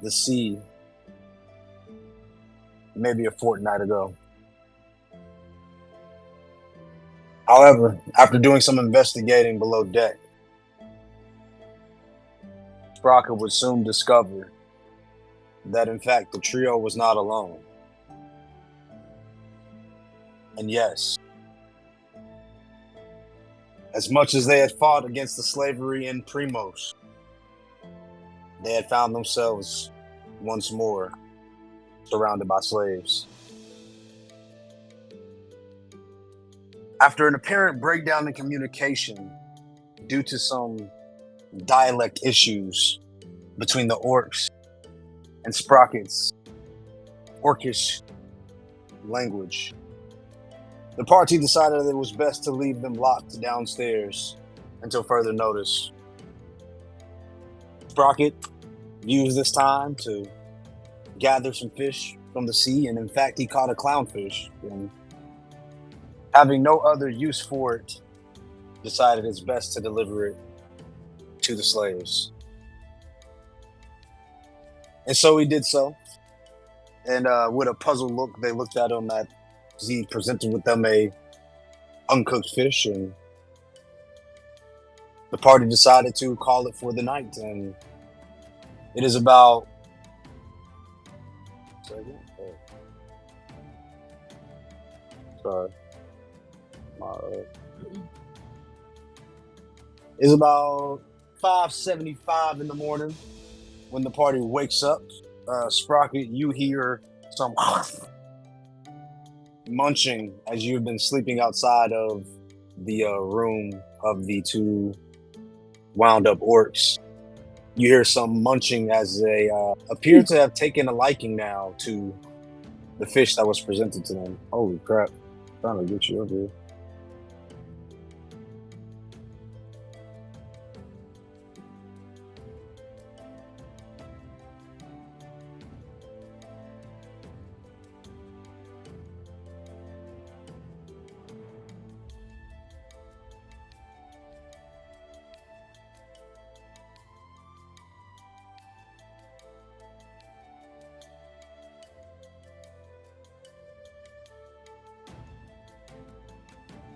the sea maybe a fortnight ago. However, after doing some investigating below deck, Sprocket would soon discover that in fact the trio was not alone. And yes, as much as they had fought against the slavery in Primos, they had found themselves once more surrounded by slaves. After an apparent breakdown in communication due to some dialect issues between the orcs and Sprocket's orcish language, the party decided that it was best to leave them locked downstairs until further notice. Sprocket used this time to gather some fish from the sea, and in fact, he caught a clownfish. And having no other use for it, decided it's best to deliver it to the slaves. And so he did so. And with a puzzled look, they looked at him as he presented with them a uncooked fish, and the party decided to call it for the night. And it is about it's about 5:75 in the morning when the party wakes up. Sprocket, you hear some munching as you've been sleeping outside of the room of the two wound up orcs. You hear some munching as they appear to have taken a liking now to the fish that was presented to them. Holy crap. I'm trying to get you up here.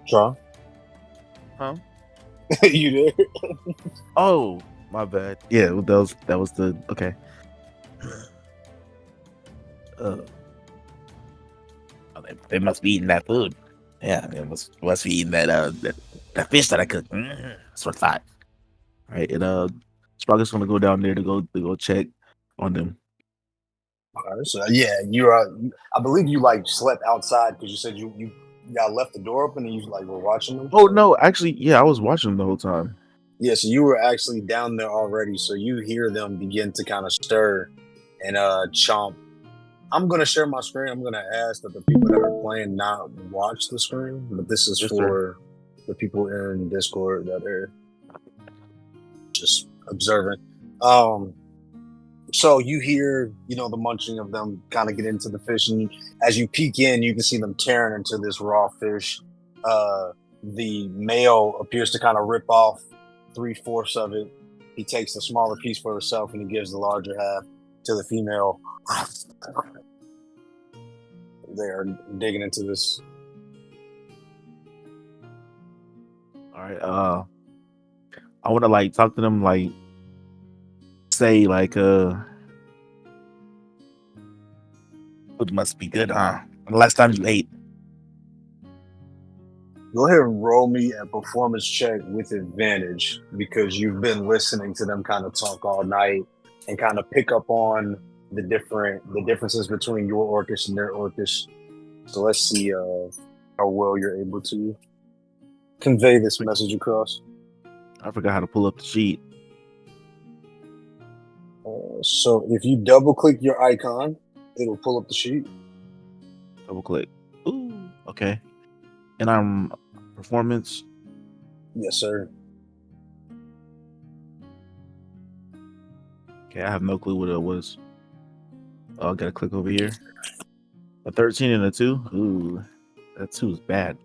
Sean? Huh? You there? Oh, my bad. Yeah, that was the okay. Oh, they must be eating that food. Yeah, they must be eating that fish that I cooked. That's what I thought. All right, and Sprocket's gonna go down there to go check on them. All right, so yeah, you're. I believe you like slept outside because you said you got left the door open and you like were watching them. Oh no, actually, yeah, I was watching them the whole time. Yeah, so you were actually down there already, so you hear them begin to kind of stir and chomp. I'm gonna share my screen. I'm gonna ask that the people that are playing not watch the screen, but this is Yes, sir. for the people in Discord that are just observing. So you hear, the munching of them kind of get into the fish, and as you peek in, you can see them tearing into this raw fish. The male appears to kind of rip off 3/4 of it. He takes the smaller piece for himself, and he gives the larger half to the female. They are digging into this. All right. I want to like talk to them, like say like food must be good, huh? The last time you ate. Go ahead and roll me a performance check with advantage because you've been listening to them kind of talk all night and kind of pick up on the differences between your orcish and their orcish. So let's see how well you're able to convey this message across. I forgot how to pull up the sheet. So if you double click your icon, it'll pull up the sheet. Double click. Ooh, okay. And I'm performance. Yes, sir. Okay, I have no clue what it was. Oh, I gotta click over here. A 13 and a 2. Ooh, that 2 is bad.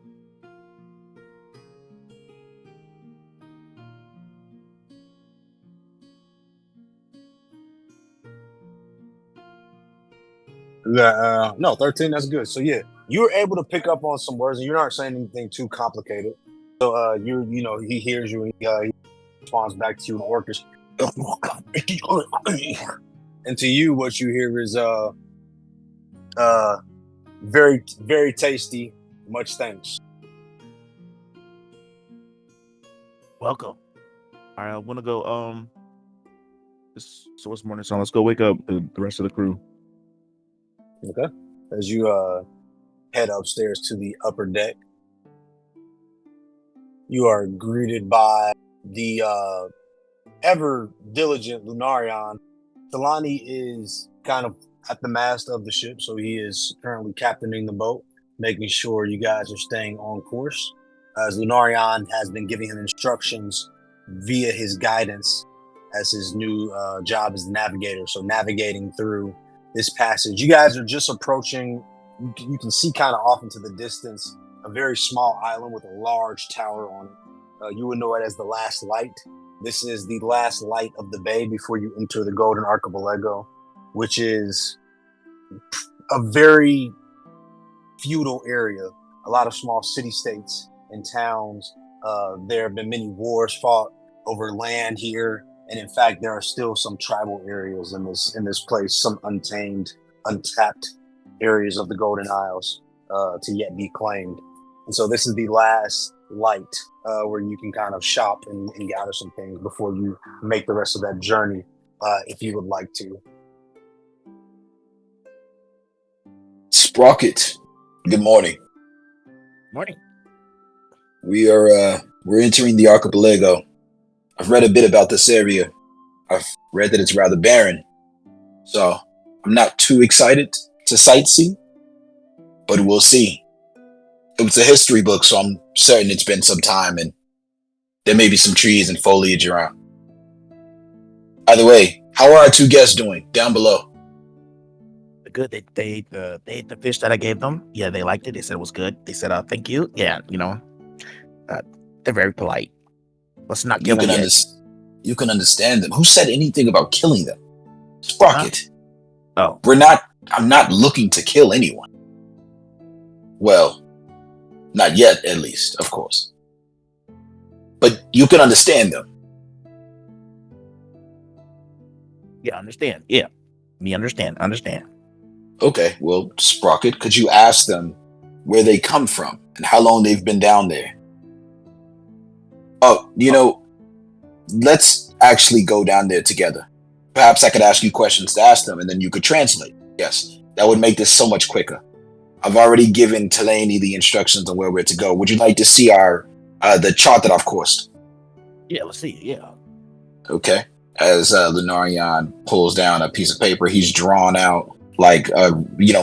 No, 13. That's good. So yeah, you were able to pick up on some words, and you're not saying anything too complicated. So he hears you, and he responds back to you in orcish. And to you, what you hear is very, very tasty. Much thanks. Welcome. All right, I want to go. So it's morning, so let's go wake up the rest of the crew. Okay. As you head upstairs to the upper deck, you are greeted by the ever diligent Lunarion. Talani is kind of at the mast of the ship, so he is currently captaining the boat, making sure you guys are staying on course. As Lunarion has been giving him instructions via his guidance as his new job as navigator. So navigating through this passage, you guys are just approaching. You can see kind of off into the distance a very small island with a large tower on it. You would know it as the Last Light. This is the last light of the bay before you enter the Golden Archipelago, which is a very feudal area. A lot of small city-states and towns. There have been many wars fought over land here, and in fact, there are still some tribal areas in this place, some untamed, untapped areas of the Golden Isles to yet be claimed. And so this is the last light where you can kind of shop and gather some things before you make the rest of that journey, if you would like to. Sprocket, good morning. Morning. We're entering the archipelago. I've read a bit about this area. I've read that it's rather barren, so I'm not too excited to sightsee, but we'll see. It's a history book, so I'm certain it's been some time, and there may be some trees and foliage around. Either way, how are our two guests doing down below? Good. They ate the fish that I gave them. Yeah, they liked it. They said it was good. They said, thank you. Yeah, they're very polite. Let's not kill them yet. You can understand them. Who said anything about killing them? Sprocket. Oh. I'm not looking to kill anyone. Well, not yet, at least, of course. But you can understand them. Yeah, understand. Yeah. Me understand. Okay, well, Sprocket, could you ask them where they come from and how long they've been down there? Oh, let's actually go down there together. Perhaps I could ask you questions to ask them and then you could translate. Yes, that would make this so much quicker. I've already given Talani the instructions on where we're to go. Would you like to see the chart that I've coursed? Yeah, let's see. Yeah. Okay. As Lunarion pulls down a piece of paper, he's drawn out like a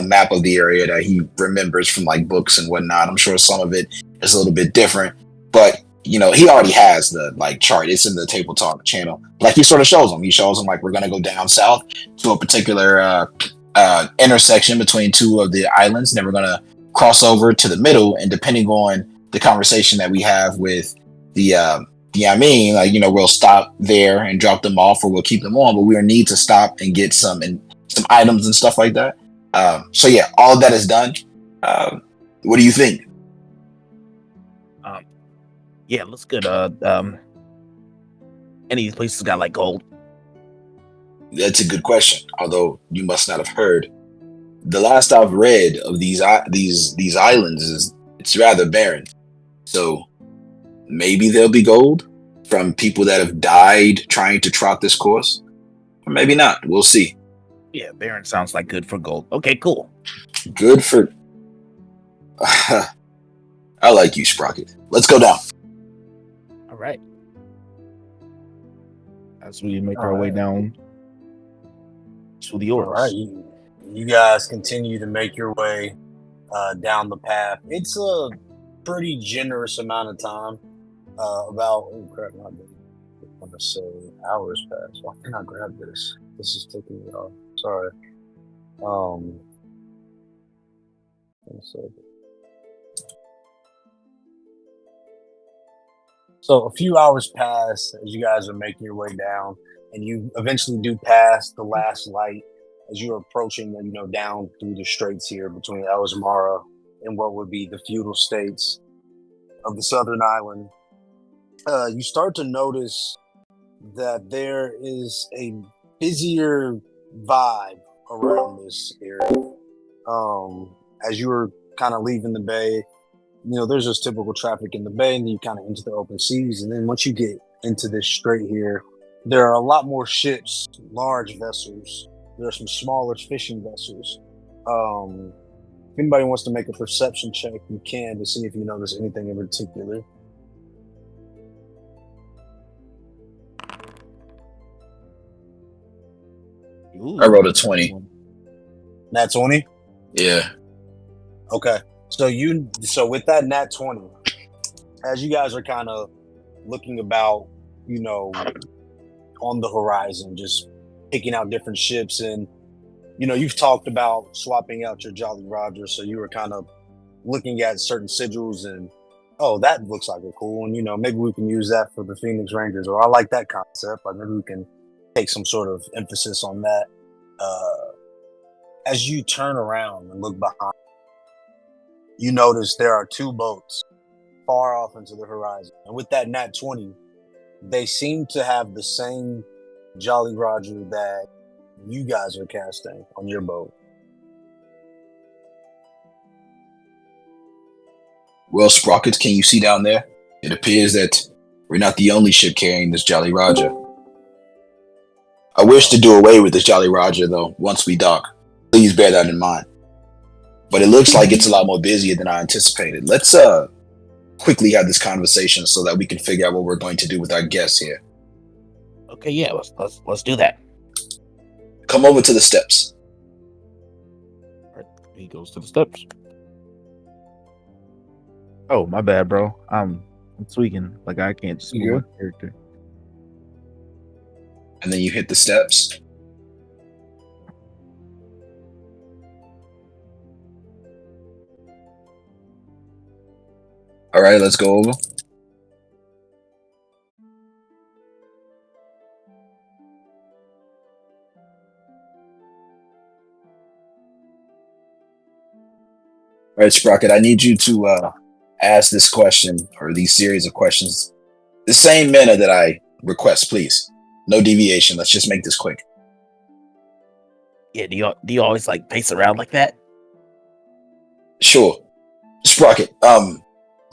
map of the area that he remembers from like books and whatnot. I'm sure some of it is a little bit different, but he already has the like chart. It's in the Table Talk channel. Like he sort of shows them. He shows them like we're gonna go down south to a particular intersection between two of the islands, and then we're gonna cross over to the middle. And depending on the conversation that we have with the we'll stop there and drop them off, or we'll keep them on. But we need to stop and get some items and stuff like that. So yeah, all of that is done. What do you think? Yeah, looks good. Any of these places got like gold? That's a good question. Although you must not have heard. The last I've read of these islands is it's rather barren. So maybe there'll be gold from people that have died trying to trot this course, or maybe not. We'll see. Yeah, barren sounds like good for gold. Okay, cool. Good for. I like you, Sprocket. Let's go down. All right. As we make our way down to the orcs. All right, you guys continue to make your way down the path. It's a pretty generous amount of time. About I'm gonna say hours pass. Why can't I grab this? This is taking me off. Sorry. So a few hours pass as you guys are making your way down, and you eventually do pass the last light, as you're approaching, down through the straits here between Elsmara and what would be the feudal states of the southern island, you start to notice that there is a busier vibe around this area. As you were kind of leaving the bay, there's just typical traffic in the bay, and then you kind of into the open seas. And then once you get into this strait here, there are a lot more ships, large vessels. There are some smaller fishing vessels. If anybody wants to make a perception check, you can, to see if you notice anything in particular. Ooh, I rolled a 20. Nat 20? Yeah. Okay. So with that nat 20, as you guys are kind of looking about, on the horizon, just picking out different ships, and you've talked about swapping out your Jolly Roger, so you were kind of looking at certain sigils and, oh, that looks like a cool one, maybe we can use that for the Phoenix Rangers, or I like that concept, like maybe we can take some sort of emphasis on that. As you turn around and look behind, you notice there are two boats far off into the horizon. And with that nat 20, they seem to have the same Jolly Roger that you guys are casting on your boat. Well, Sprocket, can you see down there? It appears that we're not the only ship carrying this Jolly Roger. I wish to do away with this Jolly Roger, though, once we dock. Please bear that in mind. But it looks like it's a lot more busier than I anticipated. Let's quickly have this conversation so that we can figure out what we're going to do with our guests here. Okay, yeah, let's do that. Come over to the steps. All right, he goes to the steps. Oh, my bad, bro. I'm tweaking. Like, I can't just move my character. And then you hit the steps. All right, let's go over. All right, Sprocket, I need you to ask this question, or these series of questions, the same manner that I request, please. No deviation. Let's just make this quick. Yeah, do you always like pace around like that? Sure. Sprocket,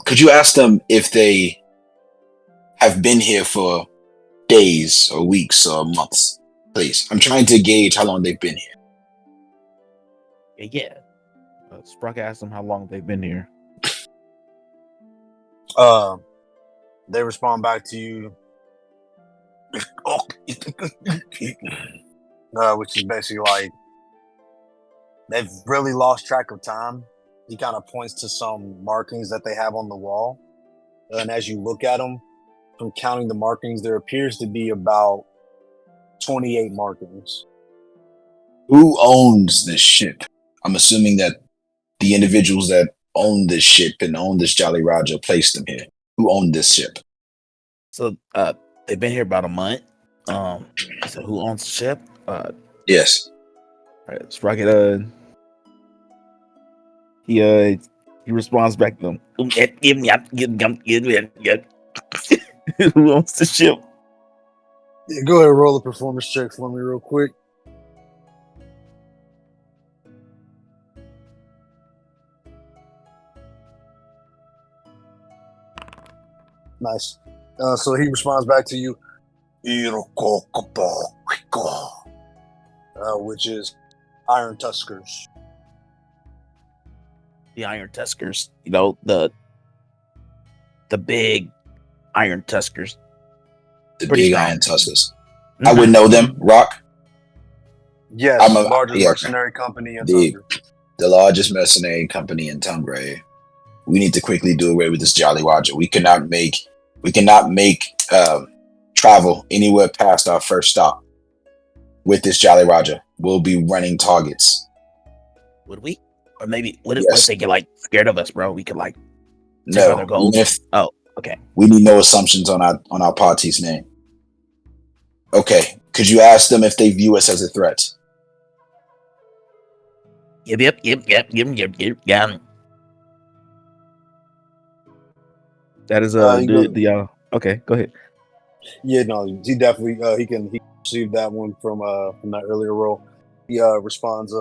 could you ask them if they have been here for days or weeks or months? Please. I'm trying to gauge how long they've been here. Yeah. Sprocket asked them how long they've been here. They respond back to you, which is basically like they've really lost track of time. He kind of points to some markings that they have on the wall, and as you look at them, from counting the markings, there appears to be about 28 markings. Who owns this ship? I'm assuming that the individuals that own this ship and own this Jolly Roger placed them here. Who owned this ship? So they've been here about a month. So who owns the ship? Yes. All right, Sprocket, he responds back to them. Who owns the ship? Yeah, go ahead and roll a performance check for me real quick. Nice. So he responds back to you, which is Iron Tuskers. The Iron Tuskers. The big Iron Tuskers. The Pretty big strong. Iron Tuskers. I would know them. Rock? Yes, I'm a- largest yeah, mercenary company in the- Tungra. The largest mercenary company in Tungra. We need to quickly do away with this Jolly Roger. We cannot make travel anywhere past our first stop with this Jolly Roger. We'll be running targets. Would we? Or maybe what if Yes. they get like scared of us, bro? We could like take No, other goals. even if Oh, okay. we need no assumptions on our party's name. Okay, could you ask them if they view us as a threat? Yep. That is You go, the okay, go ahead. yeah, no, he definitely he received that one from that earlier roll. He responds.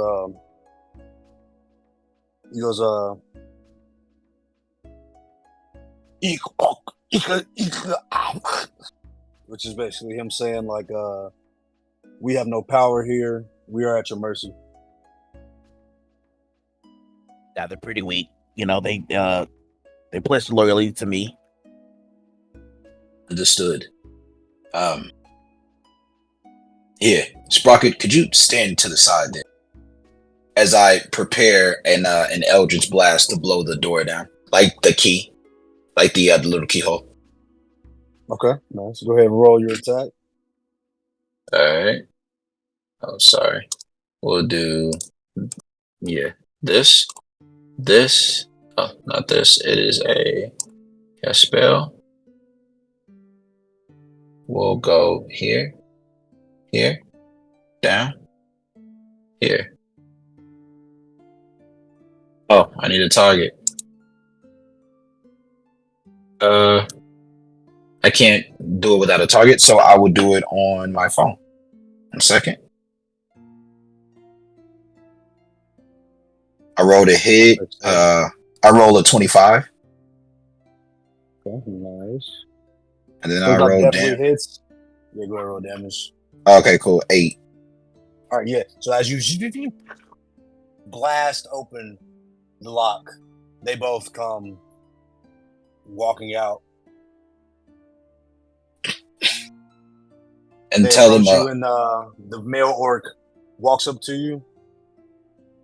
He goes, which is basically him saying like, we have no power here. We are at your mercy. Yeah, they're pretty weak. You know, they pledged loyalty to me. Understood. Here, Sprocket, could you stand to the side there as I prepare an Eldritch blast to blow the door down, like the key, like the little keyhole. Okay, nice. Go ahead and roll your attack. All right. Oh, sorry. We'll do this. Oh, not this. It is a spell. We'll go here, down, here. Oh, I need a target. I can't do it without a target, so I will do it on my phone. 1 second. I rolled a hit. I rolled a 25. Okay, nice. And then So I that rolled definitely damage. hits. Yeah, go ahead and roll damage. Okay, cool. 8. All right, yeah. So as you blast open the lock, they both come walking out. And They tell them. approach you, and the male orc walks up to you,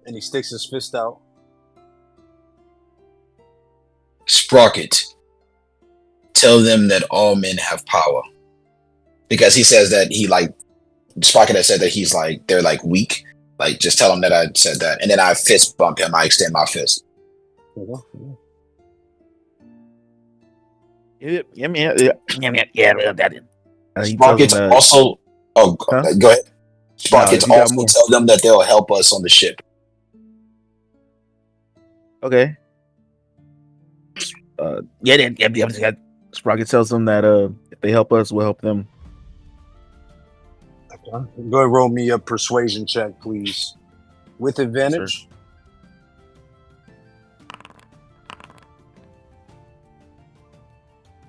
and he sticks his fist out. Sprocket, tell them that all men have power. Because he says that Sprocket has said that he's like, they're like weak. Like, just tell him that I said that. And then I fist bump him. I extend my fist. Yeah. Sprockets also. Oh, huh? go ahead. Sprockets if you got also more. tell them that they'll help us on the ship. Okay. Sprocket tells them that if they help us, we'll help them. Okay. Go ahead and roll me a persuasion check, please. With advantage.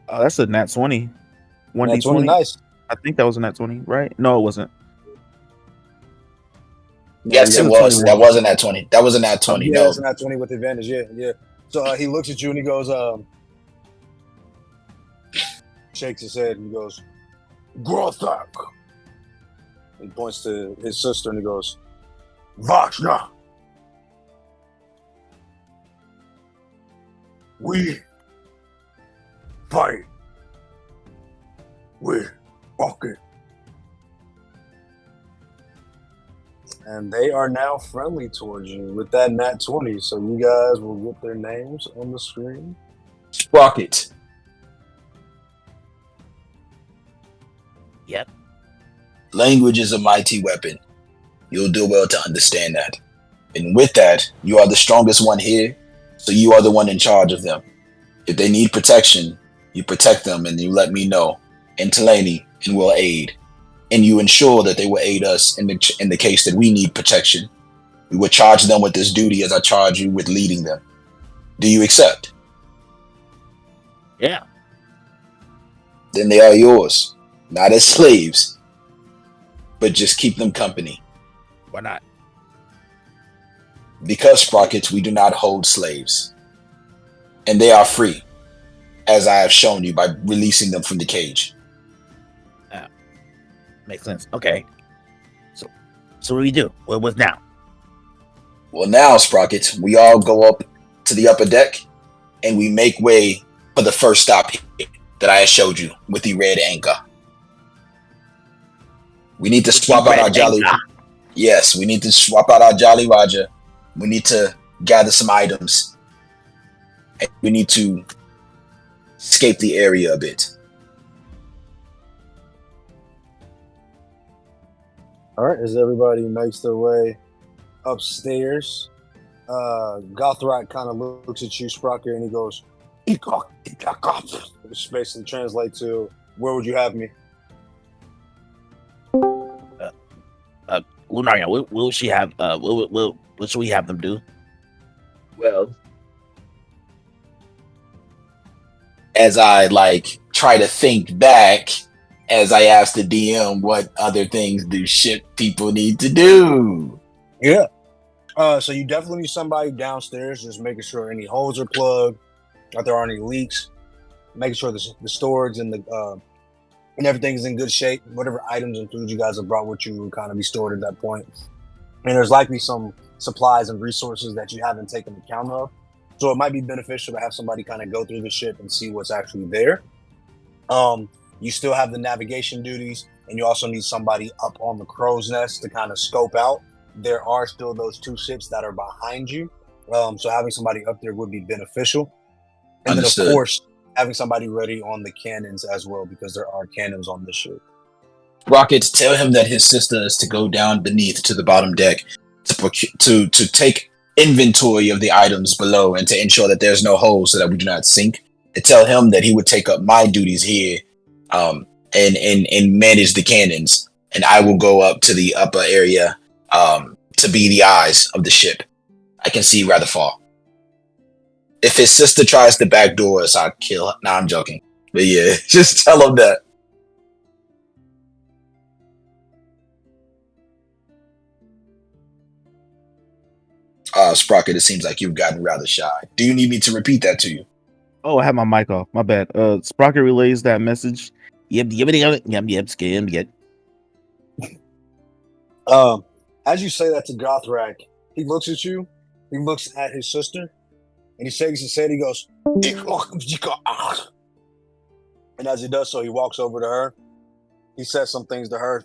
Oh, that's a nat 20. 1d20. Nice. I think that was a nat 20, right? No, it wasn't. Yes, it was. 21. That wasn't nat 20. That was a nat 20. Yeah, no. that's a nat 20 with advantage. Yeah. So he looks at you and he goes, shakes his head and he goes, Grothak. He points to his sister and he goes, Vachna. We fight with Sprocket. And they are now friendly towards you with that nat 20. So you guys will get their names on the screen. Sprocket. Yep. Language is a mighty weapon. You'll do well to understand that. And with that, you are the strongest one here, so you are the one in charge of them. If they need protection, you protect them and you let me know. And Talani, and we'll aid. And you ensure that they will aid us in the case that we need protection. We will charge them with this duty as I charge you with leading them. Do you accept? Yeah. Then they are yours. Not as slaves, but just keep them company. Why not? Because, Sprockets, we do not hold slaves. And they are free, as I have shown you by releasing them from the cage. Makes sense. Okay. So what do we do? What's now? Well, now, Sprockets, we all go up to the upper deck and we make way for the first stop here that I showed you with the red anchor. We need to swap out our Jolly. Yes, we need to swap out our Jolly Roger. We need to gather some items. And we need to escape the area a bit. All right, as everybody makes their way upstairs, Gothrak kind of looks at you, Sprocket, and he goes, which basically translates to, where would you have me? Lunarion, what will she have? What should we have them do? Well, as I try to think back, as I ask the DM, what other things do ship people need to do? Yeah. So you definitely need somebody downstairs, just making sure any holes are plugged, that there aren't any leaks, making sure the storage and and everything's in good shape. Whatever items and food you guys have brought with you will kind of be stored at that point. And there's likely some supplies and resources that you haven't taken account of. So it might be beneficial to have somebody kind of go through the ship and see what's actually there. You still have the navigation duties, and you also need somebody up on the crow's nest to kind of scope out. There are still those two ships that are behind you. So having somebody up there would be beneficial. And Understood. then, of course, having somebody ready on the cannons as well, because there are cannons on this ship. Rockets, tell him that his sister is to go down beneath to the bottom deck to take inventory of the items below and to ensure that there's no holes so that we do not sink. And tell him that he would take up my duties here, and manage the cannons, and I will go up to the upper area to be the eyes of the ship. I can see rather far. If his sister tries to backdoor us, I'll kill her. Nah, I'm joking. But yeah, just tell him that. Sprocket, it seems like you've gotten rather shy. Do you need me to repeat that to you? Oh, I have my mic off. My bad. Sprocket relays that message. Yep. As you say that to Gothrak, he looks at you, he looks at his sister, and he shakes his head, he goes, and as he does so, he walks over to her. He says some things to her.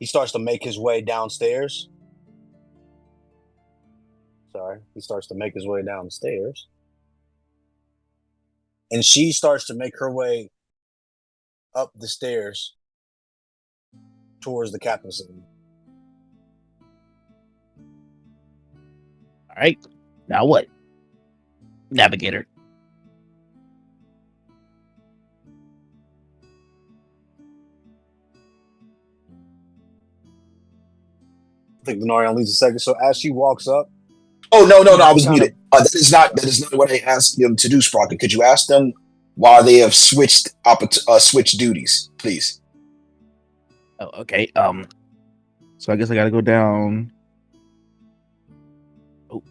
He starts to make his way downstairs. He starts to make his way downstairs. And she starts to make her way up the stairs towards the captain's room. All right. Now what? Navigator. I think Lunarion leaves a second. So as she walks up, oh no, I was muted. That is not what I asked them to do, Sprocket. Could you ask them why they have switched duties, please? Oh, okay. So I guess I gotta go down. Oh,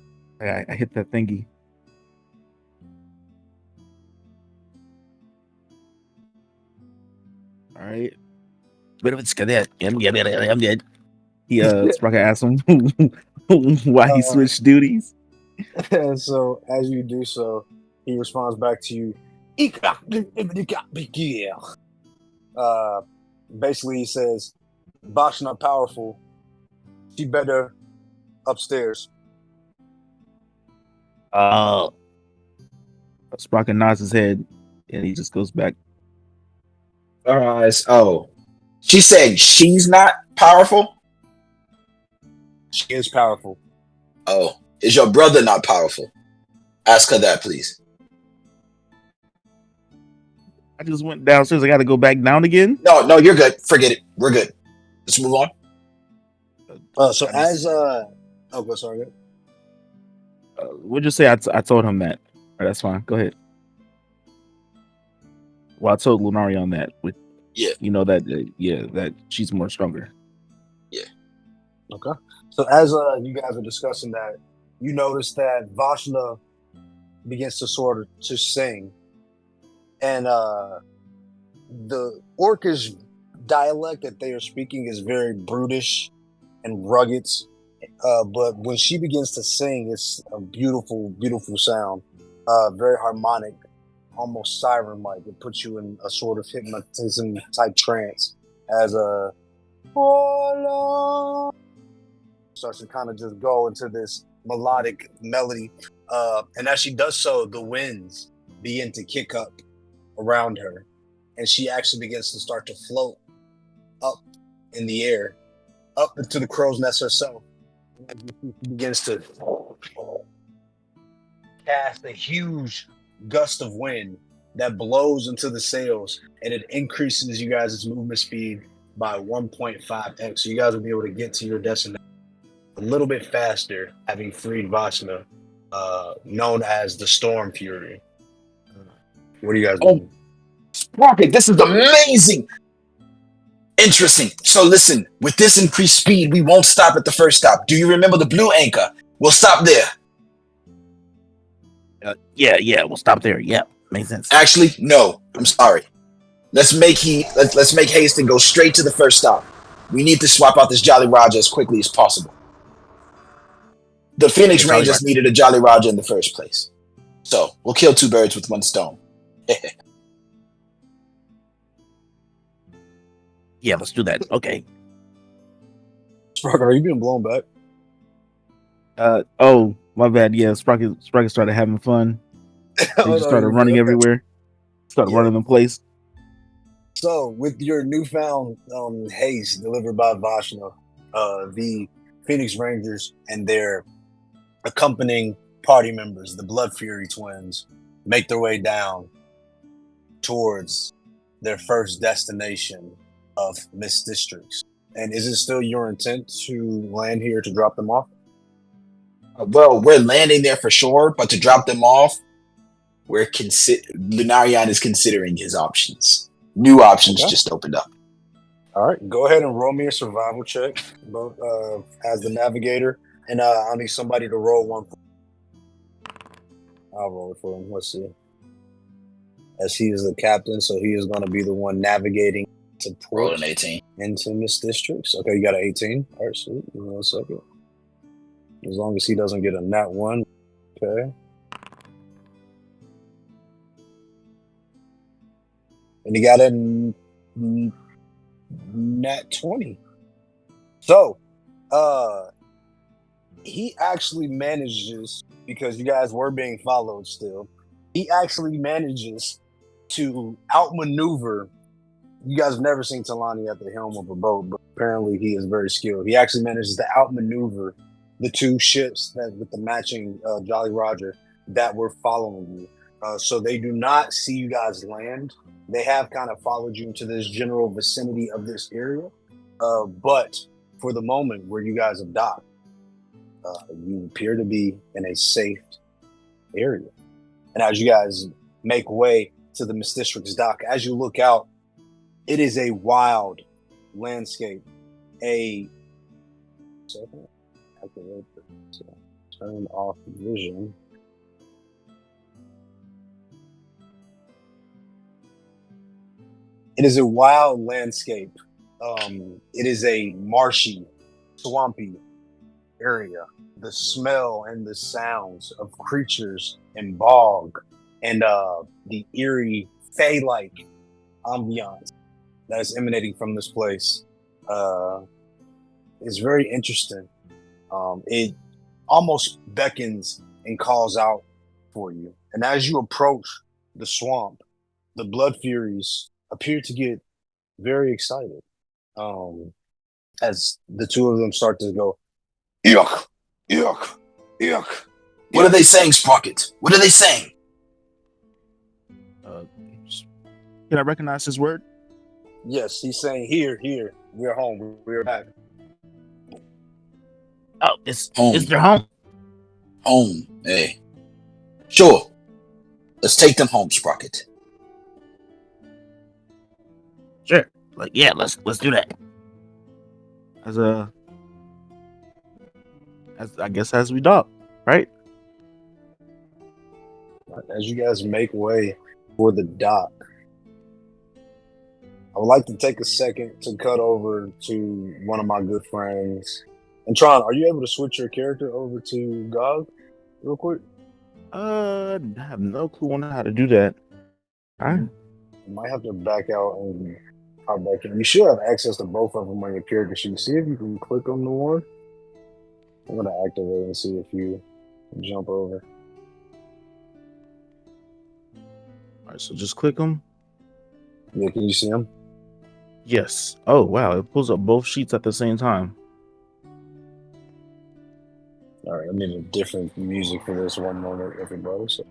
I hit that thingy. All right. But if it's good, I'm dead. He Sprocket asked him why he switched duties. And so as you do so, he responds back to you. Basically, he says, Bashna powerful. She better upstairs. Sprocket nods his head and he just goes back. All right. Oh, she said she's not powerful? She is powerful. Oh, is your brother not powerful? Ask her that, please. I just went downstairs. I got to go back down again. No, you're good. Forget it. We're good. Let's move on. So as oh, go sorry. We'll just say I told him that. All right, that's fine. Go ahead. Well, I told Lunarion that. Yeah. You know that. That she's more stronger. Yeah. Okay. So as you guys are discussing that, you notice that Vashna begins to sort of to sing, and the orcish dialect that they are speaking is very brutish and rugged. But when she begins to sing, it's a beautiful, beautiful sound. Very harmonic, almost siren-like. It puts you in a sort of hypnotism type trance as a starts to kind of just go into this melodic melody. And as she does so, the winds begin to kick up around her, and she actually begins to start to float up in the air, up into the crow's nest herself. She begins to cast a huge gust of wind that blows into the sails, and it increases you guys' movement speed by 1.5x. So you guys will be able to get to your destination a little bit faster, having freed Vashna, known as the Storm Fury. What do you guys do? Sprocket, this is amazing! Interesting. So listen, with this increased speed, we won't stop at the first stop. Do you remember the blue anchor? We'll stop there. Yeah, we'll stop there. Yeah, makes sense. Actually, no. I'm sorry. Let's make haste and go straight to the first stop. We need to swap out this Jolly Roger as quickly as possible. The Phoenix Rangers needed a Jolly Roger in the first place. So, we'll kill two birds with one stone. Yeah, let's do that. Okay. Sprocket, are you being blown back? Oh, my bad. Yeah, Sprocket started having fun. He just started running everywhere. Started running in place. So, with your newfound haste delivered by Vashna, the Phoenix Rangers and their accompanying party members, the Blood Fury twins, make their way down towards their first destination of Mistitrix. And is it still your intent to land here to drop them off? Well, we're landing there for sure, but to drop them off, Lunarion is considering his options. New options just opened up. All right, go ahead and roll me a survival check, both as the navigator, and I'll need somebody to roll one. I'll roll it for him. Let's see. As he is the captain, so he is going to be the one navigating to roll an 18 into Mistitrix. Okay, you got an 18. All right, sweet. Give me 1 second. As long as he doesn't get a nat 1. Okay. And he got a nat 20. So, he actually manages, because you guys were being followed still, he actually manages to outmaneuver. You guys have never seen Talani at the helm of a boat, but apparently he is very skilled. He actually manages to outmaneuver the two ships that with the matching Jolly Roger that were following you. So they do not see you guys land. They have kind of followed you into this general vicinity of this area. But for the moment where you guys have docked, you appear to be in a safe area. And as you guys make way to the Mistitrix dock, as you look out, it is a wild landscape. Turn off vision. It is a wild landscape. It is a marshy, swampy area. The smell and the sounds of creatures and bog and the eerie, fey-like ambiance that is emanating from this place is very interesting. It almost beckons and calls out for you. And as you approach the swamp, the Blood Furies appear to get very excited as the two of them start to go, yuck, yuck, yuck. What are they saying, Sprocket? What are they saying? Can I recognize his word? Yes, he's saying, here, we're home, we're back. Oh, it's their home. Home, hey. Sure. Let's take them home, Sprocket. Sure. Like, yeah, let's do that. As we dock, right? As you guys make way for the dock, I would like to take a second to cut over to one of my good friends. And Tron, are you able to switch your character over to Gog real quick? I have no clue on how to do that. All right. You might have to back out and hop back in. You should have access to both of them on your character sheet. See if you can click on the one. I'm going to activate and see if you jump over. All right, so just click them. Yeah, can you see them? Yes. Oh wow, it pulls up both sheets at the same time. All right, I need a different music for this one moment, everybody. So.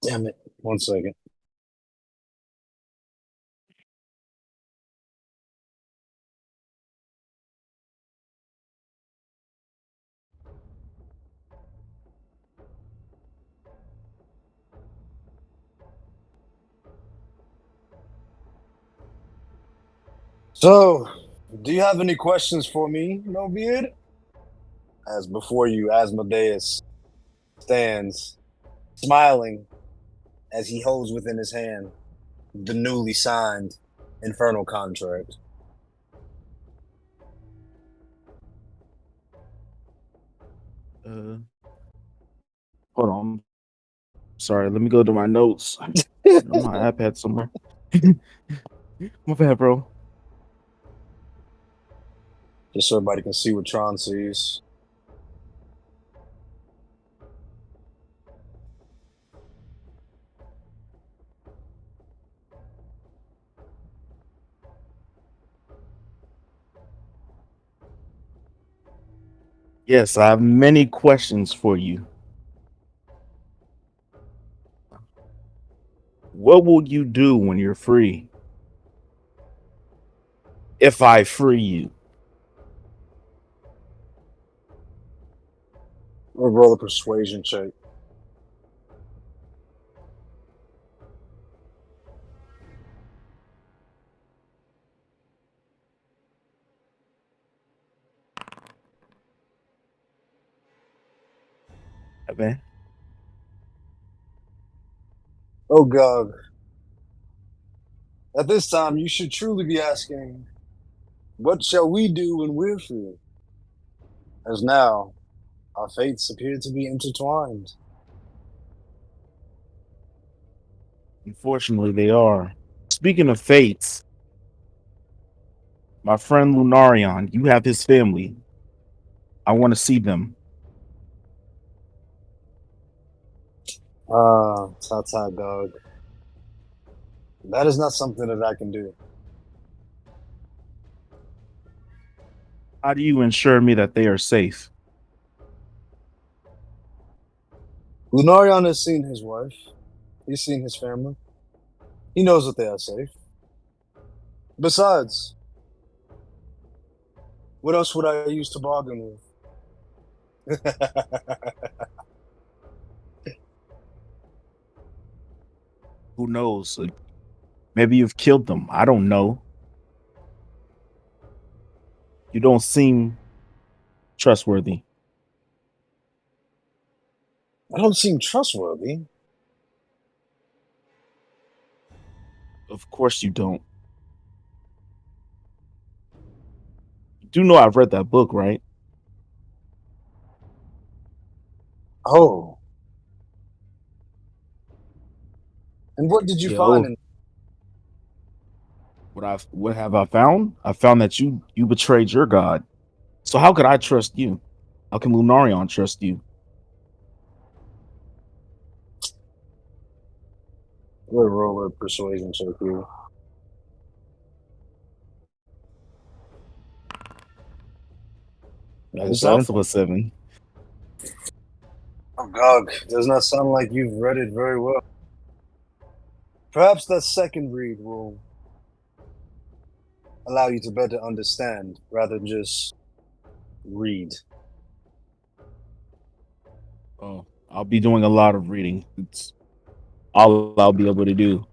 Damn it. 1 second. So, do you have any questions for me, No Beard? As before you, Asmodeus stands smiling as he holds within his hand the newly signed infernal contract. Hold on. Sorry, let me go to my notes. On my iPad somewhere. My bad, bro. Just so everybody can see what Tron sees. Yes, I have many questions for you. What will you do when you're free? If I free you? We'll roll a persuasion check. Man. Oh, God. At this time, you should truly be asking, what shall we do when we're free? As now, our fates appear to be intertwined. Unfortunately, they are. Speaking of fates, my friend Lunarion, you have his family. I want to see them. Ta-ta, dog. That is not something that I can do. How do you ensure me that they are safe? Lunarion has seen his wife. He's seen his family. He knows that they are safe. Besides, what else would I use to bargain with? Who knows? Maybe you've killed them. I don't know. You don't seem trustworthy. I don't seem trustworthy. Of course you don't. You do know I've read that book, right? Oh. And what did you Yeah. find in What have I found? I found that you betrayed your god. So how could I trust you? How can Lunarion trust you? what roller persuasion check here? That Like I is said. also a 7. Oh, God, does not sound like you've read it very well. Perhaps that second read will allow you to better understand rather than just read. Oh, I'll be doing a lot of reading. It's all I'll be able to do.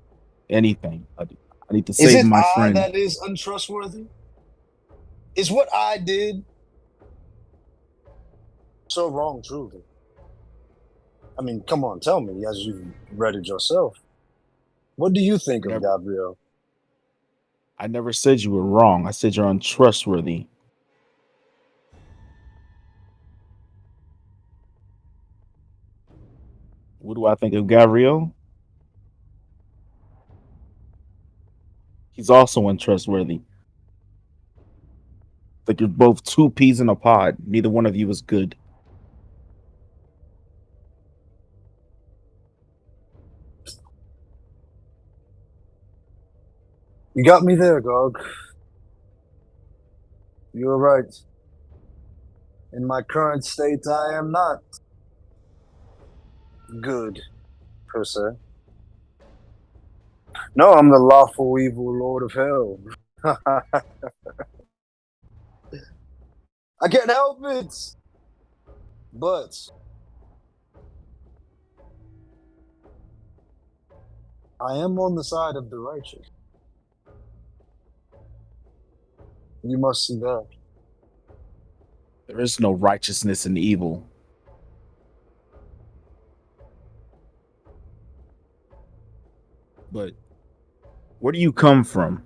Anything. I need to Is save it my I friend. that is untrustworthy? Is what I did so wrong, truly? I mean, come on, tell me, as you've read it yourself. What do you think of Never, Gabriel? I never said you were wrong. I said you're untrustworthy. What do I think of Gabriel? He's also untrustworthy. Like you're both two peas in a pod. Neither one of you is good. You got me there, Gog. You were right. In my current state, I am not good, per se. No, I'm the lawful evil lord of hell. I can't help it. But I am on the side of the righteous. You must see that. There is no righteousness in evil. But where do you come from?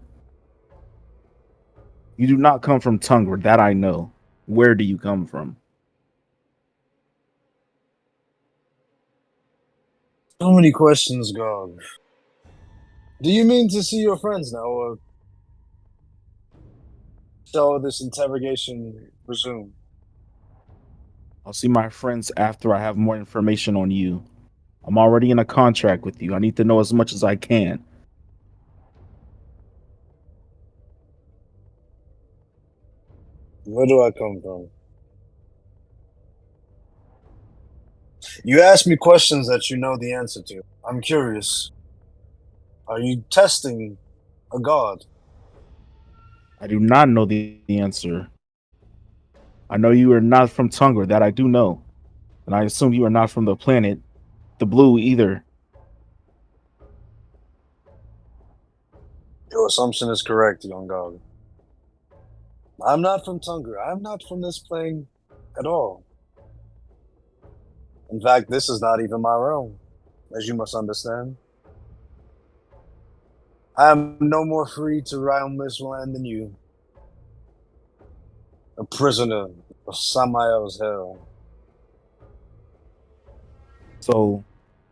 You do not come from Tungra, that I know. Where do you come from? So many questions, Gog. Do you mean to see your friends now, or shall this interrogation resume? I'll see my friends after I have more information on you. I'm already in a contract with you. I need to know as much as I can. Where do I come from? You ask me questions that you know the answer to. I'm curious. Are you testing a god? I do not know the answer. I know you are not from Tungra, that I do know. And I assume you are not from the planet, the blue either. Your assumption is correct, young god. I'm not from Tungra. I'm not from this plane at all. In fact, this is not even my realm, as you must understand. I am no more free to roam this land than you. A prisoner of Samael's hell. So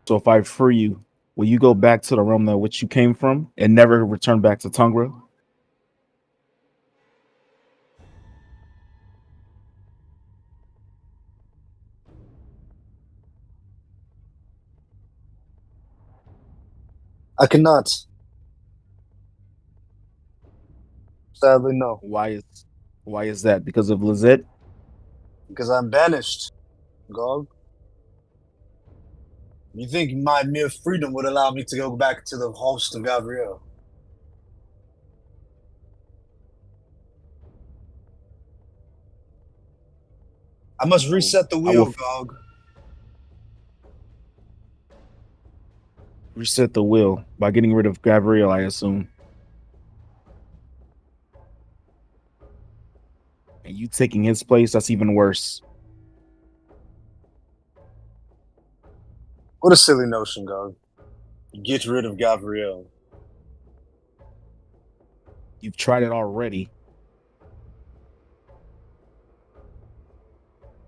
if I free you, will you go back to the realm that which you came from and never return back to Tungra? I cannot. Sadly, no. Why is that? Because of Lizette? Because I'm banished, Gog. You think my mere freedom would allow me to go back to the host of Gabriel? I must reset the I will wheel, Gog. reset the wheel by getting rid of Gabriel, I assume. And you taking his place, that's even worse. What a silly notion, Gog. Get rid of Gabriel. You've tried it already.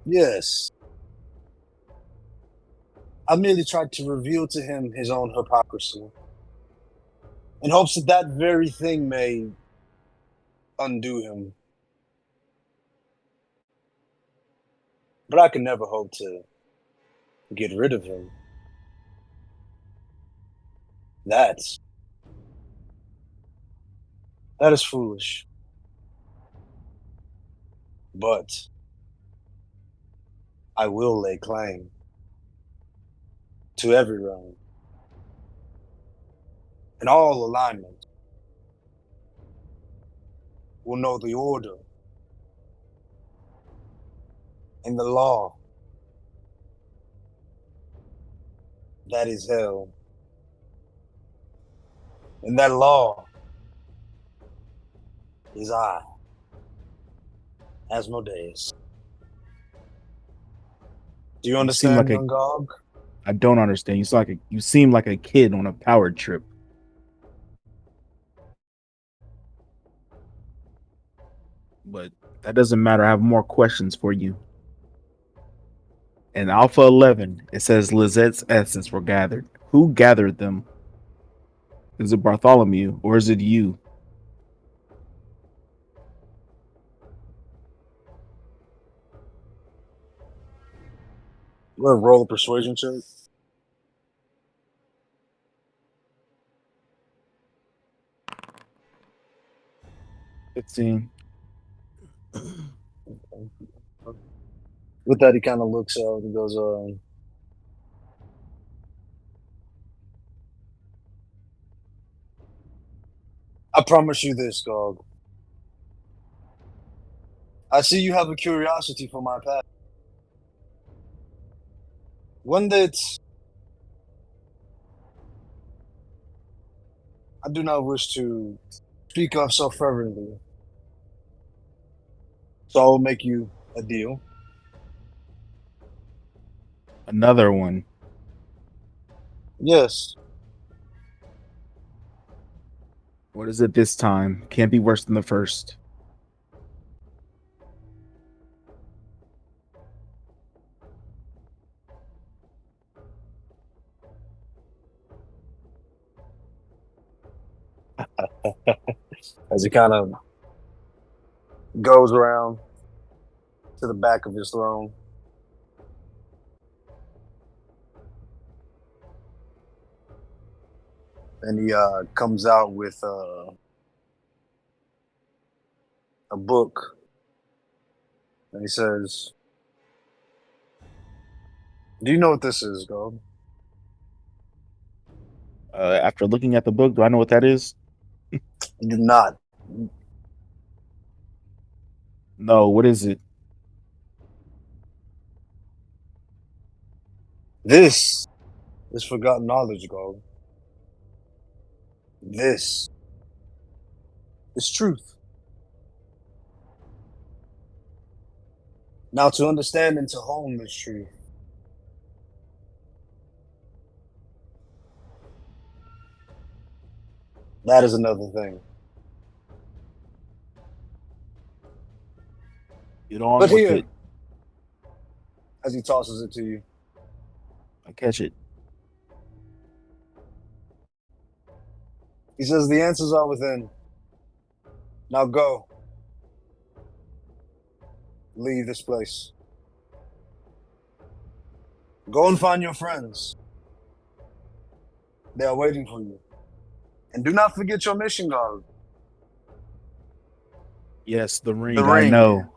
Yes. I merely tried to reveal to him his own hypocrisy, in hopes that that very thing may undo him. But I can never hope to get rid of him. That is foolish. But I will lay claim to every realm and all alignment will know the order and the law that is hell. And that law is I, Asmodeus. Do you You seem understand, like a young Gog? I don't understand. You seem like a kid on a power trip. But that doesn't matter. I have more questions for you. In Alpha 11, it says Lizette's essence were gathered. Who gathered them? Is it Bartholomew or is it you? We're gonna roll a persuasion check. $15. With that, he kind of looks out and goes, I promise you this, dog. I see you have a curiosity for my past. One that I do not wish to speak of so fervently. So I will make you a deal. Another one. Yes. What is it this time? Can't be worse than the first. As he kind of goes around to the back of his throne. And he comes out with a book. And he says, do you know what this is, dog? After looking at the book, do I know what that is? You do not. No, what is it? This is forgotten knowledge, dog. This is truth. Now, to understand and to hone this truth, that is another thing. Get on But with here, it. as he tosses it to you, I catch it. he says, the answers are within. Now go. Leave this place. Go and find your friends. They are waiting for you. And do not forget your mission, guard. Yes, the ring. The I ring. know.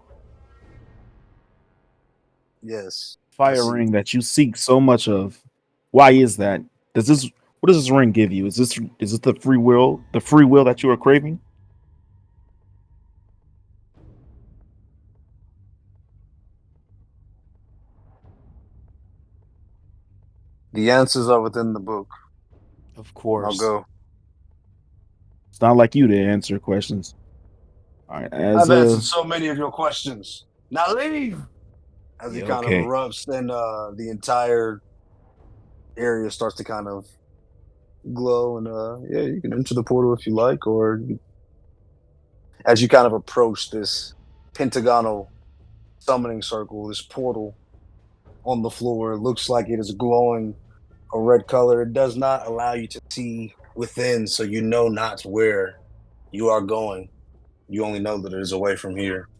Yes. Fire ring that you seek so much of. Why is that? What does this ring give you? Is it the free will? The free will that you are craving? The answers are within the book. Of Now course. go. It's not like you to answer questions. All right, I've answered so many of your questions. Now leave. As he Yeah, kind of okay. erupts, then the entire area starts to kind of glow, and yeah, you can enter the portal if you like, or as you kind of approach this pentagonal summoning circle, this portal on the floor, it looks like it is glowing a red color. It does not allow you to see within, so you know not where you are going. You only know that it is away from here.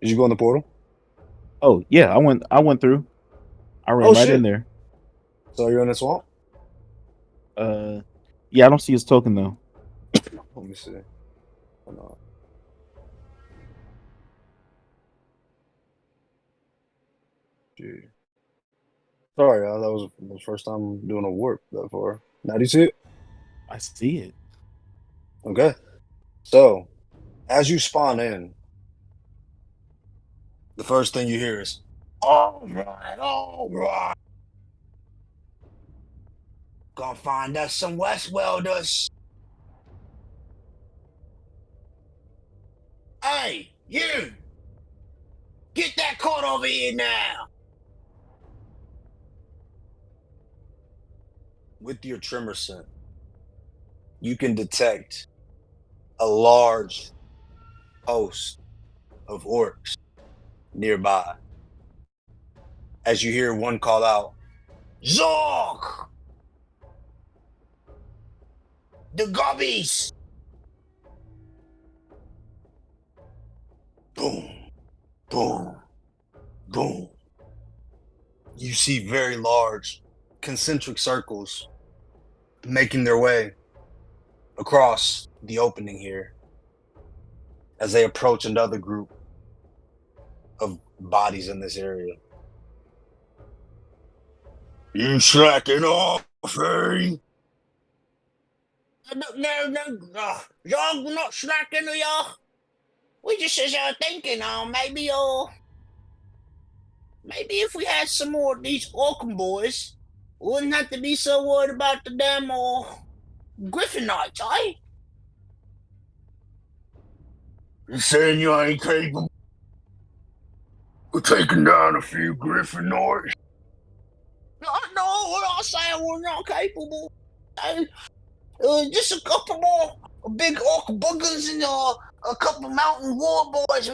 Did you go in the portal? Oh yeah, I went through. I ran Oh right in shit! there. So you're in the swamp? Yeah, I don't see his token though. Let me see. Hold on. Gee. Sorry, that was the first time doing a warp that far. Now do you see it? I see it. Okay. So, as you spawn in, the first thing you hear is, all right. Gonna find us some West Welders. Hey, you! Get that coat over here now! With your trimmer scent, you can detect a large host of orcs nearby. As you hear one call out, Zork! The gobbies! Boom, boom, boom. You see very large concentric circles making their way across the opening here as they approach another group of bodies in this area. You slacking off, eh? No. Y'all, we're not slacking, y'all. We just thinking, maybe if we had some more of these orc boys, we wouldn't have to be so worried about the damn Griffin Knights, eh? You saying you ain't capable of taking down a few Griffin Knights? No, we're not saying we're not capable. Just a couple more big orc buggers and a couple mountain war boys.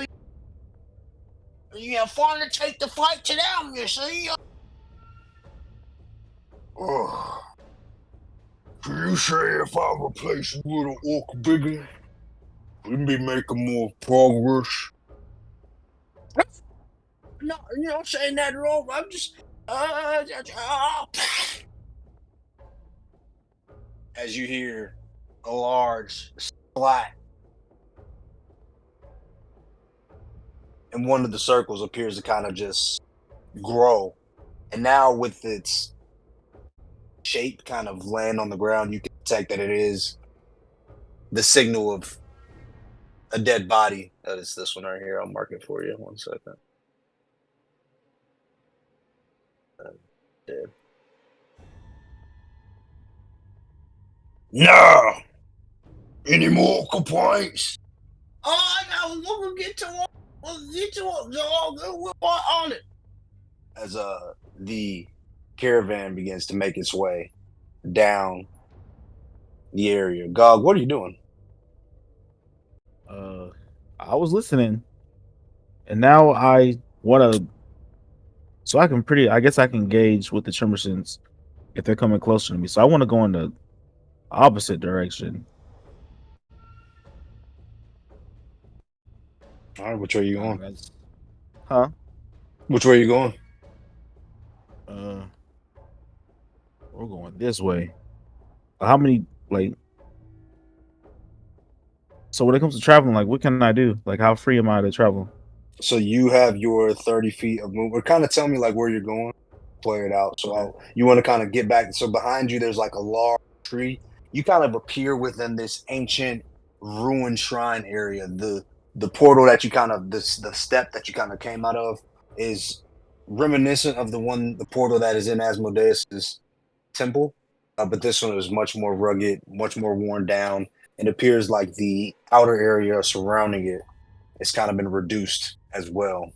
We finally take the fight to them, you see. So you say if I replace you with an orc bigger, we'd be making more progress? No, you're not saying that wrong. I'm just as you hear a large splat, and one of the circles appears to kind of just grow, and now with its shape kind of land on the ground, you can detect that it is the signal of a dead body. That is this one right here. I'll mark it for you. 1 second. Dead. No! Any more complaints? Oh, no, we'll get to it. We'll get to it. We're on it. As the caravan begins to make its way down the area. Gog, what are you doing? I was listening, and now I want to. So I guess I can gauge with the Trembersons if they're coming closer to me. So I want to go in the opposite direction. All right, which way are you going? Huh? Which way are you going? We're going this way. How many so when it comes to traveling, like what can I do? Like how free am I to travel? So you have your 30 feet of movement. Kind of tell me like where you're going. Play it out. So you want to kind of get back. So behind you, there's like a large tree. You kind of appear within this ancient ruined shrine area. The portal that you kind of the step that you kind of came out of is reminiscent of the portal that is in Asmodeus's temple. But this one is much more rugged, much more worn down. It appears like the outer area surrounding it has kind of been reduced as well.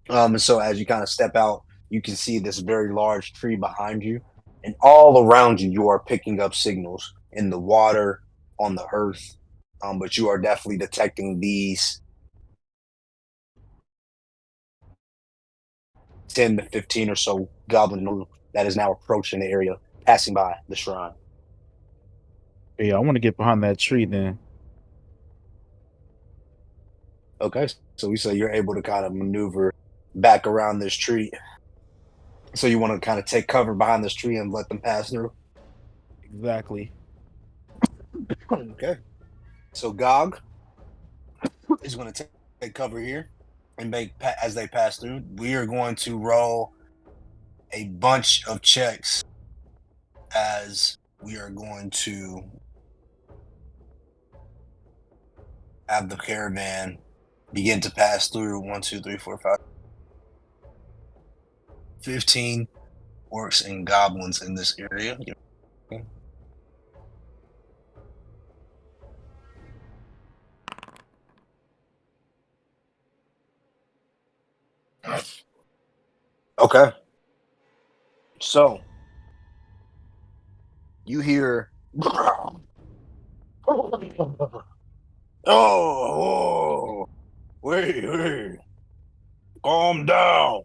And so as you kind of step out, you can see this very large tree behind you, and all around you, you are picking up signals in the water, on the earth. But you are definitely detecting these 10 to 15 or so goblin that is now approaching the area, passing by the shrine. Yeah, I want to get behind that tree then. Okay, so we say you're able to kind of maneuver back around this tree. So you want to kind of take cover behind this tree and let them pass through? Exactly. Okay. So Gog is going to take cover here and as they pass through. We are going to roll a bunch of checks as we are going to have the caravan begin to pass through 1, 2, 3, 4, 5, 15 orcs and goblins in this area. Okay. So you hear Oh, wait, calm down.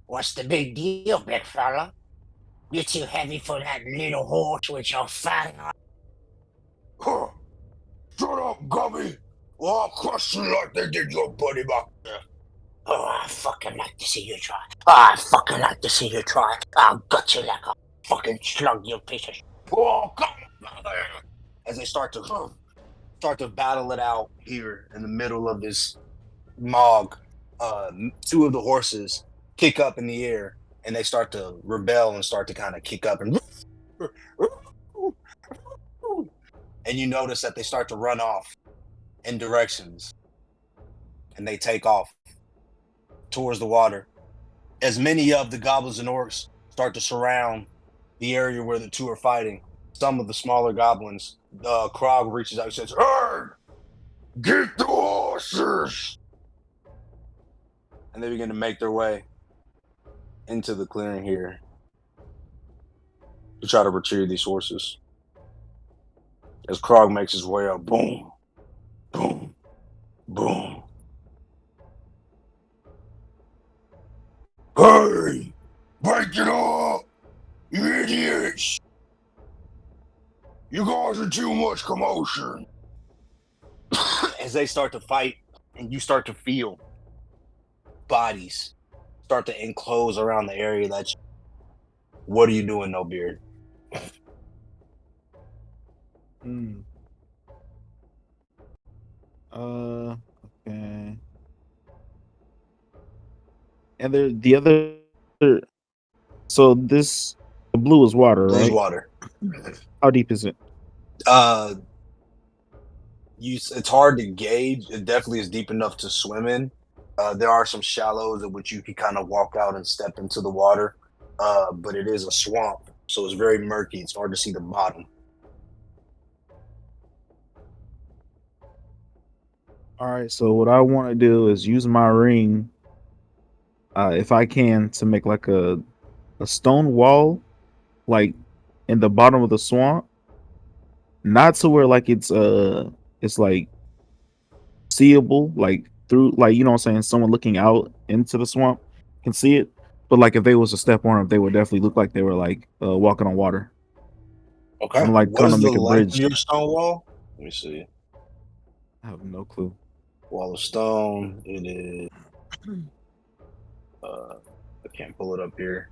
What's the big deal, big fella? You're too heavy for that little horse with your fat on. Huh. Shut up, Gummy. Well, I'll crush you like they did your buddy back there. Oh, I fucking like to see you try. I fucking like to see you try. I'll gut you like a fucking slug, you piece of shit. Oh, come on. As they start to battle it out here in the middle of this mog, two of the horses kick up in the air and they start to rebel and start to kind of kick up and you notice that they start to run off in directions and they take off towards the water as many of the goblins and orcs start to surround the area where the two are fighting. Some of the smaller goblins, Krog reaches out and says, "Hey, get the horses!" And they begin to make their way into the clearing here to try to retrieve these horses. As Krog makes his way up, boom, boom, boom. Hey, break it up, you idiots! You guys are too much commotion. As they start to fight, and you start to feel bodies start to enclose around the area that you... What are you doing, No Beard? Okay. And the other. So the blue is water, Blue's right? water. How deep is it? It's hard to gauge. It definitely is deep enough to swim in. There are some shallows at which you can kind of walk out and step into the water, but it is a swamp, so it's very murky. It's hard to see the bottom. All right. So what I want to do is use my ring, if I can, to make like a stone wall, like in the bottom of the swamp, not to where like it's like seeable, like through, like, you know what I'm saying, someone looking out into the swamp can see it, but like if they was to step on it, they would definitely look like they were like walking on water. Okay. I'm like What gonna is the make a length bridge. of your stone wall? Let me see. I have no clue. Wall of stone. It is. I can't pull it up here.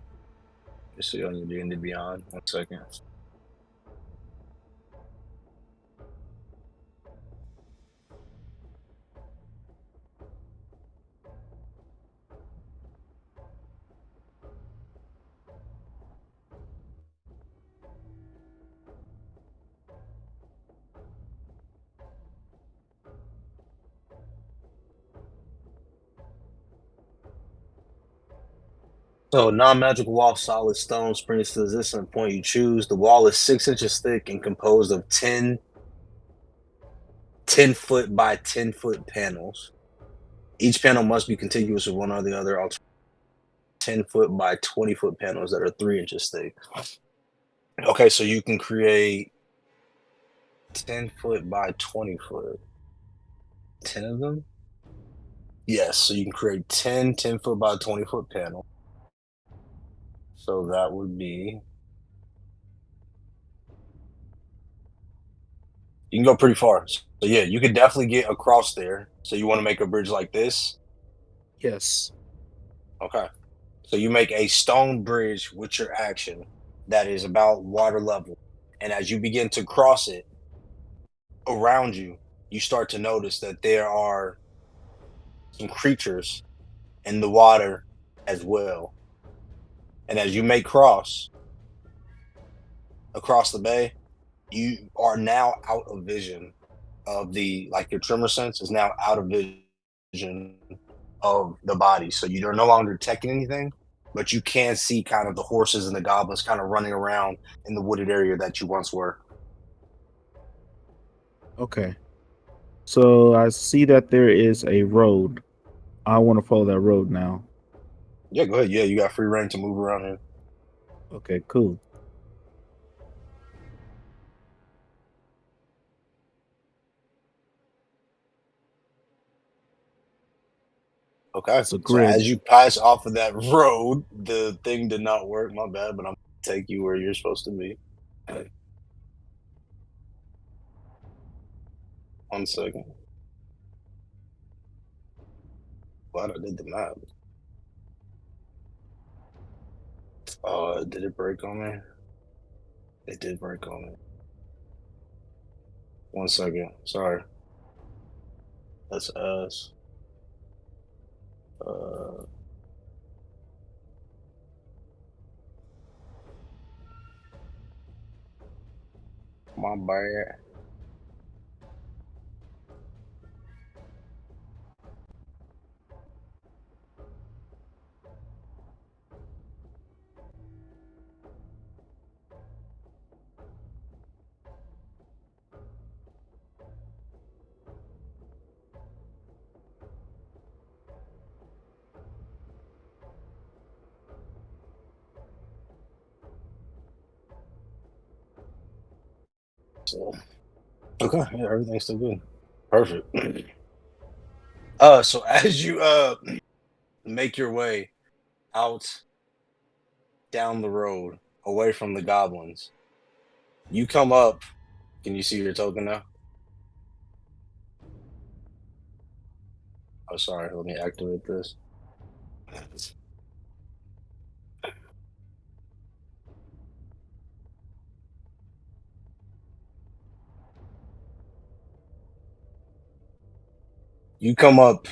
Let me see on your D&D Beyond. 1 second. So, non-magical wall of solid stone springs to exist at the point you choose. The wall is 6 inches thick and composed of 10 foot by 10 foot panels. Each panel must be contiguous with one or the other. 10 foot by 20 foot panels that are 3 inches thick. Okay, so you can create 10 foot by 20 foot. 10 of them? Yes, so you can create 10 foot by 20 foot panels. So that would be... You can go pretty far. So yeah, you could definitely get across there. So you want to make a bridge like this? Yes. Okay. So you make a stone bridge with your action that is about water level. And as you begin to cross it around you, you start to notice that there are some creatures in the water as well. And as you make cross across the bay, you are now out of vision of the, like, your tremor sense is now out of vision of the body. So you're no longer detecting anything, but you can see kind of the horses and the goblins kind of running around in the wooded area that you once were. Okay. So I see that there is a road. I want to follow that road now. Yeah, go ahead. Yeah, you got free reign to move around here. Okay, cool. Okay. It's a So grid. as you pass off of that road, the thing did not work. My bad, but I'm gonna take you where you're supposed to be. 1 second. Glad I did the map. Did it break on me? It did break on me. 1 second. Sorry. That's us. My bad. So, okay, yeah, everything's still good. Perfect. So as you make your way out down the road away from the goblins, you come up. Can you see your token now? Oh, sorry. Let me activate this. You come up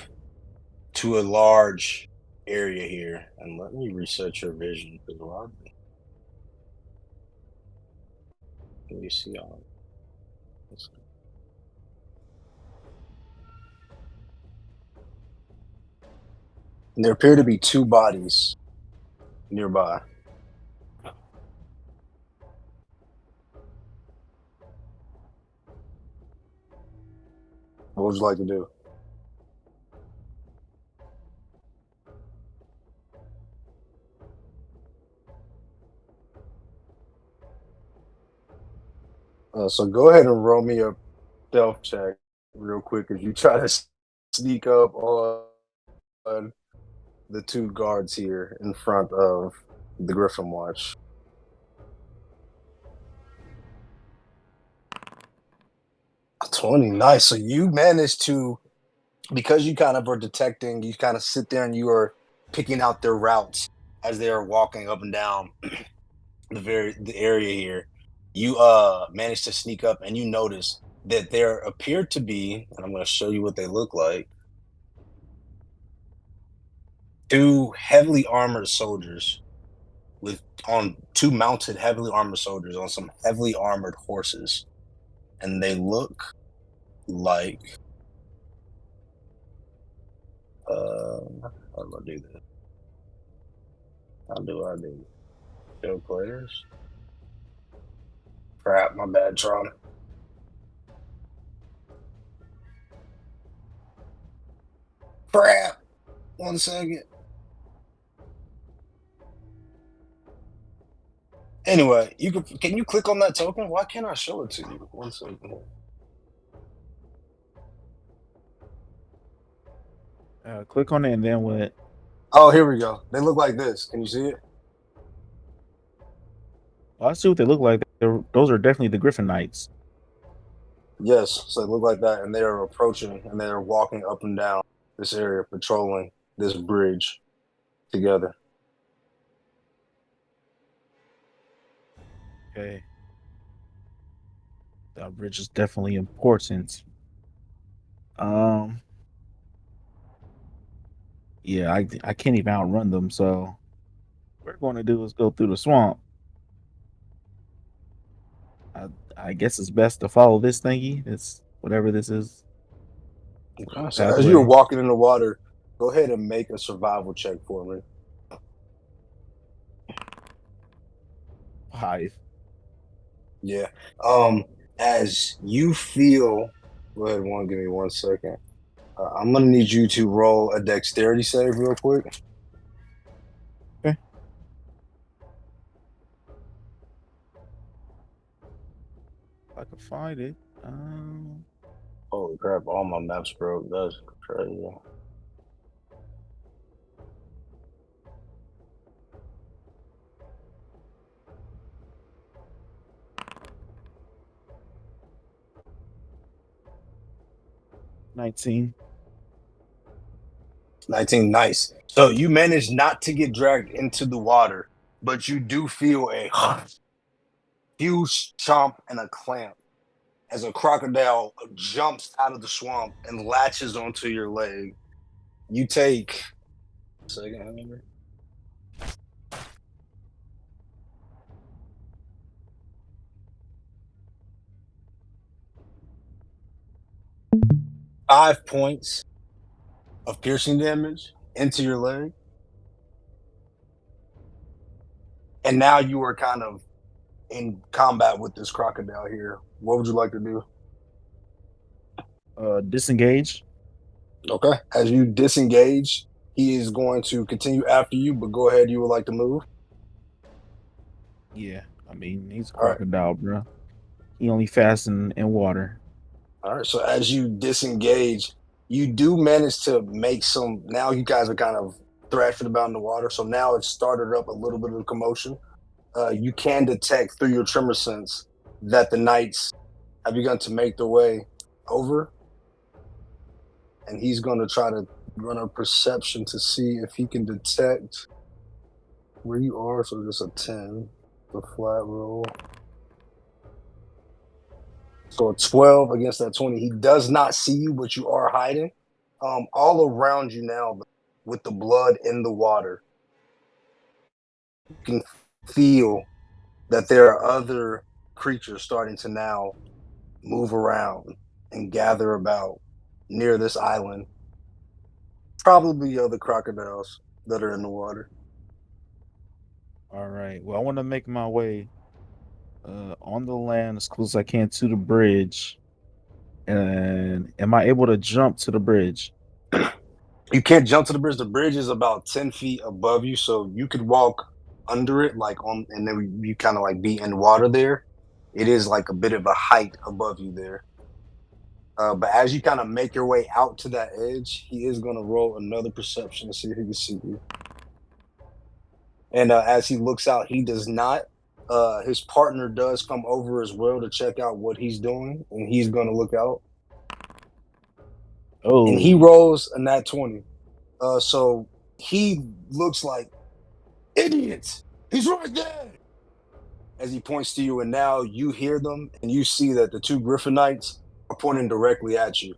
to a large area here, and let me reset your vision because let me see all this. And there appear to be 2 bodies nearby. What would you like to do? So go ahead and roll me a stealth check real quick as you try to sneak up on the 2 guards here in front of the Griffin Watch. 20, nice. So you managed to, because you kind of are detecting, you kind of sit there and you are picking out their routes as they are walking up and down the area here. You managed to sneak up and you notice that there appear to be, and I'm going to show you what they look like, 2 heavily armored soldiers with on 2 mounted heavily armored soldiers on some heavily armored horses, and they look like how do I do this? How do I do show players? Crap, my bad, Tron. Crap. 1 second. Anyway, can you click on that token? Why can't I show it to you? 1 second. Click on it and then what? Oh, here we go. They look like this. Can you see it? Oh, I see what they look like. Those are definitely the Griffin Knights. Yes. So they look like that, and they are approaching, and they are walking up and down this area, patrolling this bridge together. Okay. That bridge is definitely important. Um, yeah, I can't even outrun them, so what we're going to do is go through the swamp. I, I guess it's best to follow this thingy. It's whatever this is. Okay. So as you're Pathway. walking in the water, go ahead and make a survival check for me. 5. Yeah. As you feel, go ahead, give me 1 second. I'm gonna need you to roll a dexterity save real quick. Okay. If I can find it. Holy crap! All my maps broke. That's crazy. 19. 19, nice. So you managed not to get dragged into the water, but you do feel a huge chomp and a clamp as a crocodile jumps out of the swamp and latches onto your leg. You take second, I remember. 5 points of piercing damage into your leg. And now you are kind of in combat with this crocodile here. What would you like to do? Disengage. Okay. As you disengage, he is going to continue after you, but go ahead. You would like to move? Yeah, I mean he's a All right. crocodile, bro. He only fasts in water. All right. So as you disengage, you do manage to make some. Now you guys are kind of thrashing about in the water. So now it's started up a little bit of commotion. You can detect through your tremor sense that the knights have begun to make their way over. And he's going to try to run a perception to see if he can detect where you are. So just a 10, the flat roll. So a 12 against that 20. He does not see you, but you are hiding. All around you now, with the blood in the water, you can feel that there are other creatures starting to now move around and gather about near this island. Probably other crocodiles that are in the water. All right. Well, I want to make my way on the land as close as I can to the bridge. And am I able to jump to the bridge? You can't jump to the bridge. The bridge is about 10 feet above you, so you could walk under it, like on, and then you kind of like be in water there. It is like a bit of a height above you there. But as you kind of make your way out to that edge, he is going to roll another perception to see if he can see you. And as he looks out, he does not. His partner does come over as well to check out what he's doing, and he's going to look out. Oh, And he rolls a nat 20. So he looks like, idiots! He's right there! As he points to you, and now you hear them, and you see that the two Griffin Knights are pointing directly at you.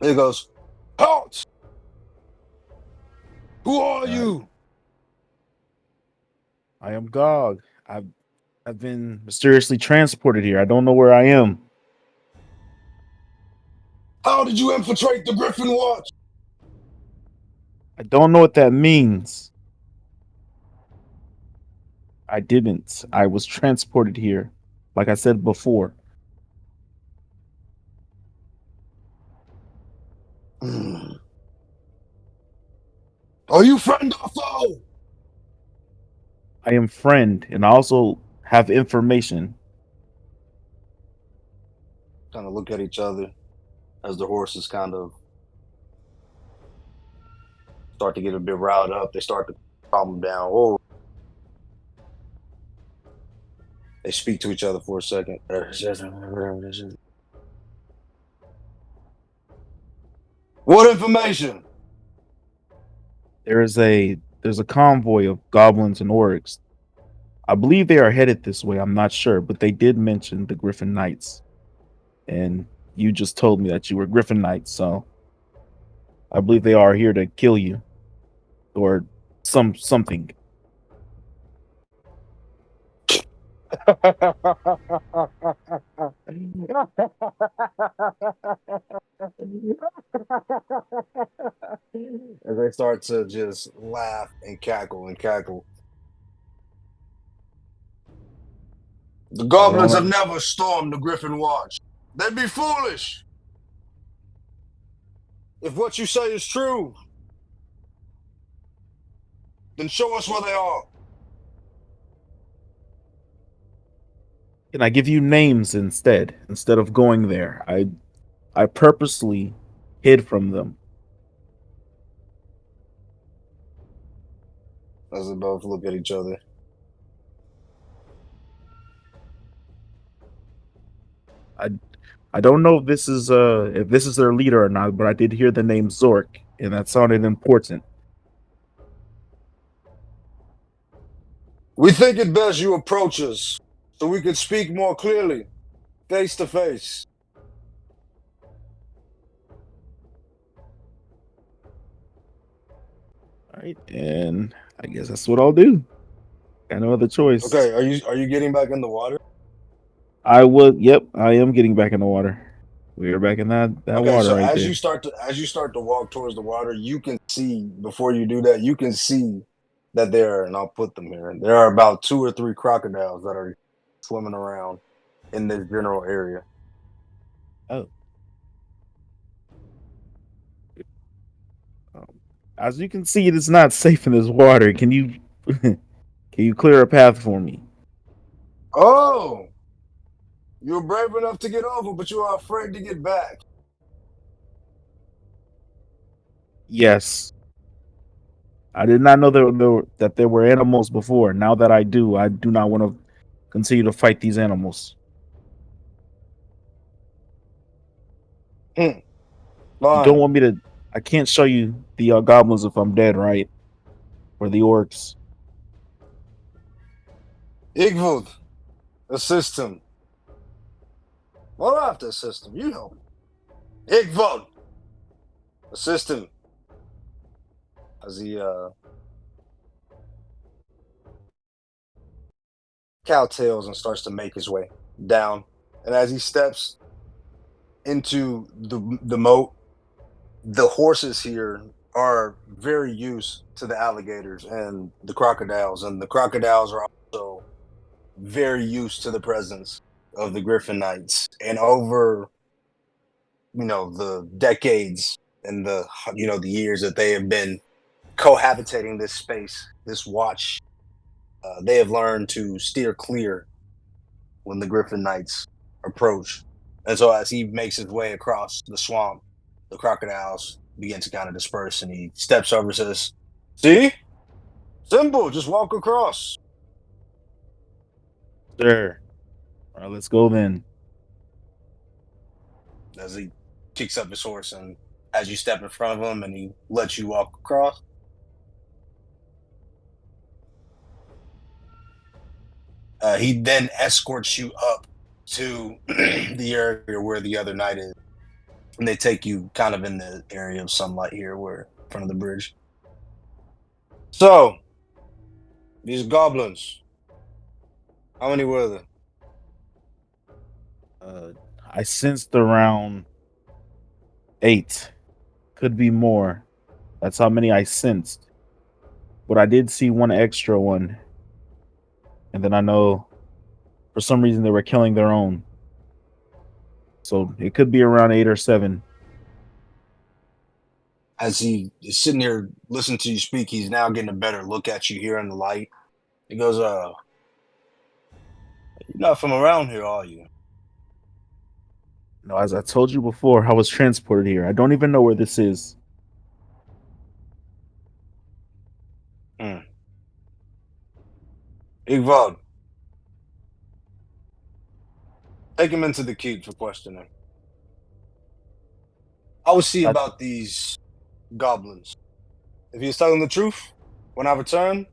And he goes, halt! Who are you? I am Gog. I've been mysteriously transported here. I don't know where I am. How did you infiltrate the Griffin Watch? I don't know what that means. I didn't. I was transported here, like I said before. Are you friend or foe? I am friend, and I also have information. Kind of look at each other as the horses kind of start to get a bit riled up. They start to calm down. Oh, they speak to each other for a second. What information? There's a convoy of goblins and orcs. I believe they are headed this way. I'm not sure, but they did mention the Griffin Knights. And you just told me that you were Griffin Knights, so I believe they are here to kill you. Or something. As they start to just laugh and cackle and cackle. The goblins have never stormed the Griffin Watch. They'd be foolish. If what you say is true, then show us where they are. Can I give you names instead of going there? I purposely hid from them. As they both look at each other. I don't know if this is their leader or not, but I did hear the name Zork, and that sounded important. We think it best you approach us so we can speak more clearly, face to face. All right, and I guess that's what I'll do. Got no other choice. Okay, are you getting back in the water? I would. Yep, I am getting back in the water. We are back in that Okay, water so right as there. you start to walk towards the water, you can see before you do that, you can see that and I'll put them here. There are about 2 or 3 crocodiles that are swimming around in this general area. Oh. As you can see, it is not safe in this water. Can you can you clear a path for me? Oh, you're brave enough to get over, but you are afraid to get back. Yes. I did not know that there were animals before. Now that I do not want to continue to fight these animals. Hmm. You don't Fine. want me to. I can't show you the goblins if I'm dead, right? Or the orcs. Igvud, assist him. Well, I have to assist him. You help me. Igvud, assist him. As he cowtails and starts to make his way down. And as he steps into the moat, the horses here are very used to the alligators and the crocodiles, and the crocodiles are also very used to the presence of the Griffin Knights. And over the decades and the years that they have been cohabitating this space, this watch, they have learned to steer clear when the Griffin Knights approach. And so as he makes his way across the swamp, the crocodiles begin to kind of disperse, and he steps over and says, "See? Simple, just walk across." Sure. All right, let's go then. As he kicks up his horse, and as you step in front of him and he lets you walk across, he then escorts you up to the area where the other knight is. And they take you kind of in the area of sunlight here, where in front of the bridge. So, these goblins, how many were there? I sensed around 8. Could be more. That's how many I sensed. But I did see one extra one. And then I know for some reason they were killing their own. So it could be around 8 or 7. As he is sitting here listening to you speak, he's now getting a better look at you here in the light. He goes, "You're not from around here, are you?" No, as I told you before, I was transported here. I don't even know where this is. Igvald, take him into the keep for questioning. I will see Gotcha. about these goblins. If he's telling the truth, when I return,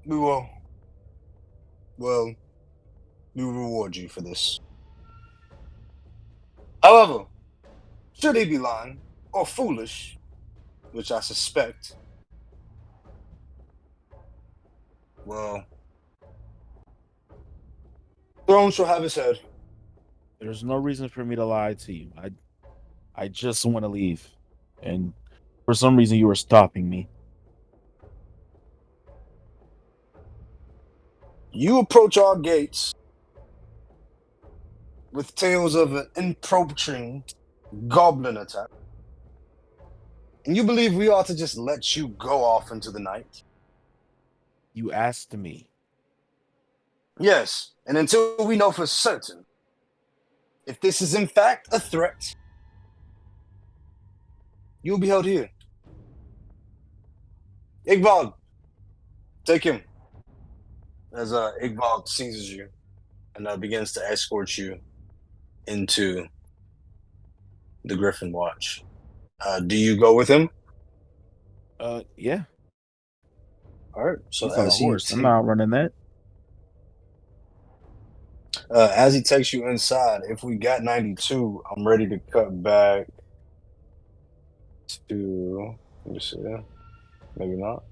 we will, well, we will reward you for this. However, should he be lying or foolish, which I suspect, well, throne shall have his head. There's no reason for me to lie to you. I just want to leave. And for some reason you were stopping me. You approach our gates with tales of an encroaching goblin attack, and you believe we ought to just let you go off into the night? You asked me. Yes, and until we know for certain if this is in fact a threat, you'll be held here. Igvald, take him. As Igvald seizes you and begins to escort you into the Griffin Watch. Do you go with him? Yeah. All right. So He's on a as he horse. I'm not running that. as he takes you inside, if we got 92, I'm ready to cut back to. Let me see. Maybe not.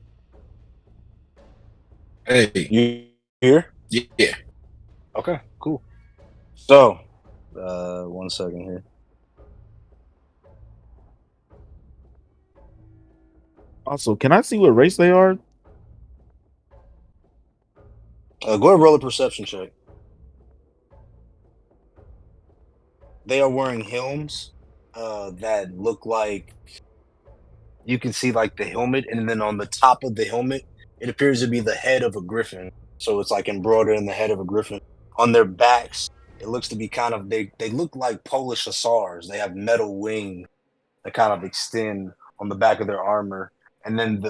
Hey, You here? yeah. Okay, cool. So, 1 second here. Also, can I see what race they are? Go ahead and roll a perception check. They are wearing helms that look like you can see like the helmet, and then on the top of the helmet, it appears to be the head of a griffin. So it's like embroidered in the head of a griffin. On their backs, it looks to be kind of they look like Polish hussars. They have metal wings that kind of extend on the back of their armor, and then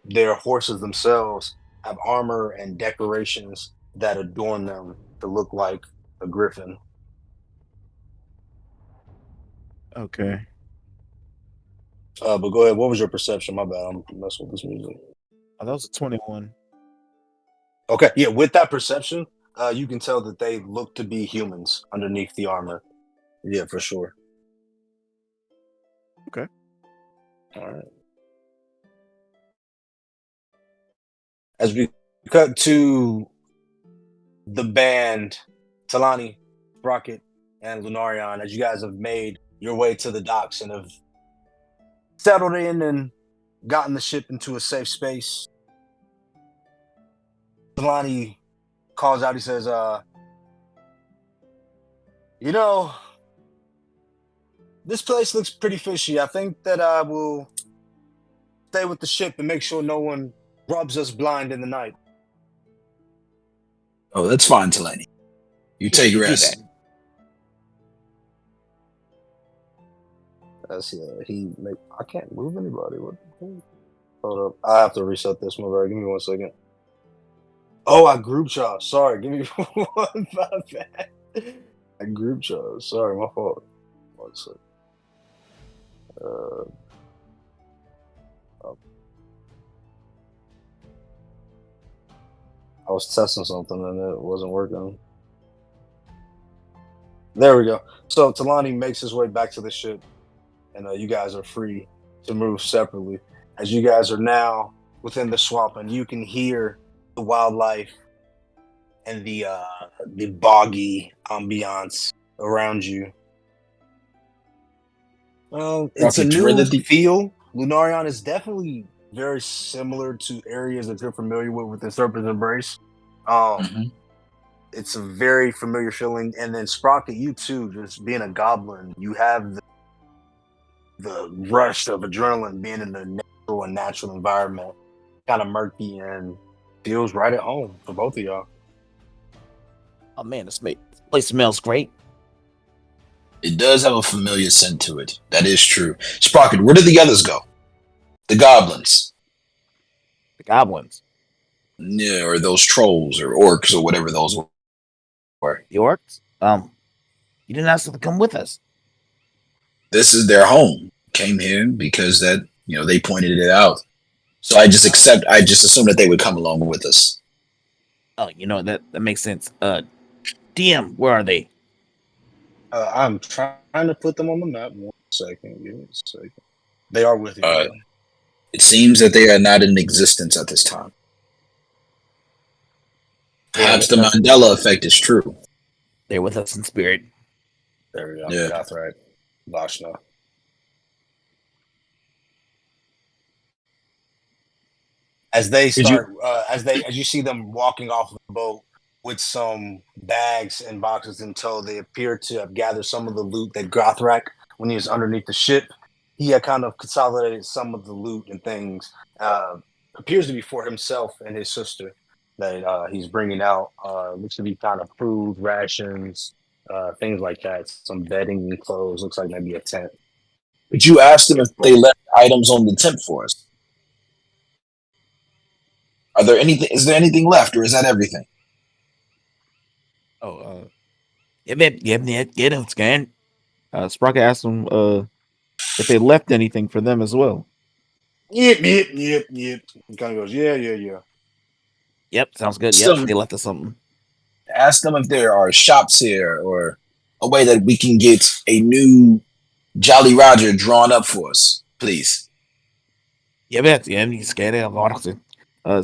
their horses themselves have armor and decorations that adorn them to look like a griffin. Okay. But go ahead. What was your perception? My bad. I'm messing with this music. Oh, that was a 21. Okay, yeah. With that perception, you can tell that they look to be humans underneath the armor. Yeah, for sure. Okay. All right. As we cut to the band, Talani, Sprocket, and Lunarion, as you guys have made your way to the docks and have settled in and gotten the ship into a safe space, Talani calls out, he says, you know, this place looks pretty fishy. I think that I will stay with the ship and make sure no one robs us blind in the night. Oh, that's fine, Talani. You take You do rest. that. I can't move anybody. What the heck? Hold up. I have to reset this. My bad. Give me 1 second. Oh, I group y'all. Sorry. Give me one. My bad. I group y'all. Sorry, my fault. 1 second. I was testing something and it wasn't working. There we go. So Talani makes his way back to the ship, and you guys are free to move separately. As you guys are now within the swamp, and you can hear the wildlife and the boggy ambiance around you. Well, it's a Rocket, you read new that feel. Lunarion is definitely very similar to areas that you're familiar with the Serpent's Embrace. Mhm. It's a very familiar feeling. And then Sprocket, you too, just being a goblin, you have the rush of adrenaline being in the natural environment, kind of murky and feels right at home for both of y'all. Oh man, this place smells great. It does have a familiar scent to it. That is true. Sprocket, where did the others go? The goblins. The goblins. Yeah, or those trolls or orcs or whatever those were. The orcs? You didn't ask them to come with us. This is their home. Came here because they pointed it out. So I just assumed that they would come along with us. Oh, that makes sense. DM, where are they? I'm trying to put them on the map. 1 second. Give me a second. They are with you. It seems that they are not in existence at this time. Perhaps the Mandela effect is true. They're with us in spirit. There we go. Yeah. Gothrak, Vashna. As they start, as you see them walking off the boat with some bags and boxes in tow, they appear to have gathered some of the loot that Gothrak, when he was underneath the ship, he had kind of consolidated some of the loot and things. Appears to be for himself and his sister that he's bringing out. Looks to be kind of food, rations, things like that. Some bedding and clothes. Looks like maybe a tent. But you asked them if they left items on the tent for us. Is there anything left, or is that everything? Get him, Scan. Sprocket asked them if they left anything for them as well. Yep. He kind of goes, yeah. Yep, sounds good. Yep, Some they left us something. ask them if there are shops here or a way that we can get a new Jolly Roger drawn up for us, please. Scan it.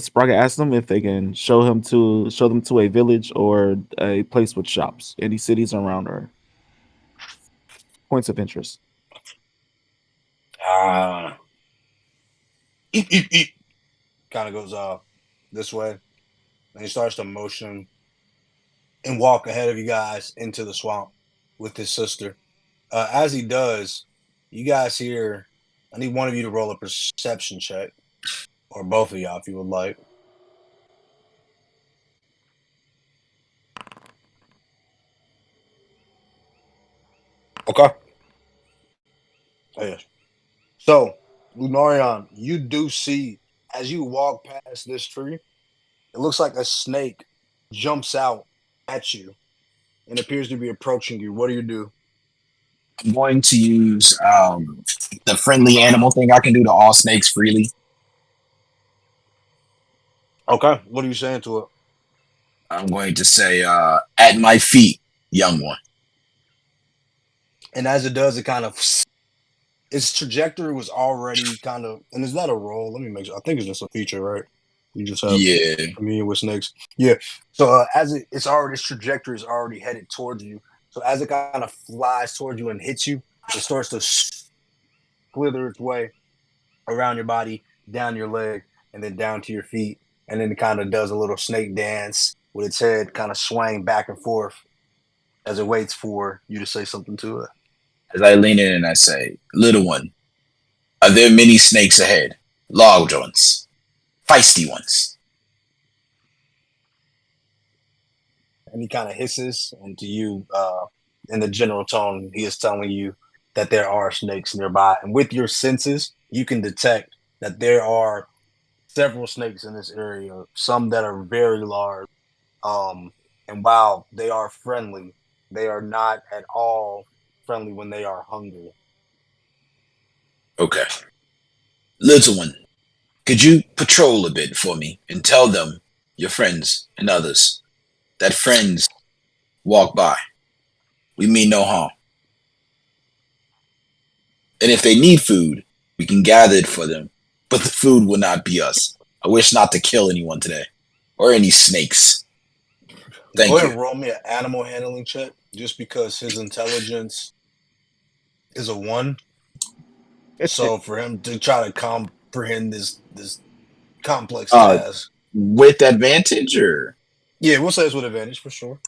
Sprocket asked them if they can show them to a village or a place with shops, any cities around or points of interest. Eat. Kind of goes this way, and he starts to motion and walk ahead of you guys into the swamp with his sister. As he does, you guys hear. I need one of you to roll a perception check, or both of y'all, if you would like. Okay. Oh, yes. So, Lunarion, you do see as you walk past this tree, it looks like a snake jumps out at you and appears to be approaching you. What do you do? I'm going to use the friendly animal thing I can do to all snakes freely. Okay. What are you saying to it? I'm going to say, at my feet, young one. And as it does, it kind of its trajectory was already kind of. And is that a roll? Let me make sure. I think it's just a feature, right? You just have Yeah. familiar with snakes. Yeah. So as it's already its trajectory is already headed towards you. So as it kind of flies towards you and hits you, it starts to slither its way around your body, down your leg, and then down to your feet. And then it kind of does a little snake dance with its head kind of swaying back and forth as it waits for you to say something to it. As I lean in and I say, little one, are there many snakes ahead? Large ones, feisty ones. And he kind of hisses, and to you, in the general tone, he is telling you that there are snakes nearby. And with your senses, you can detect that there are several snakes in this area, some that are very large. And while they are friendly, they are not at all friendly when they are hungry. Okay. Little one, could you patrol a bit for me and tell them, your friends and others, that friends walk by. We mean no harm. And if they need food, we can gather it for them. But the food will not be us. I wish not to kill anyone today. Or any snakes. Thank Go ahead you. and roll me an animal handling check, just because his intelligence is a 1. So for him to try to comprehend this complex task. With advantage or? Yeah, we'll say it's with advantage for sure.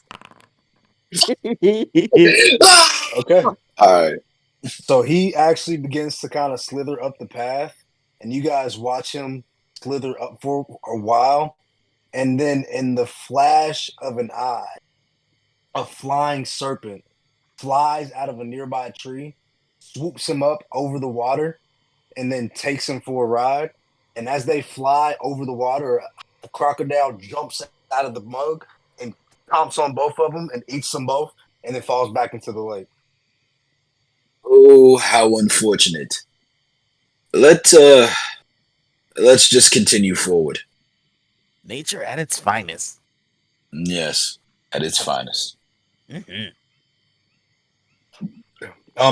Okay. Alright. So he actually begins to kind of slither up the path, and you guys watch him slither up for a while. And then in the flash of an eye, a flying serpent flies out of a nearby tree, swoops him up over the water, and then takes him for a ride. And as they fly over the water, a crocodile jumps out of the mug and chomps on both of them and eats them both, and then falls back into the lake. Oh, how unfortunate. Let's just continue forward. Nature at its finest. Yes, at its finest. Mm-hmm.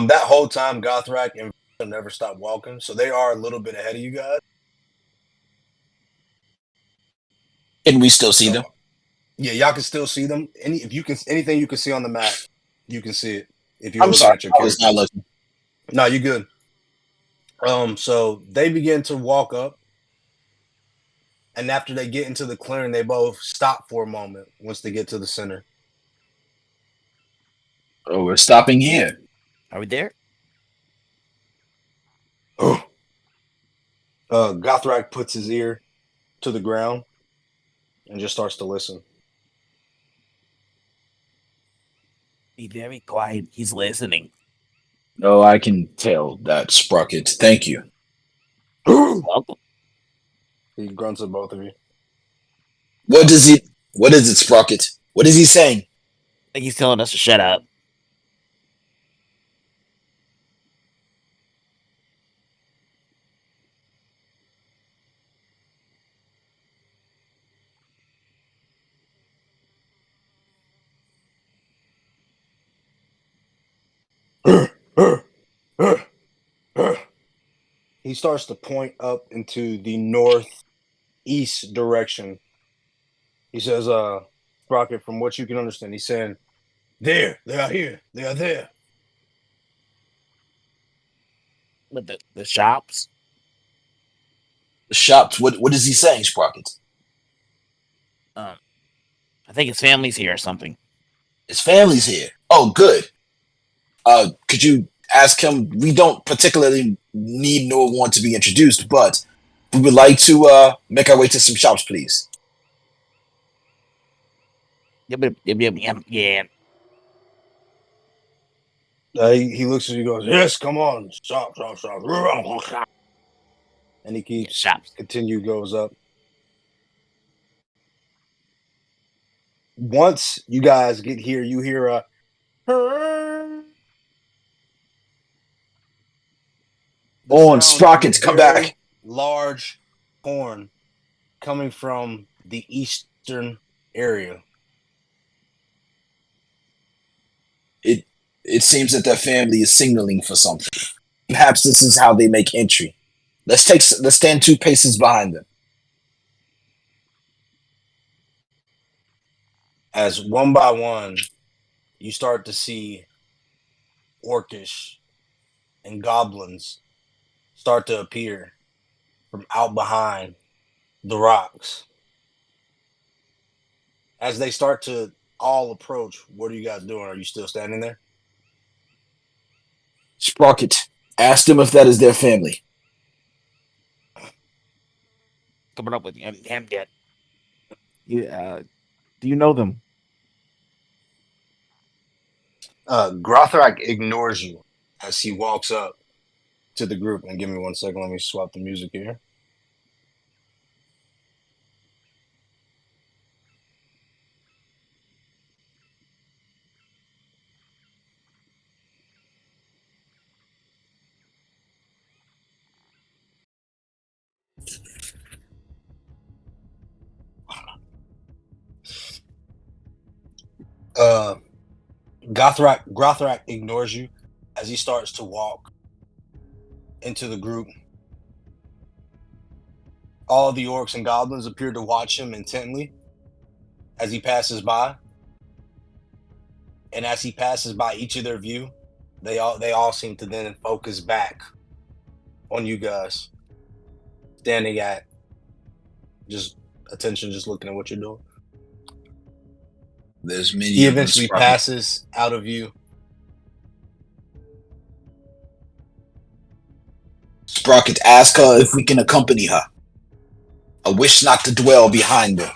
That whole time, Gothrak and never stop walking, so they are a little bit ahead of you guys. Can we still see them? Yeah, y'all can still see them. Anything you can see on the map, you can see it. If you're I'm looking sorry, at your I was character. not looking. No, you're good. So they begin to walk up, and after they get into the clearing, they both stop for a moment once they get to the center. Oh, we're stopping here. Are we there? Gothrak puts his ear to the ground and just starts to listen. Be very quiet. He's listening. Oh, I can tell that, Sprocket. Thank you. Welcome. He grunts at both of you. What is it, Sprocket? What is he saying? think he's telling us to shut up. He starts to point up into the northeast direction. He says, Sprocket, from what you can understand, he's saying, there, they are here, they are there. With the shops. The shops. What is he saying, Sprocket? I think his family's here or something. His family's here. Oh, good. Could you ask him? We don't particularly need no one to be introduced, but we would like to make our way to some shops, please. Yeah. He looks at you and goes, yes, come on, stop. And he keeps Shops. goes up. Once you guys get here, you hear a On Sprockets, come back. Large horn coming from the eastern area. It seems that their family is signaling for something. Perhaps this is how they make entry. Let's stand 2 paces behind them. As one by one, you start to see orcish and goblins start to appear from out behind the rocks. As they start to all approach, what are you guys doing? Are you still standing there? Sprocket, ask them if that is their family. Coming up with him dead. Yeah. Do you know them? Grothrak ignores you as he walks up to the group. And give me 1 second. Let me swap the music here. Grothrak ignores you as he starts to walk into the group. All the orcs and goblins appear to watch him intently as he passes by. And as he passes by each of their view, they all seem to then focus back on you guys, standing at just attention, just looking at what you're doing. There's many. He eventually passes out of view. Sprocket, ask her if we can accompany her. I wish not to dwell behind her.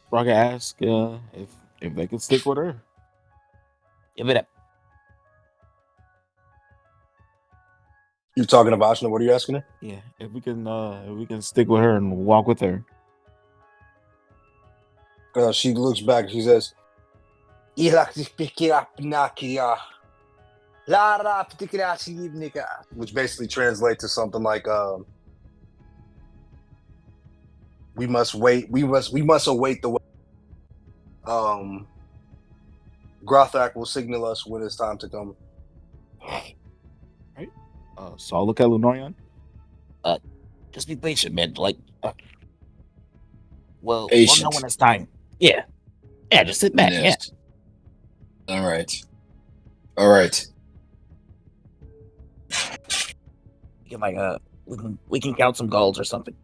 Sprocket ask if they can stick with her. Give it up. You're talking about Ashna. What are you asking her? Yeah, if we can stick with her and walk with her. She looks back. She says, which basically translates to something like, we must wait. We must await the way. Grothrak will signal us when it's time to come. Right. So I'll look at Lunarion. Just be patient, man. We'll Patient. know when it's time. Yeah. Yeah, just sit back. Yes. All right. Yeah. We can count some golds or something.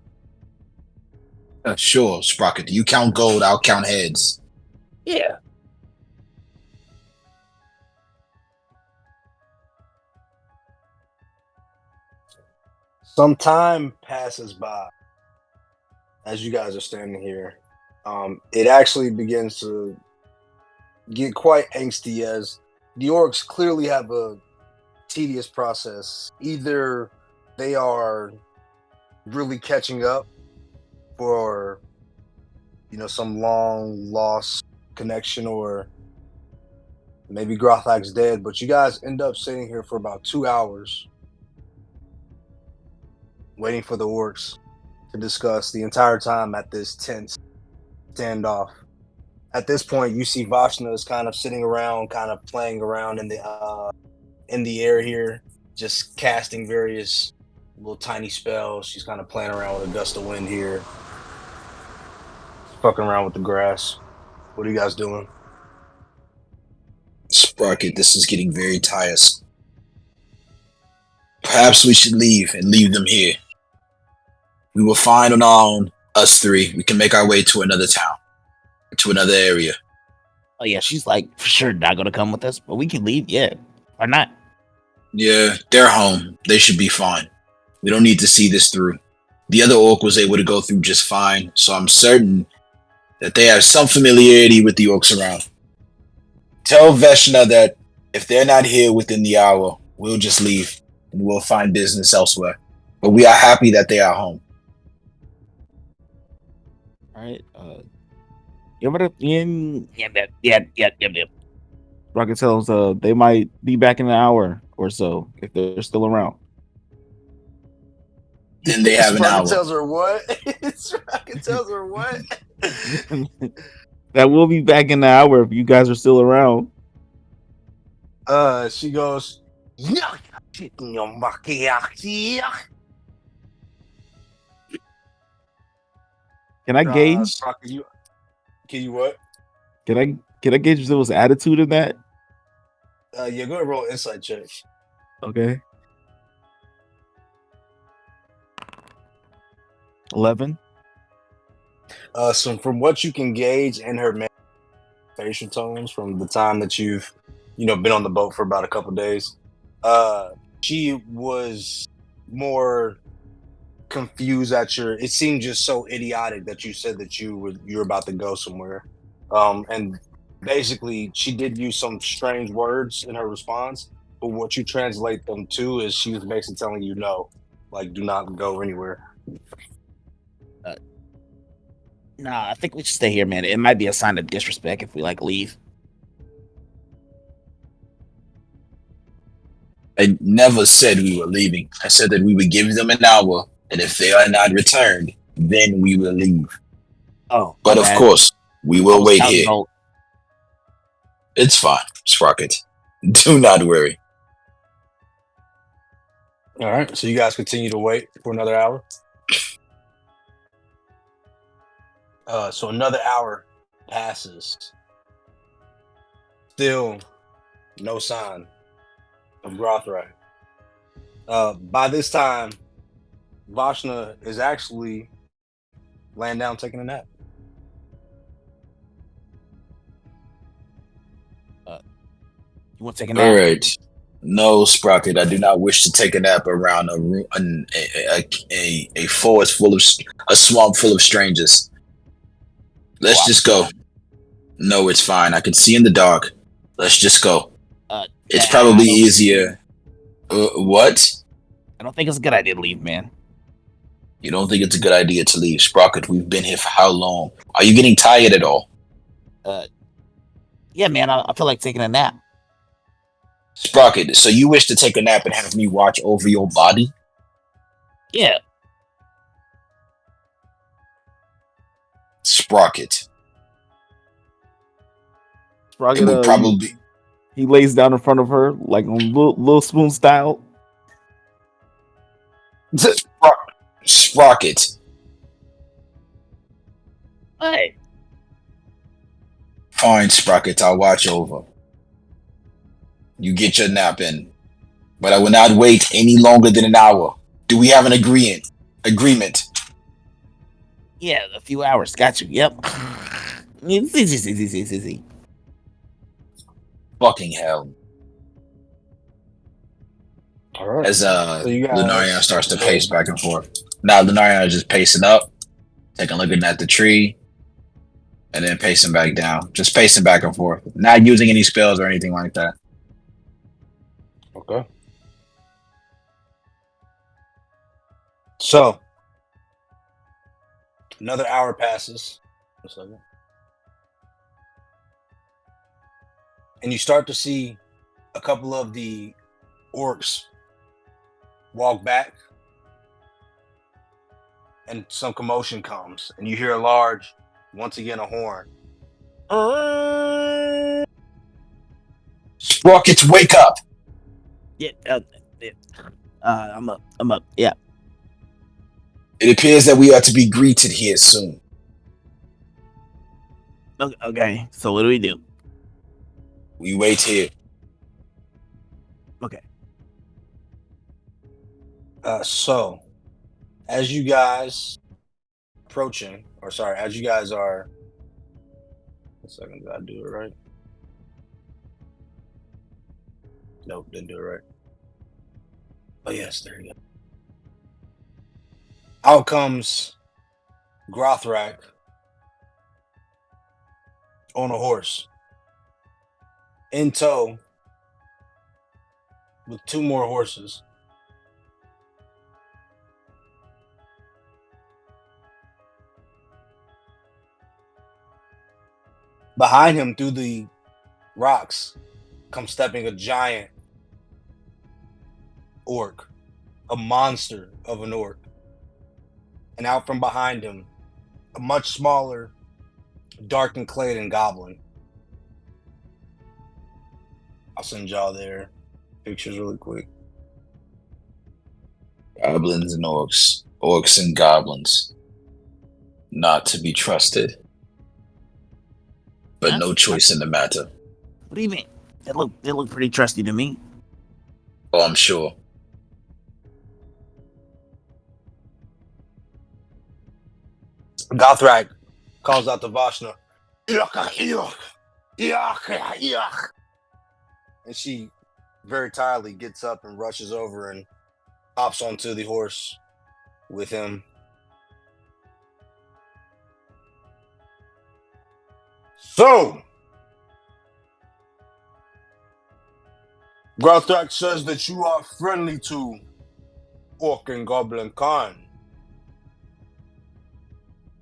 Sure, Sprocket. You count gold, I'll count heads. Yeah. Some time passes by as you guys are standing here. It actually begins to get quite angsty as the orcs clearly have a tedious process. Either they are really catching up for some long lost connection, or maybe Grothak's dead. But you guys end up sitting here for about 2 hours, waiting for the orcs to discuss the entire time at this tense standoff. At this point, you see Vashna is kind of sitting around, kind of playing around in the air here, just casting various little tiny spells. She's kind of playing around with a gust of wind here, fucking around with the grass. What are you guys doing? Sprocket, this is getting very tiresome. Perhaps we should leave and leave them here. We will find on our own, us three. We can make our way to another town, to another area. Oh yeah, she's like for sure not gonna come with us, but we can leave. Yeah, why not? Yeah, they're home. They should be fine. We don't need to see this through. The other orc was able to go through just fine, so I'm certain that they have some familiarity with the orcs around. Tell Veshna that if they're not here within the hour, we'll just leave and we'll find business elsewhere. But we are happy that they are home. All right. You ever in? Yeah. Rocket tells they might be back in an hour or so if they're still around. Then they have an hour. Sprocket tells her what? Sprocket tells her what? That will be back in an hour if you guys are still around. She goes, Can I gauge? Sprocket, can you what? Can I gauge if there was attitude in that? Yeah, go ahead and roll insight check. Okay. 11. So from what you can gauge in her facial tones from the time that you've, been on the boat for about a couple days, she was more confused at it seemed just so idiotic that you said that you were about to go somewhere. And basically she did use some strange words in her response, but what you translate them to is she was basically telling you no, like do not go anywhere. Nah, I think we should stay here, man. It might be a sign of disrespect if we leave. I never said we were leaving. I said that we would give them an hour, and if they are not returned, then we will leave. Oh, but of course, we will wait here. It's fine, Sprocket. Do not worry. All right, so you guys continue to wait for another hour. So another hour passes. Still no sign of Grothrak. By this time, Vashna is actually laying down taking a nap. You want to take a nap? All right. No, Sprocket, I do not wish to take a nap around a forest full of a swamp full of strangers. Let's just go. No, it's fine. I can see in the dark. Let's just go. It's probably easier. What? I don't think it's a good idea to leave, man. You don't think it's a good idea to leave? Sprocket, we've been here for how long? Are you getting tired at all? Yeah, man, I feel like taking a nap. Sprocket, so you wish to take a nap and have me watch over your body? Yeah. Sprocket. Sprocket It would probably... He lays down in front of her, like on little spoon style. Sprocket. Hey. Fine, Sprocket, I'll watch over. You get your nap in. But I will not wait any longer than an hour. Do we have an agreement? Yeah, a few hours. Got you. Yep. Easy. Fucking hell. All right. As so you guys... Lunarion starts to pace back and forth. Now Lunarion is just pacing up, taking a look at the tree, and then pacing back down. Just pacing back and forth. Not using any spells or anything like that. Okay. So, another hour passes, 1 second. And you start to see a couple of the orcs walk back, and some commotion comes, and you hear a large, once again, a horn. Sprocket, wake up! Yeah. I'm up. I'm up. Yeah. It appears that we are to be greeted here soon. Okay. So what do we do? We wait here. Okay. So, as you guys approaching, or sorry, as you guys are, 1 second, did I do it right? Nope, didn't do it right. Oh yes, there you go. Out comes Grothrak on a horse, in tow with 2 more horses. Behind him, through the rocks, comes stepping a giant orc, a monster of an orc. And out from behind him, a much smaller, dark and clad goblin. I'll send y'all their pictures really quick. Goblins and orcs. Orcs and goblins. Not to be trusted. But no choice in the matter. What do you mean? They look pretty trusty to me. Oh, I'm sure. Gothrak calls out to Vashna, and she very tiredly gets up and rushes over and hops onto the horse with him. So, Gothrak says that you are friendly to orc and goblin kind.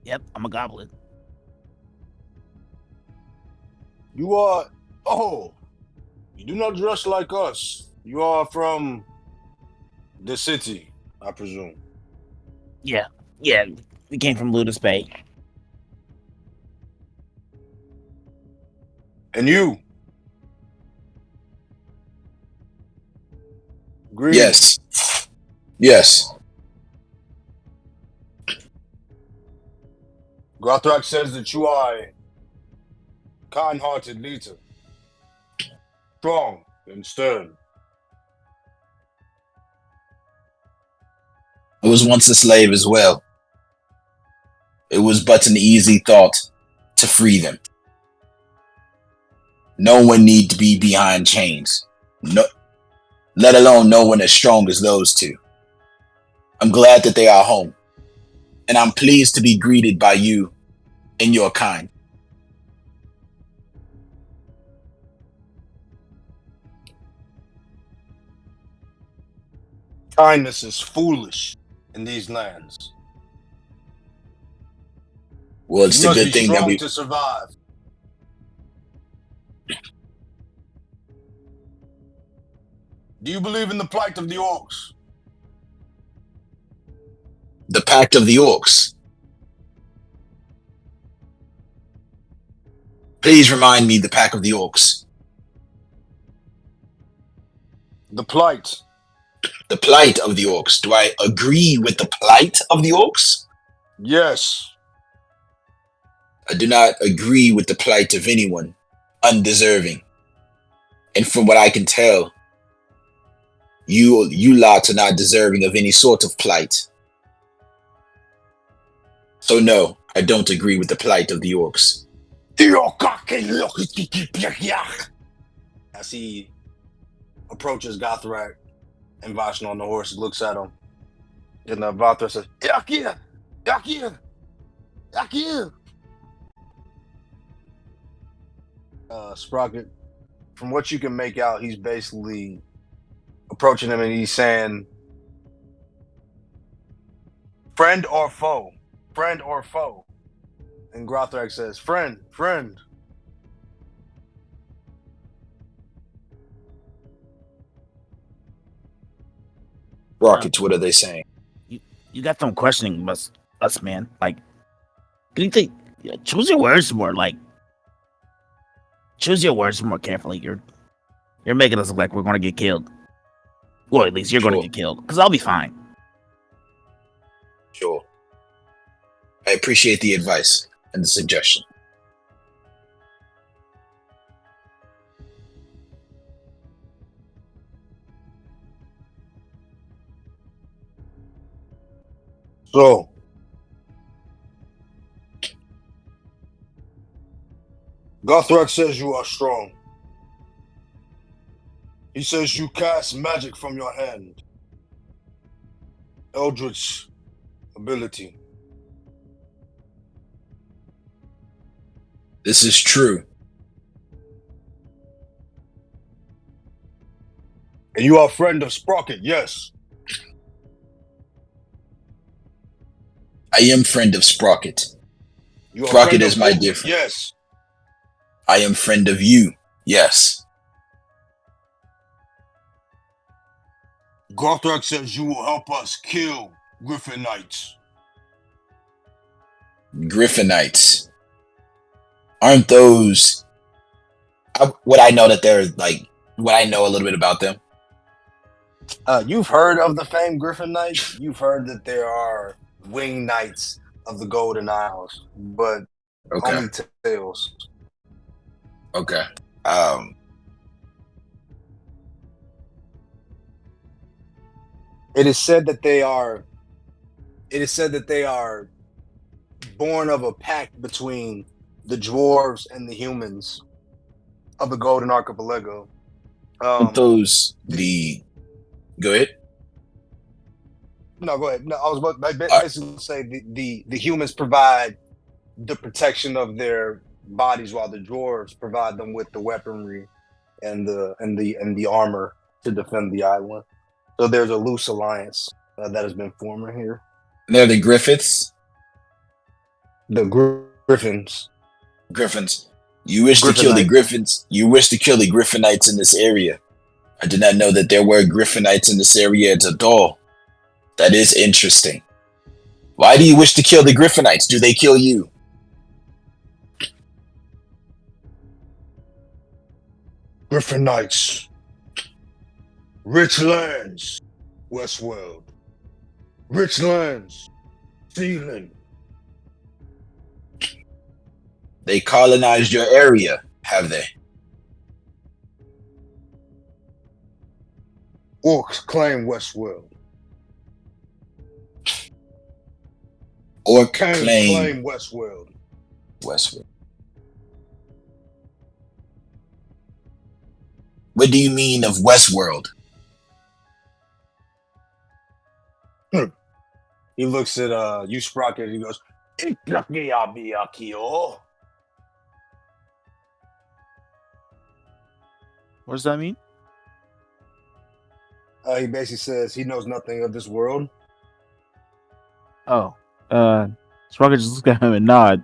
Yep, I'm a goblin. You are, you do not dress like us. You are from the city, I presume. Yeah. We came from Ludus Bay. And you? Green. Yes. Gothrak says that you are a kind-hearted leader, strong and stern. I was once a slave as well. It was but an easy thought to free them. No one need to be behind chains. No, let alone no one as strong as those two. I'm glad that they are home, and I'm pleased to be greeted by you and your kind. Kindness is foolish in these lands. Well, it's You a must good be thing strong that we... to survive. Do you believe in the plight of the orcs? The Pact of the Orcs. Please remind me the Pact of the Orcs. The plight. The plight of the Orcs. Do I agree with the plight of the Orcs? Yes. I do not agree with the plight of anyone undeserving. And from what I can tell, you lot are not deserving of any sort of plight. So no, I don't agree with the plight of the orcs. As he approaches Gothrak and Vashna on the horse, looks at him. And Vathra says, Yakir! Yakir! Yakir! Sprocket, from what you can make out, he's basically approaching him and he's saying, friend or foe? Friend or foe? And Grothrak says, friend. Rockets, what are they saying? You got them questioning us, man. Like, do you think? Yeah, choose your words more. Like, choose your words more carefully. You're making us look like we're gonna get killed. Well, at least you're gonna Sure. get killed. Cause I'll be fine. Sure. I appreciate the advice and the suggestion. So, Gothrak says you are strong. He says you cast magic from your hand. Eldritch ability. This is true. And you are a friend of Sprocket, yes. I am friend of Sprocket. You are Sprocket friend is of my Oak, dear friend. yes. I am friend of you. Yes. Gothrak says you will help us kill Griffin Knights. Griffin Knights. Aren't those... would I know that they're like... Would I know a little bit about them? You've heard of the famed Griffin Knights. You've heard that there are winged knights of the Golden Isles, but Okay. only tales. Okay. It is said that they are born of a pact between the dwarves and the humans of the Golden Archipelago. Aren't those the... Go ahead. No, go ahead. No, I was about basically to say the humans provide the protection of their bodies, while the dwarves provide them with the weaponry and the armor to defend the island. So there's a loose alliance that has been forming here. They're the Griffiths. The Griffins. Griffins. You wish Griffin to kill the Knight. Griffins. You wish to kill the Griffinites in this area. I did not know that there were Griffinites in this area at all. That is interesting. Why do you wish to kill the Griffinites? Do they kill you? Griffin Knights. Rich lands. Westworld. Rich lands. Sealand. They colonized your area, have they? Orcs claim Westworld. Or Kang claim Westworld. Westworld. What do you mean of Westworld? He looks at you, Sprocket, and he goes, What does that mean? he basically says he knows nothing of this world. Oh, Sprocket just looks at him and nod.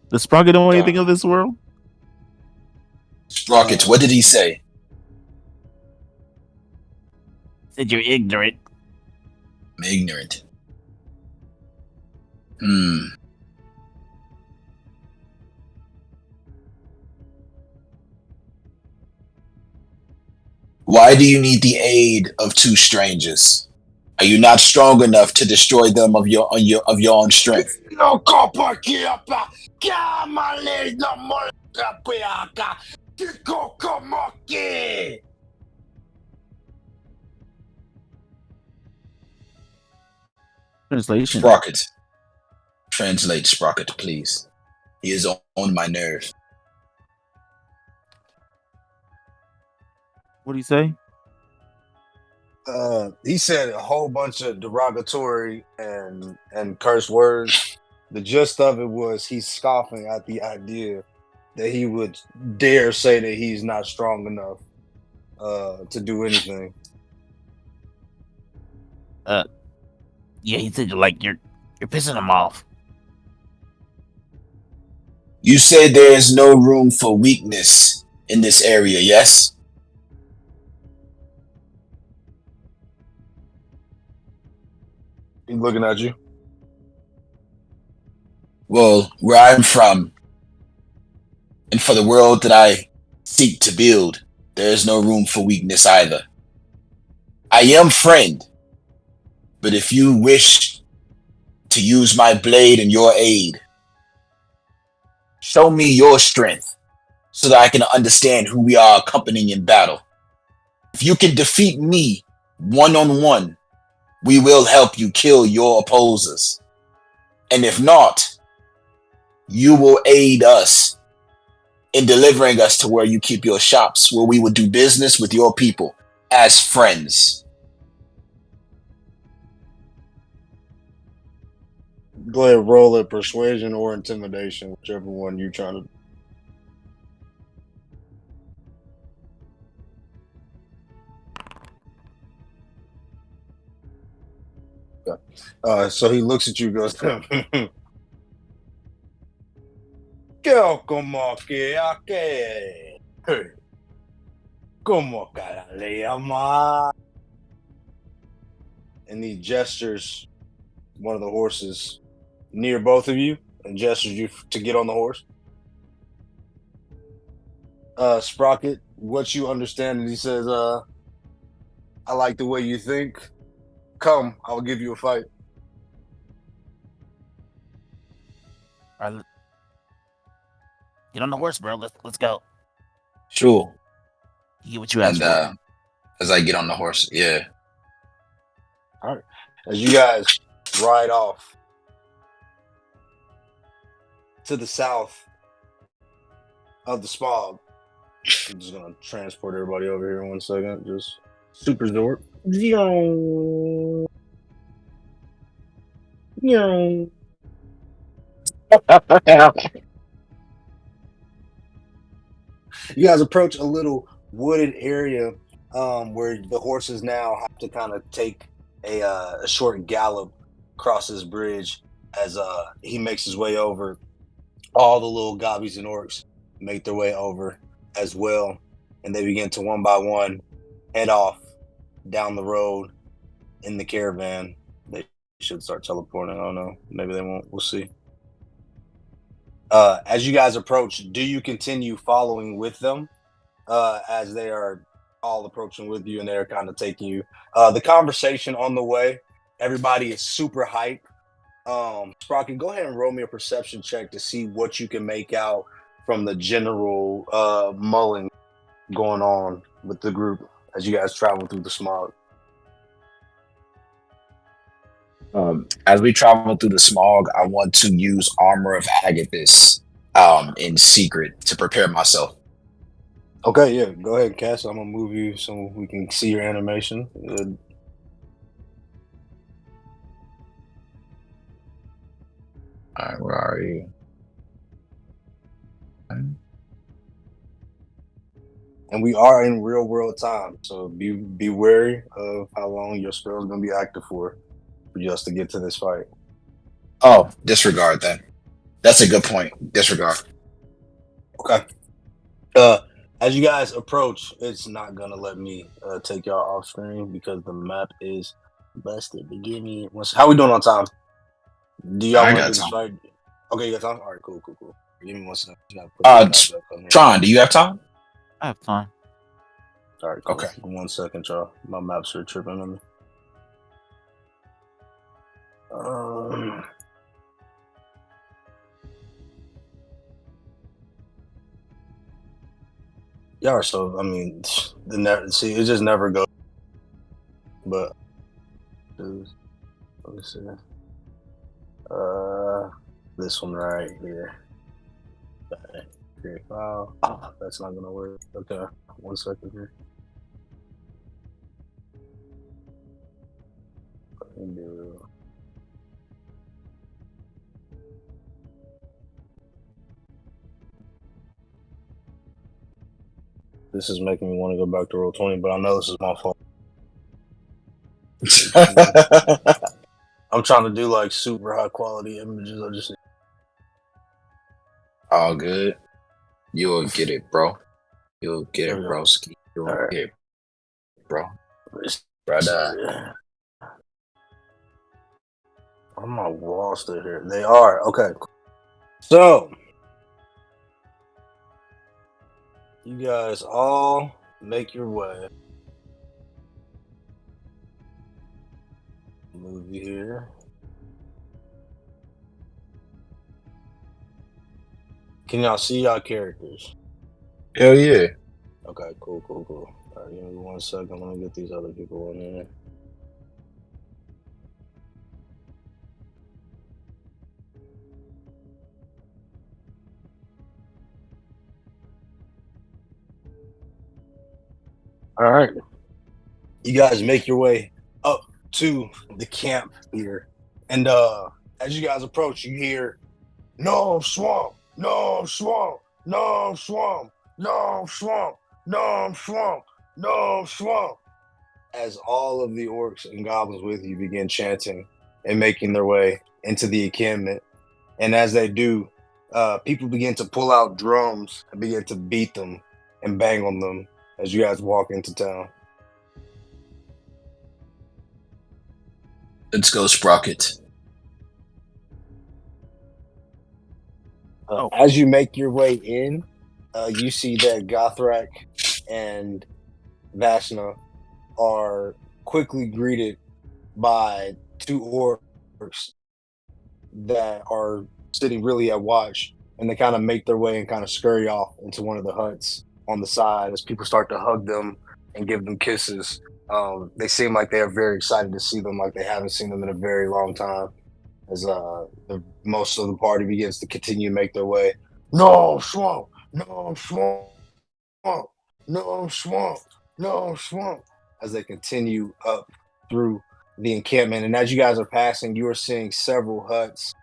Does Sprocket know anything of this world? Sprockets, what did he say? Said you're ignorant. I'm ignorant. Why do you need the aid of two strangers? Are you not strong enough to destroy them of your own strength? Translation. Sprocket. Translate Sprocket, please. He is on my nerve. What do you say? He said a whole bunch of derogatory and curse words. The gist of it was he's scoffing at the idea that he would dare say that he's not strong enough to do anything. Yeah, he said you're pissing him off. You said there is no room for weakness in this area, yes? He's looking at you. Well, where I'm from, and for the world that I seek to build, there is no room for weakness either. I am friend, but if you wish to use my blade in your aid, show me your strength so that I can understand who we are accompanying in battle. If you can defeat me one-on-one, we will help you kill your opposers. And if not, you will aid us in delivering us to where you keep your shops, where we will do business with your people as friends. Go ahead, roll it, persuasion or intimidation, whichever one you're trying to. So he looks at you, goes, ¿Cómo que aquí? ¿Cómo cara le llama? And he gestures one of the horses near both of you and gestures you to get on the horse. Sprocket, what you understand, and he says, I like the way you think. Come, I'll give you a fight. All right, get on the horse, bro. Let's go. Sure. You get what you asked And for. as I get on the horse, yeah. All right. As you guys ride off to the south of the smog, I'm just gonna transport everybody over here in 1 second. Just super Zord. You guys approach a little wooded area where the horses now have to kind of take a short gallop across this bridge as he makes his way over. All the little gobbies and orcs make their way over as well, and they begin to one by one head off down the road in the caravan. They should start teleporting. I don't know. Maybe they won't. We'll see. As you guys approach, do you continue following with them as they are all approaching with you and they're kind of taking you? The conversation on the way, everybody is super hype. Sprocket, go ahead and roll me a perception check to see what you can make out from the general mulling going on with the group as you guys travel through the smog. As we travel through the smog, I want to use Armor of Agathis in secret to prepare myself. Okay, yeah, go ahead, Cass. I'm gonna move you so we can see your animation. All right, where are you? And we are in real world time, so be wary of how long your spell is gonna be active for just to get to this fight. Oh, disregard that. That's a good point. Disregard. Okay. As you guys approach, it's not gonna let me take y'all off screen because the map is busted. But give me one. How we doing on time? Do y'all I want to got do this time. fight? Okay, you got time. All right, cool. Give me 1 second. Just gotta put the map back on here. Tron, do you have time? I have time. All right, cool. Okay. 1 second, y'all. My maps are tripping on me. Y'all are so. I mean, see, it just never goes. But let me see. This one right here. Create file. Oh, that's not gonna work. Okay, 1 second here. This is making me want to go back to Roll20, but I know this is my fault. I'm trying to do like super high quality images. I just All good. You'll get it, bro. You'll get There it, we go. broski. You'll All right. get it, bro. Brother. Are my walls still here? They are. Okay. So, you guys all make your way. Move you here. Can y'all see y'all characters? Hell yeah. Okay, cool. All right, give me 1 second. Let me get these other people in here. All right. You guys make your way up to the camp here. And as you guys approach, you hear, "No swamp, no swamp, no swamp, no swamp, no swamp, no swamp," as all of the orcs and goblins with you begin chanting and making their way into the encampment. And as they do, people begin to pull out drums and begin to beat them and bang on them as you guys walk into town. Let's go, Sprocket. As you make your way in, you see that Gothrak and Vashna are quickly greeted by two orcs that are sitting really at watch, and they kind of make their way and kind of scurry off into one of the huts on the side as people start to hug them and give them kisses. They seem like they are very excited to see them, like they haven't seen them in a very long time. As most of the party begins to continue to make their way. No swamp, no swamp, no swamp, no swamp. As they continue up through the encampment, and as you guys are passing, you are seeing several huts.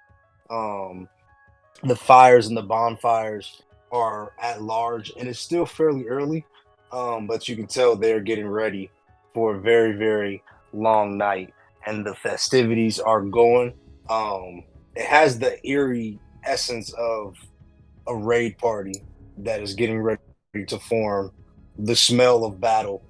The fires and the bonfires are at large, and it's still fairly early, but you can tell they're getting ready for a very, very long night, and the festivities are going. It has the eerie essence of a raid party that is getting ready to form. The smell of battle.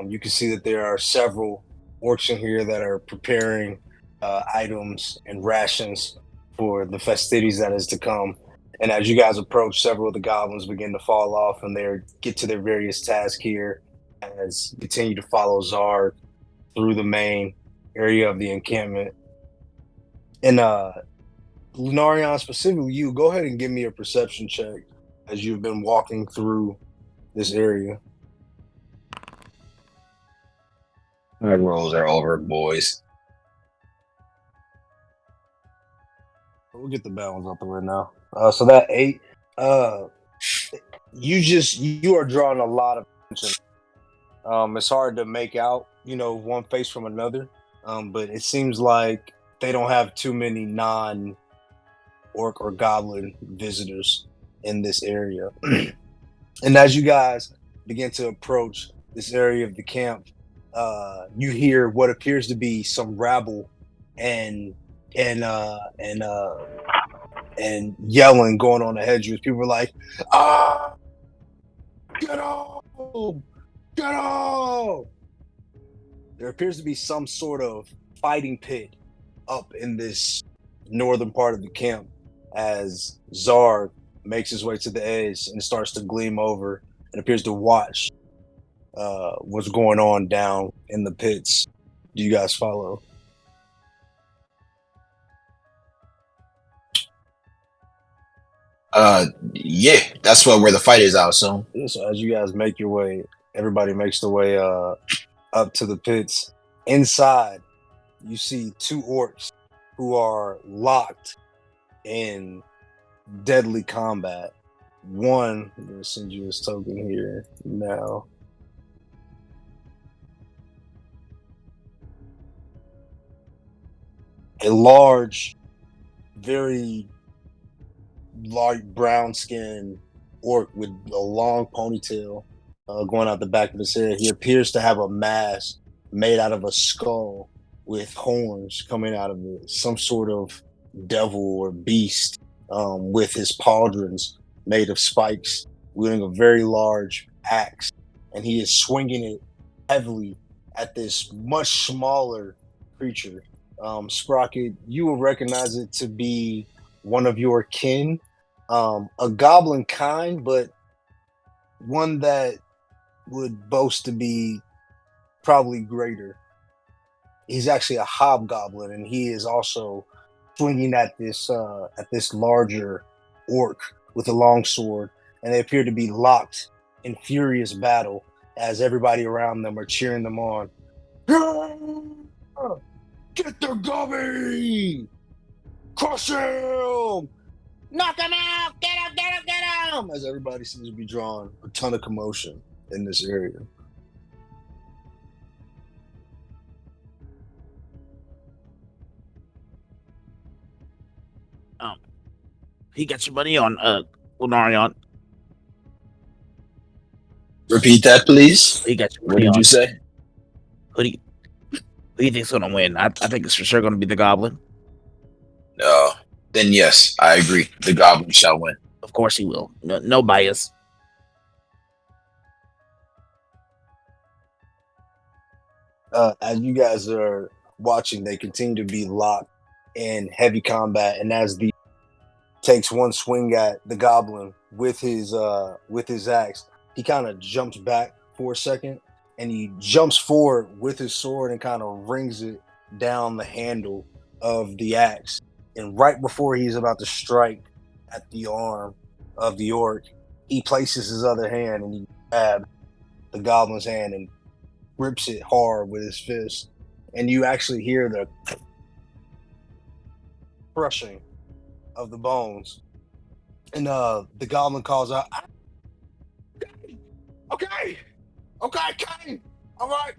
You can see that there are several orcs in here that are preparing items and rations for the festivities that is to come. And as you guys approach, several of the goblins begin to fall off and they get to their various tasks here as continue to follow Zard through the main area of the encampment. And Lunarion, specifically you, go ahead and give me a perception check as you've been walking through this area. My rolls are over, boys. We'll get the balance out the way now. So that 8, you are drawing a lot of attention. It's hard to make out, one face from another. But it seems like they don't have too many non-orc or goblin visitors in this area. And as you guys begin to approach this area of the camp, you hear what appears to be some rabble and yelling going on ahead of you. People are like, get home! Get home! There appears to be some sort of fighting pit up in this northern part of the camp as Zard makes his way to the edge and starts to gleam over and appears to watch what's going on down in the pits. Do you guys follow? Yeah, that's where the fight is, I assume. Yeah, so as you guys make your way, everybody makes their way up to the pits. Inside, you see two orcs who are locked in deadly combat. One, I'm going to send you this token here now. A large, very light brown skin orc with a long ponytail going out the back of his head. He appears to have a mask made out of a skull with horns coming out of it, some sort of devil or beast with his pauldrons made of spikes, wielding a very large axe, and he is swinging it heavily at this much smaller creature. Sprocket, you will recognize it to be one of your kin, a goblin kind, but one that would boast to be probably greater. He's actually a hobgoblin, and he is also swinging at this larger orc with a long sword, and they appear to be locked in furious battle as everybody around them are cheering them on. Get the gummy! Crush him! Knock him out! Get him! Get him! Get him! As everybody seems to be drawing a ton of commotion in this area. He got your money on Lunarion. Repeat that, please. He got your What money did on. you say? Who do you think's gonna win? I think it's for sure gonna be the goblin. Then yes, I agree. The goblin shall win. Of course he will. No bias. As you guys are watching, they continue to be locked in heavy combat, and as the takes one swing at the goblin with his axe, he kind of jumps back for a second, and he jumps forward with his sword and kind of rings it down the handle of the axe. And right before he's about to strike at the arm of the orc, he places his other hand and he grabs the goblin's hand and grips it hard with his fist. And you actually hear the crushing of the bones. And the goblin calls out, Okay, Kang. All right,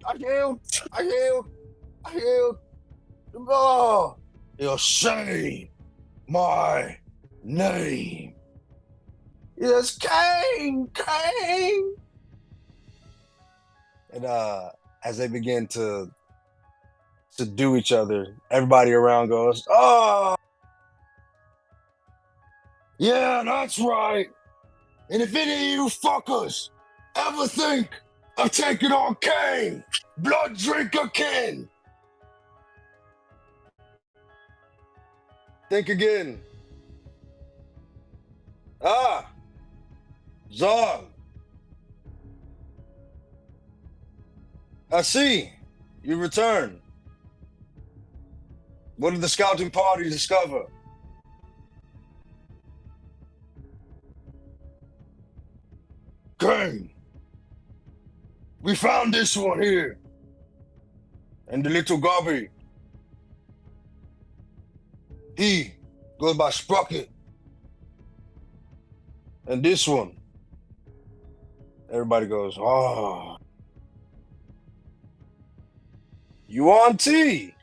I healed. Oh, he'll say my name. Yes, Kang. And as they begin to subdue each other, everybody around goes, oh, yeah, that's right. And if any of you fuckers ever think of taking on Kang Blooddrinker King, think again. Zog. I see. You return. What did the scouting party discover? Kang, we found this one here. And the little gobby. He goes by Sprocket. And this one. Everybody goes, oh. You on tea?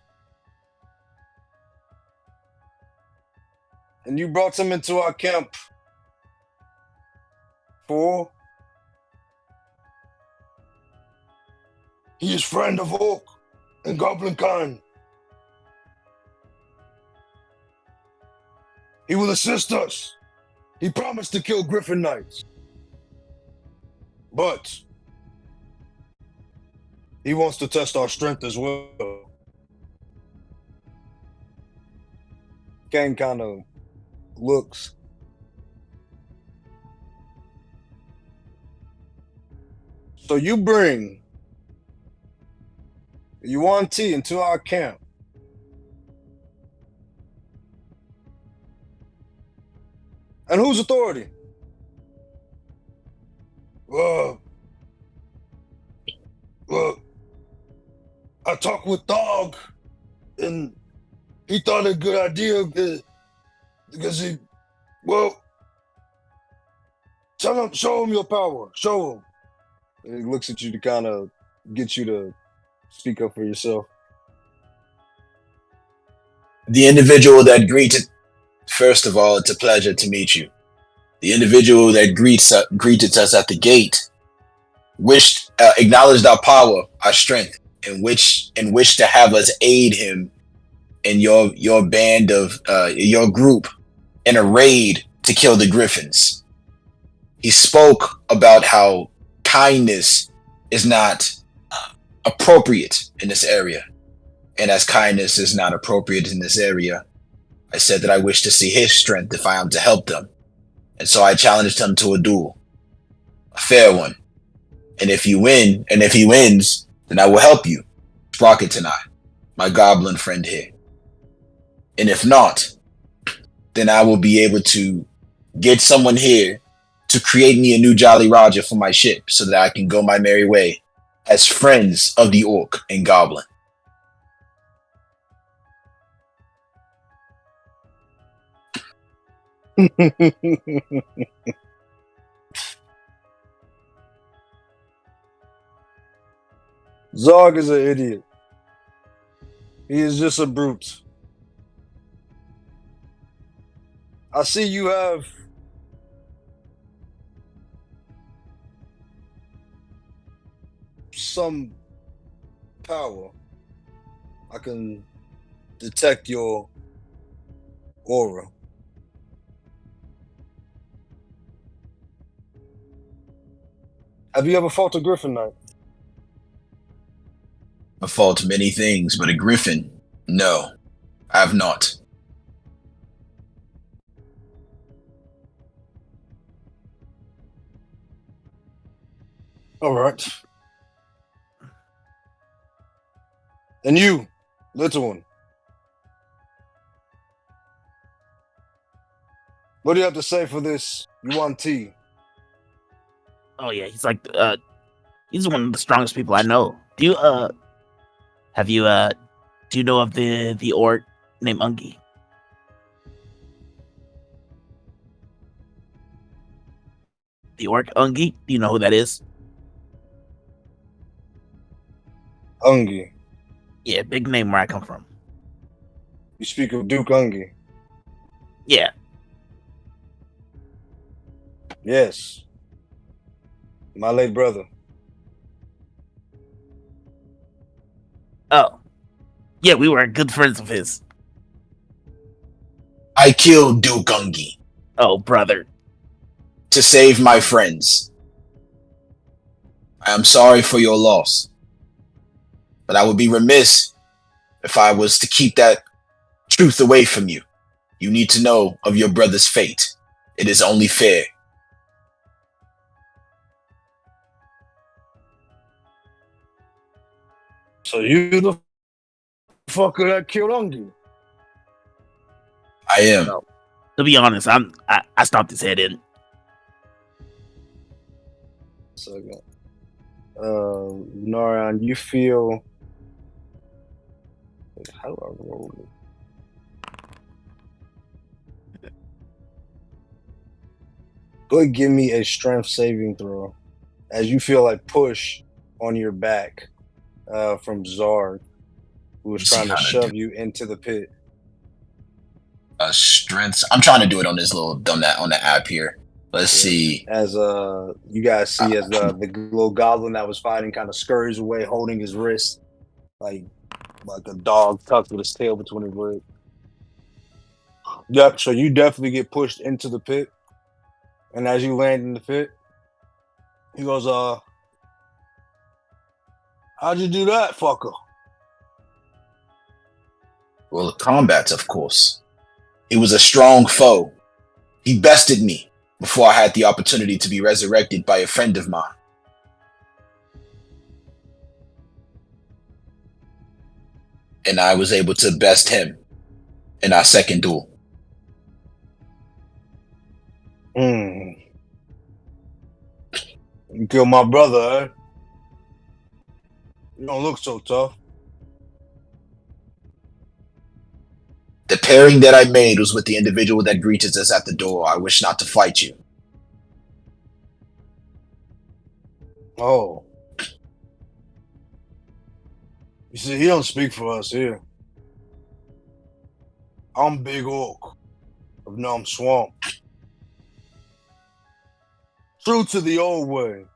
And you brought him into our camp for? He is friend of orc and goblin kind. He will assist us. He promised to kill Griffin Knights. But he wants to test our strength as well. Kang kind of looks. So you bring Yuan T into our camp. And whose authority? Well, I talked with Dog, and he thought it a good idea because he, well, tell him, show him your power, show him. And he looks at you to kind of get you to speak up for yourself. The individual that greeted, first of all, it's a pleasure to meet you. The individual that greeted us at the gate acknowledged our power, our strength, and wished to have us aid him in your band of your group in a raid to kill the Griffins. He spoke about how kindness is not appropriate in this area. And as kindness is not appropriate in this area, I said that I wish to see his strength if I am to help them. And so I challenged him to a duel. A fair one. And if he wins, then I will help you, Sprocket and I, my goblin friend here. And if not, then I will be able to get someone here to create me a new Jolly Roger for my ship so that I can go my merry way as friends of the orc and goblin. Zog is an idiot. He is just a brute. I see you have some power. I can detect your aura. Have you ever fought a Griffin Knight? I fought many things, but a griffin, no, I have not. All right. And you, little one. What do you have to say for this? You want tea? Oh yeah, he's like he's one of the strongest people I know. Do you do you know of the orc named Ungi? The orc Ungi? Do you know who that is? Ungi. Yeah, big name where I come from. You speak of Duke Ungi. Yeah. Yes. My late brother. Oh. Yeah, we were good friends of his. I killed Duke Ungi Oh, brother. to save my friends. I am sorry for your loss, but I would be remiss if I was to keep that truth away from you. You need to know of your brother's fate. It is only fair. So you the fucker that killed Ungi? I am. No. To be honest, I stomped his head in. Second. Lunarion, you feel. How do I roll it? Go ahead, give me a strength saving throw as you feel like push on your back from Zarg, who was Let's see trying to how to shove do- you into the pit. Strengths. I'm trying to do it on this little on the app here. Let's see. As you guys see, as the little goblin that was fighting kind of scurries away, holding his wrist like a dog tucked with his tail between his legs. Yep. So you definitely get pushed into the pit, and as you land in the pit, he goes, "How'd you do that, fucker?" Well, combats, of course. He was a strong foe. He bested me before I had the opportunity to be resurrected by a friend of mine. And I was able to best him in our second duel. You killed my brother, eh? You don't look so tough. The pairing that I made was with the individual that greeted us at the door. I wish not to fight you. Oh. You see, he don't speak for us here. I'm Big Orc of Numb Swamp. True to the old way.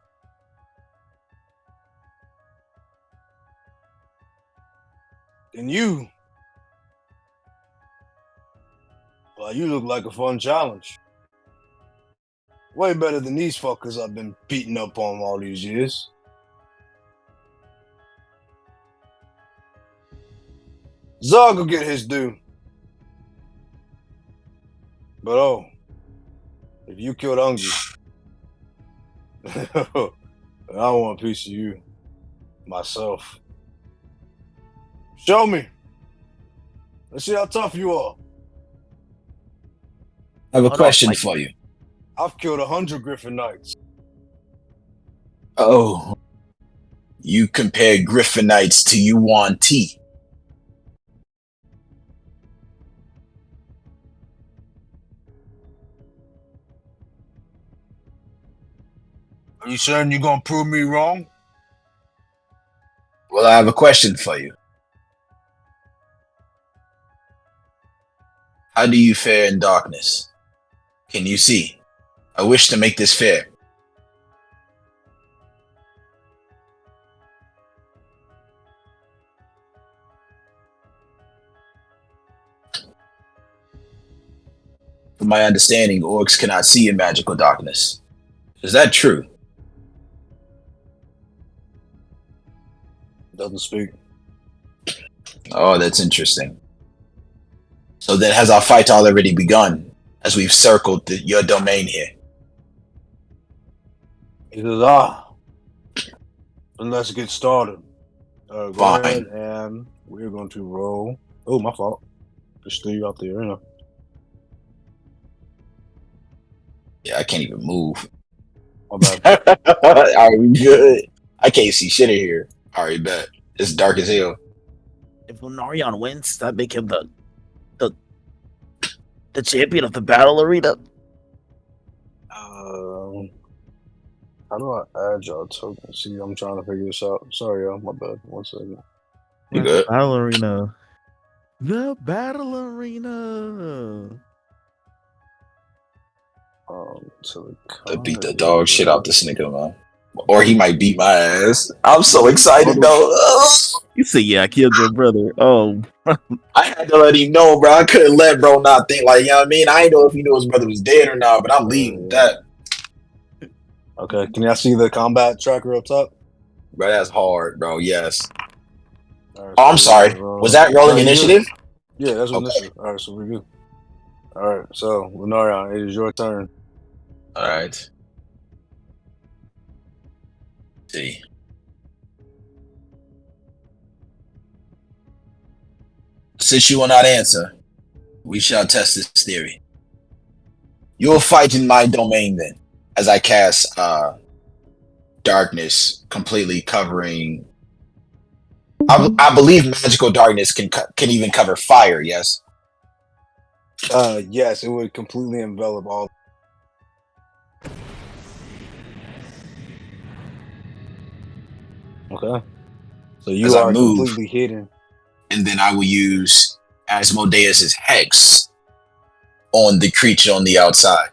And you, well, You look like a fun challenge. Way better than these fuckers I've been beating up on all these years. Zog will get his due. But oh, if you killed Ungi, I want a piece of you myself. Show me. Let's see how tough you are. I have a Hold on, question like- for you. I've killed 100 Griffin Knights. Oh, you compare Griffin Knights to Yuan T. Are you certain you're gonna prove me wrong? Well, I have a question for you. How do you fare in darkness? Can you see? I wish to make this fair. From my understanding, orcs cannot see in magical darkness. Is that true? Doesn't speak. Oh, that's interesting. So then has our fight already begun as we've circled your domain here? He says, then let's get started. Go Fine. ahead and we're going to roll. Oh, my fault. Just threw you out the arena. Yeah, I can't even move. My bad. Are we good? I can't see shit in here. All right, bet. It's dark as hell. If Lunarion wins, does that make him the champion of the battle arena? How do I add y'all token? See, I'm trying to figure this out. Sorry, y'all. My bad. 1 second. You good? Battle arena. The battle arena. So To beat the dog shit out this nigga, man. Or he might beat my ass. I'm so excited, though. You say, yeah, I killed your brother. Oh, I had to let him know, bro. I couldn't let bro not think like, you know what I mean? I didn't know if he knew his brother was dead or not, but I'm leaving with that. Okay, can y'all see the combat tracker up top? Bro, that's hard, bro. Yes. All right, Oh, I'm so sorry. Was that rolling no, you're good. initiative? Yeah, that's what Okay. initiative. All right, so we're good. All right, so Lunarion, it is your turn. All right. See. Since you will not answer, we shall test this theory. You will fight in my domain then, as I cast darkness, completely covering. I believe magical darkness can even cover fire. Yes. Yes, it would completely envelop all. Okay. So you As I are move. completely hidden. And then I will use Asmodeus's hex on the creature on the outside.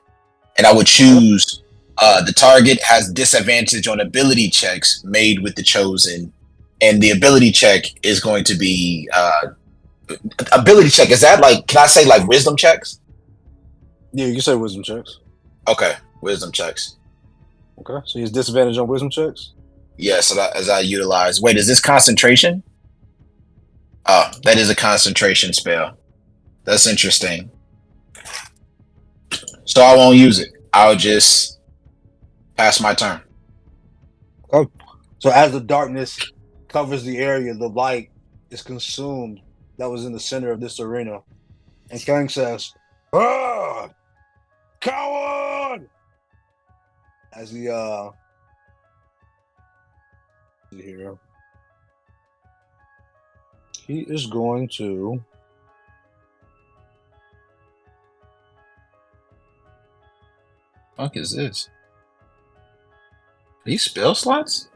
And I would choose the target has disadvantage on ability checks made with the chosen. And the ability check is going to be ability check. Is that like, can I say like wisdom checks? Yeah, you can say wisdom checks. Okay, wisdom checks. Okay, so he's disadvantage on wisdom checks? Yeah, so that, as I utilize. Wait, is this concentration? Oh, that is a concentration spell. That's interesting. So I won't use it. I'll just pass my turn. Oh. So as the darkness covers the area, the light is consumed that was in the center of this arena. And Kang says, coward! As he here. He is going to Fuck is this? Are these spell slots?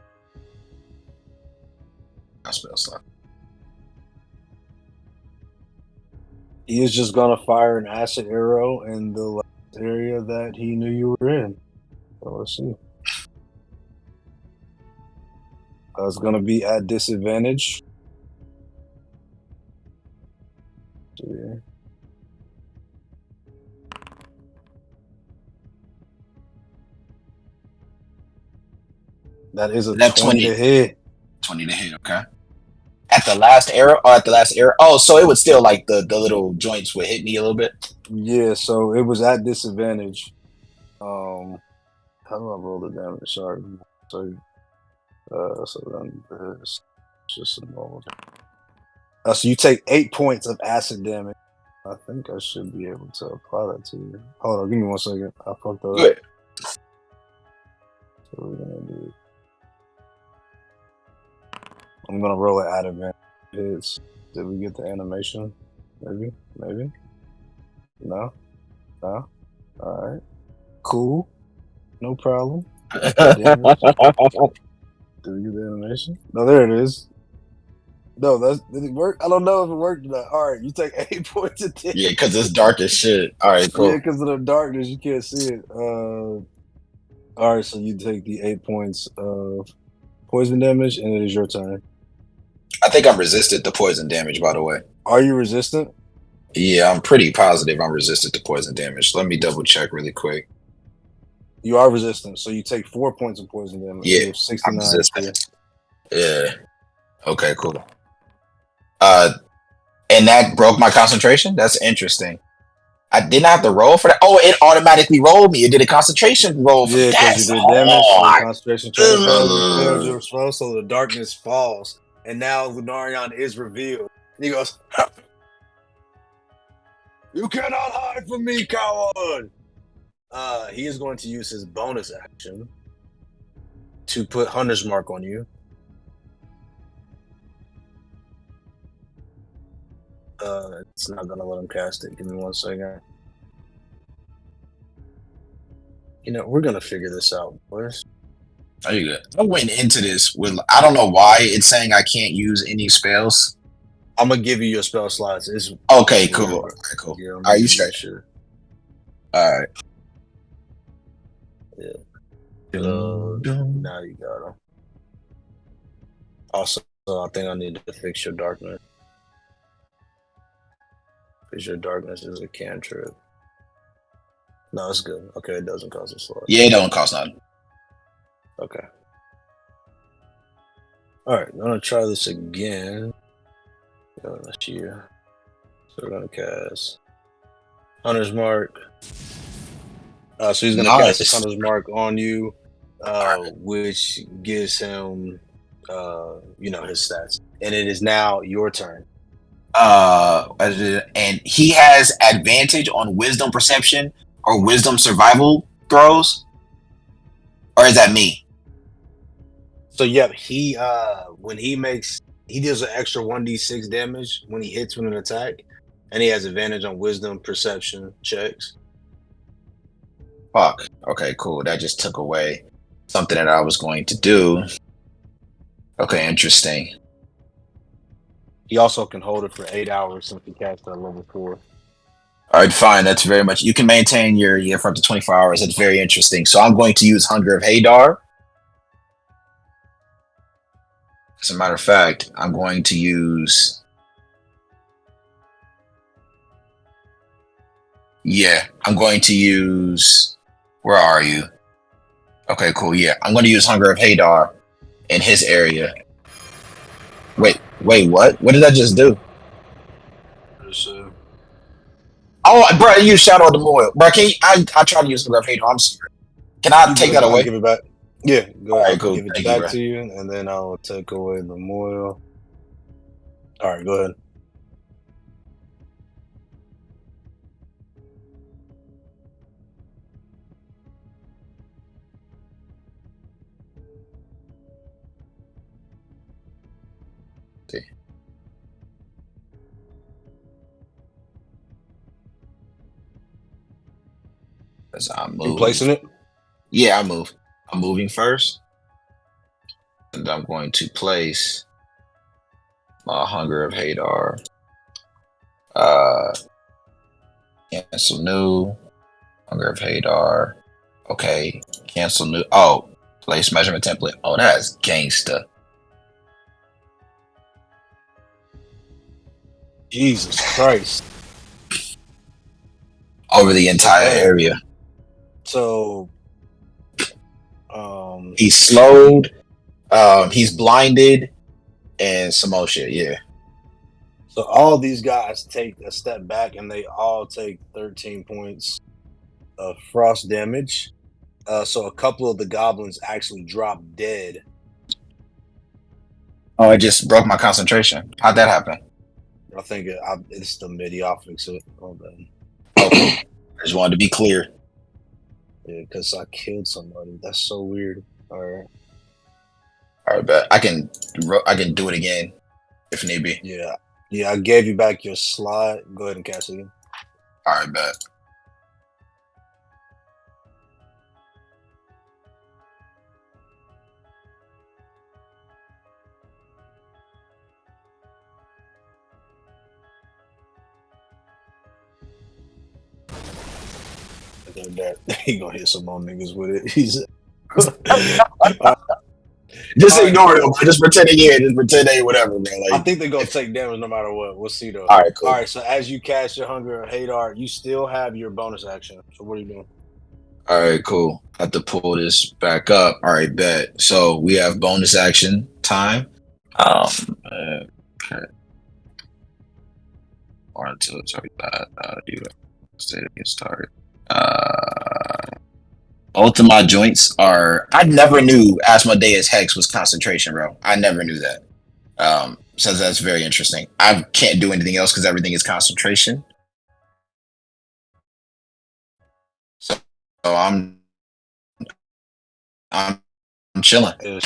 Not spell slot. he is just gonna fire an acid arrow in the last area that he knew you were in. So let's see. It's gonna be at disadvantage. Yeah. That is a Is that 20 to hit. 20 to hit, okay. At the last arrow? Oh, at the last arrow? Oh, so it would still, like, the little joints would hit me a little bit? Yeah, so it was at disadvantage. How do I roll the damage? Sorry. So then this just a normal. So you take 8 points of acid damage. I think I should be able to apply that to you. Hold on, give me 1 second. I fucked up. Good. So we're gonna do. I'm gonna roll it out of hits. Did we get the animation? Maybe. No. All right. Cool. No problem. Did we get the animation? No, there it is. No, did it work? I don't know if it worked or not. All right, you take 8 points of damage. Yeah, because it's dark as shit. All right, cool. Yeah, because of the darkness, you can't see it. All right, so you take the 8 points of poison damage, and it is your turn. I think I'm resistant to poison damage, by the way. Are you resistant? Yeah, I'm pretty positive I'm resistant to poison damage. Let me double check really quick. You are resistant, so you take 4 points of poison damage. Yeah, You have 69 I'm resistant. HP. Yeah. Okay, cool. And that broke my concentration? That's interesting. I didn't have to roll for that. Oh, it automatically rolled me. It did a concentration roll for Yeah, that. because you did damage, so the concentration check failed your spell, so the darkness falls. And now Lunarion is revealed. And he goes, "You cannot hide from me, coward!" He is going to use his bonus action to put Hunter's Mark on you. It's not gonna let him cast it. Give me 1 second. You know, we're gonna figure this out, boys. Oh, you good? I went into this with, I don't know why it's saying I can't use any spells. I'm gonna give you your spell slots. It's okay, cool. All right, cool. Yeah, Are you straight? Sure. All right. Yeah. Now you got him. Also, I think I need to fix your darkness. Because your darkness is a cantrip. No, it's good. Okay, it doesn't cost a slot. Yeah, it don't cost nothing. Okay. Alright, I'm gonna try this again. That's you. So we're gonna cast Hunter's Mark. So he's gonna cast his Hunter's Mark on you, which gives him his stats. And it is now your turn. And he has advantage on wisdom perception or wisdom survival throws? Or is that me? So yep, he when he deals an extra 1d6 damage when he hits with an attack, and he has advantage on wisdom perception checks. Fuck. Okay, cool. That just took away something that I was going to do. Okay, interesting. He also can hold it for 8 hours since he cast at level 4. All right, fine. That's very much. You can maintain your for up to 24 hours. That's very interesting. So I'm going to use Hunger of Hadar. As a matter of fact, I'm going to use. Yeah, I'm going to use. Where are you? Okay, cool. Yeah, I'm going to use Hunger of Hadar in his area. Wait, what? What did I just do? Oh, bro, I used Shadow of the Moil. Bro, I tried to use Hunger of Hadar. I'm sorry. Can I take that away? I'll give it back. Yeah, go ahead. Right, cool. Give it back to you, and then I'll take away the Moil. All right, go ahead. As I'm moving. You placing it? Yeah, I move. I'm moving first. And I'm going to place my Hunger of Hadar. Cancel new. Hunger of Hadar. Okay. Cancel new. Oh, place measurement template. Oh, that's gangsta. Jesus Christ. Over the entire area. So he's slowed. He's blinded and some more shit. Yeah. So all these guys take a step back, and they all take 13 points of frost damage. So a couple of the goblins actually drop dead. Oh, it just broke my concentration. How'd that happen? I think it's the MIDI. I'll fix it. Hold on. Okay. I just wanted to be clear. Yeah, because I killed somebody. That's so weird. All right. All right, bet I can do it again if need be. Yeah. I gave you back your slot. Go ahead and cast it again. All right, bet. He gonna hit some more niggas with it. He's Just ignore it. Just pretend again. Just pretend ain't whatever, man. I think they're gonna take damage no matter what. We'll see though. All right, cool. All right, so as you cast your Hunger Hadar, you still have your bonus action. So what are you doing? All right, cool. I have to pull this back up. All right, bet. So we have bonus action time. Okay. 1 2 sorry. You stay against target. Both of my joints are. I never knew Asmodeus Hex was concentration, bro. I never knew that. So that's very interesting. I can't do anything else because everything is concentration. So I'm chilling.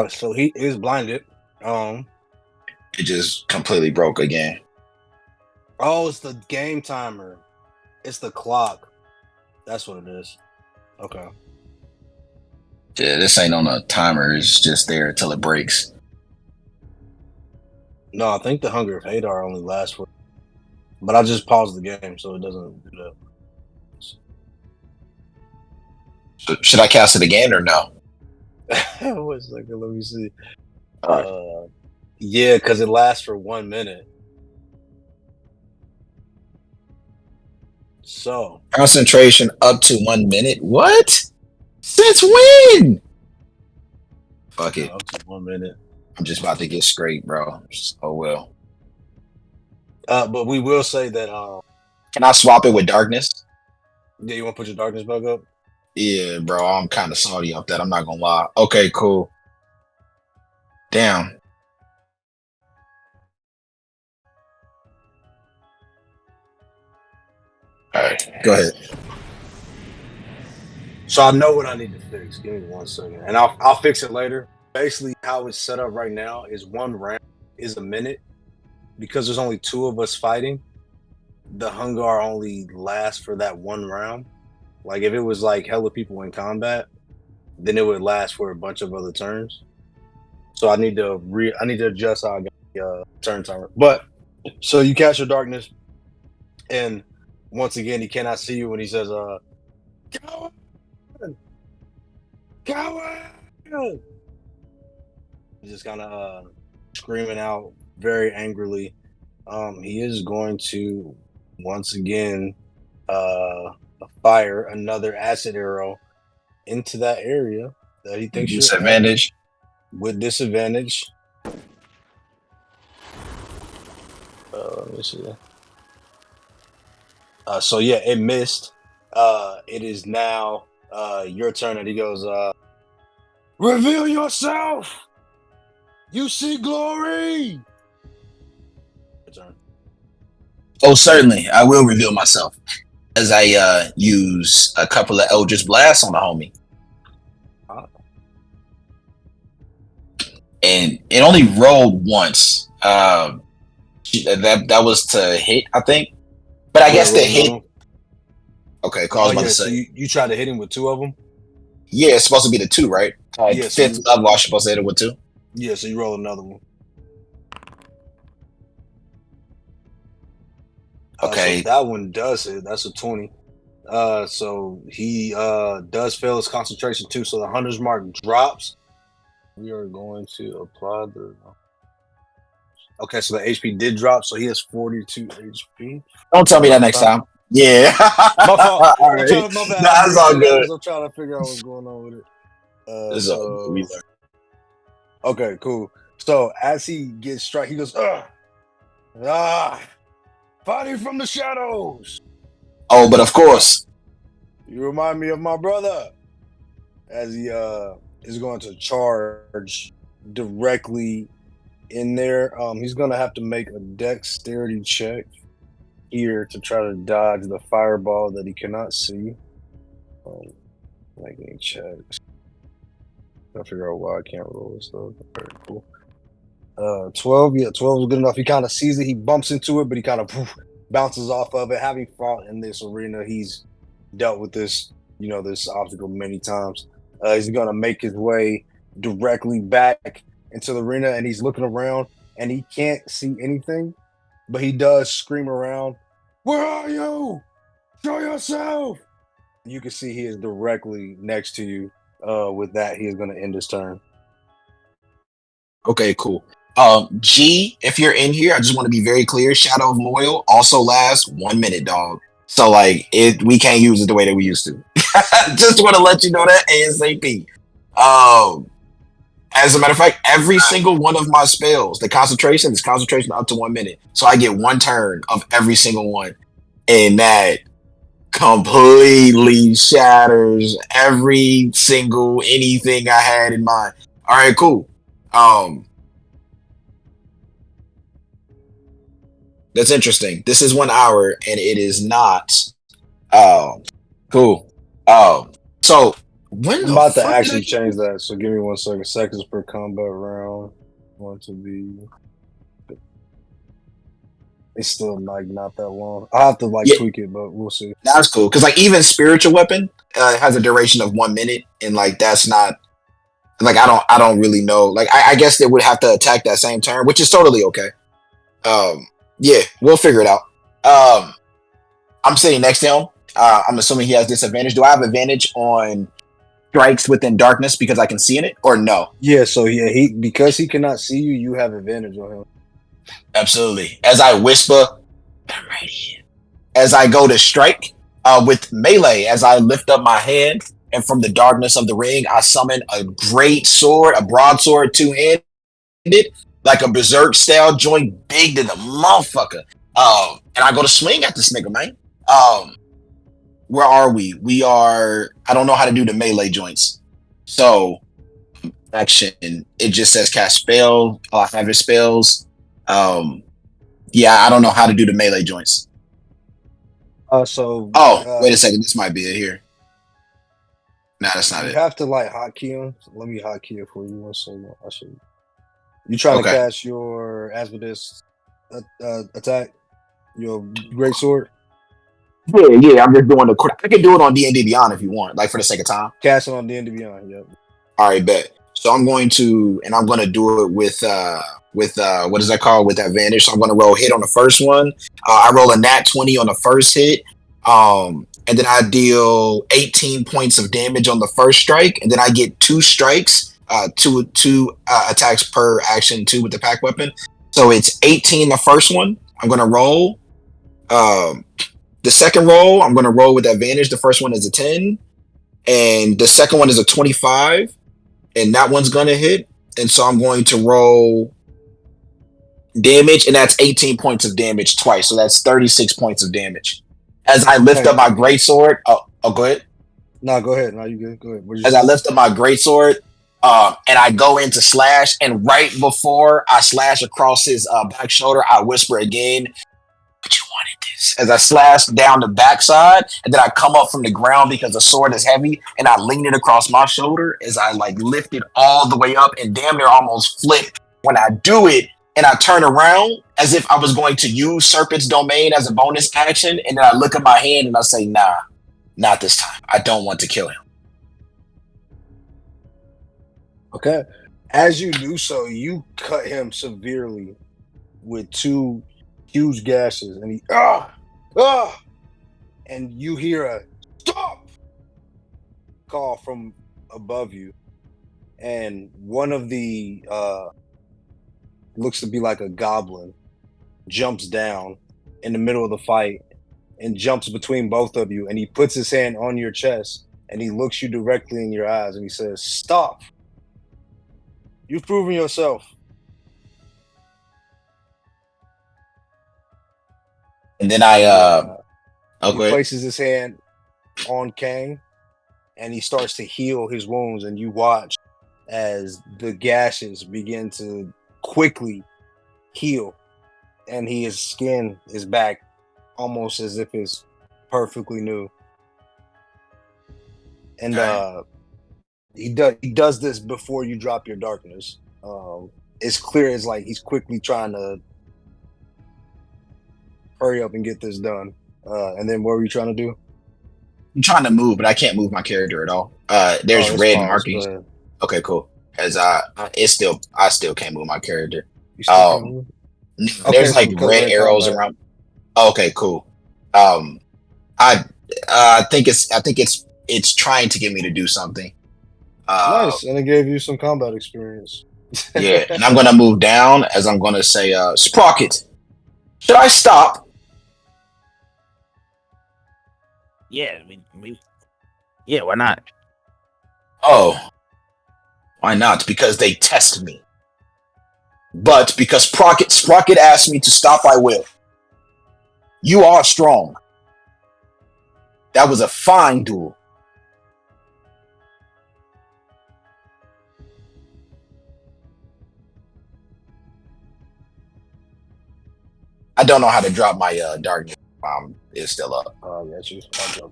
So he is blinded. It just completely broke again. Oh, it's the game timer. It's the clock. That's what it is. Okay. Yeah, this ain't on a timer. It's just there until it breaks. No, I think the Hunger of Hadar only lasts for. But I just paused the game, so it doesn't do that. So should I cast it again or no? Wait a second, let me see. Yeah, because it lasts for 1 minute. So Concentration up to 1 minute. What? Since when? Fuck it. up to 1 minute. I'm just about to get straight, bro. Oh well. But we will say that. Can I swap it with darkness? Yeah, you want to put your darkness bug up? Yeah, bro. I'm kind of salty off that. I'm not gonna lie. Okay, cool. Damn. All right, go ahead. So I know what I need to fix. Give me 1 second, and I'll fix it later. Basically, how it's set up right now is 1 round is a minute. Because there's only 2 of us fighting, the Hungar only lasts for that 1 round. Like if it was like hella people in combat, then it would last for a bunch of other turns. So I need to adjust how I got the turn timer. But so you cast your darkness, and once again he cannot see you when he says "Coward! Coward!" He's just kind of screaming out very angrily. He is going to once again fire another acid arrow into that area that he thinks you're Disadvantage. with disadvantage. Let me see. So yeah, it missed. It is now your turn, and he goes, "Reveal yourself. You see glory." Your turn. Oh, certainly. I will reveal myself as I use a couple of Eldritch Blasts on the homie. And it only rolled once. That was to hit, I think. But I guess the hit. Okay, cool. I was about to say. So you tried to hit him with 2 of them? Yeah, it's supposed to be the 2, right? Yeah, so fifth level, I was supposed to hit it with 2. Yeah, so you roll another one. Okay. So that one does hit. That's a 20. So he does fail his concentration too. So the hunter's mark drops. We are going to apply the. Okay, so the HP did drop. So he has 42 HP. Don't tell me that next time. Yeah. My fault. All right. My bad. That's all good. I'm trying to figure out what's going on with it. We learn. Okay, cool. So as he gets struck, he goes, fighting from the shadows. Oh, but of course. You remind me of my brother. As he is going to charge directly in there. He's gonna have to make a dexterity check here to try to dodge the fireball that he cannot see. Making checks. I figure out why I can't roll this stuff. Very cool. 12. Yeah, 12 is good enough. He kind of sees it. He bumps into it, but he kind of bounces off of it. Having fought in this arena, he's dealt with this, this obstacle many times. He's gonna make his way directly back into the arena, and he's looking around, and he can't see anything, but he does scream around, "Where are you? Show yourself!" You can see he is directly next to you. With that, he is going to end his turn. Okay, cool. G, if you're in here, I just want to be very clear. Shadow of Loyal also lasts 1 minute, dog. So we can't use it the way that we used to. Just want to let you know that ASAP. As a matter of fact, every single one of my spells, the concentration is concentration up to 1 minute. So I get 1 turn of every single one. And that completely shatters every single anything I had in mind. All right, cool. That's interesting. This is 1 hour and it is not. Cool. So when I'm about to actually change that. So give me 1 second. Seconds per combat round. Want to be. It's still not that long. I'll have to tweak it, but we'll see. That's cool because even spiritual weapon has a duration of 1 minute, and that's not I don't really know. I guess they would have to attack that same turn, which is totally okay. Yeah, we'll figure it out. I'm sitting next to him. I'm assuming he has disadvantage. Do I have advantage on strikes within darkness because I can see in it, or no? Yeah, so yeah, because he cannot see you, you have advantage on him. Absolutely. As I whisper, I'm right here. As I go to strike with melee, as I lift up my hand, and from the darkness of the ring, I summon a great sword, a broadsword, 2-handed, like a berserk style joint, big to the motherfucker. And I go to swing at this nigga, man. Where are we? We are. I don't know how to do the melee joints. So action. It just says cast spell. I have your spells. Yeah, I don't know how to do the melee joints. Wait a second. This might be it here. Nah, that's not it. You have to hotkey him. Let me hotkey it for you 1 second. I should. You trying to cast your Asmodeus attack? Your great sword? Yeah. I'm just doing I can do it on D&D Beyond if you want, for the sake of time. Cast it on D&D Beyond. Yep. All right, bet. So I'm going to do it with what is that called? With advantage. So I'm going to roll hit on the first one. I roll a nat 20 on the first hit. And then I deal 18 points of damage on the first strike, and then I get 2 strikes, two attacks per action, 2 with the pack weapon. So it's 18 the first one. I'm going to roll. The second roll, I'm going to roll with advantage. The first one is a 10, and the second one is a 25, and that one's going to hit. And so I'm going to roll damage, and that's 18 points of damage twice. So that's 36 points of damage. As I lift up my greatsword, go ahead. No, go ahead. No, you good. Go ahead. As I lift up my greatsword, and I go into slash, and right before I slash across his back shoulder, I whisper again, "But you wanted this." As I slash down the backside, and then I come up from the ground because the sword is heavy, and I lean it across my shoulder as I lift it all the way up and damn near almost flip. When I do it, and I turn around as if I was going to use Serpent's Domain as a bonus action, and then I look at my hand and I say, "Nah, not this time. I don't want to kill him." Okay. As you do so, you cut him severely with 2 huge gashes, and he and you hear a stop call from above you, and one of the looks to be like a goblin jumps down in the middle of the fight and jumps between both of you, and he puts his hand on your chest and he looks you directly in your eyes and he says, "Stop." You've proven yourself. And then I He go ahead. places his hand on Kang, and he starts to heal his wounds, and you watch as the gashes begin to quickly heal, and his skin is back almost as if it's perfectly new. And he does this before you drop your darkness. It's clear as like he's quickly trying to hurry up and get this done. And then what were you trying to do? I'm trying to move, but I can't move my character at all. There's It's red paused. Go markings. ahead. Okay, cool. As I still can't move my character. You still can't move? There's so like because red we're in arrows combat. around. Okay, cool. I think it's trying to get me to do something. Nice, and it gave you some combat experience. Yeah, and I'm gonna move down as I'm gonna say, Sprocket, should I stop? Yeah, yeah, why not? Oh, why not? Because they test me. But because Sprocket asked me to stop, I will. You are strong. That was a fine duel. I don't know how to drop my darkness. It's still up. Oh, got you.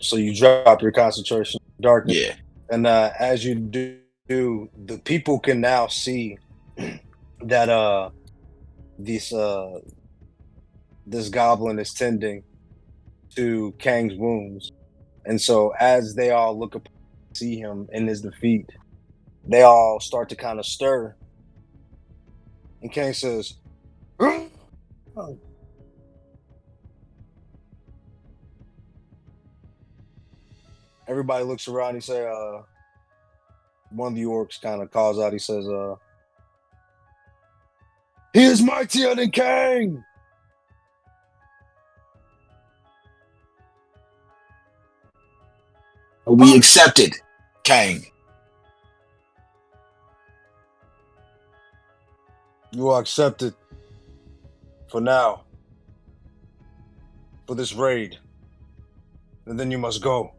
So you drop your concentration darkness, Yeah. and as you do, the people can now see that this this goblin is tending to Kang's wounds, and so as they all look up, see him in his defeat, they all start to kind of stir, and Kang says, "Oh." Everybody looks around. He say, one of the orcs kind of calls out. He says, "He is mightier than Kang." We accepted, Kang. You are accepted for now, for this raid, and then you must go.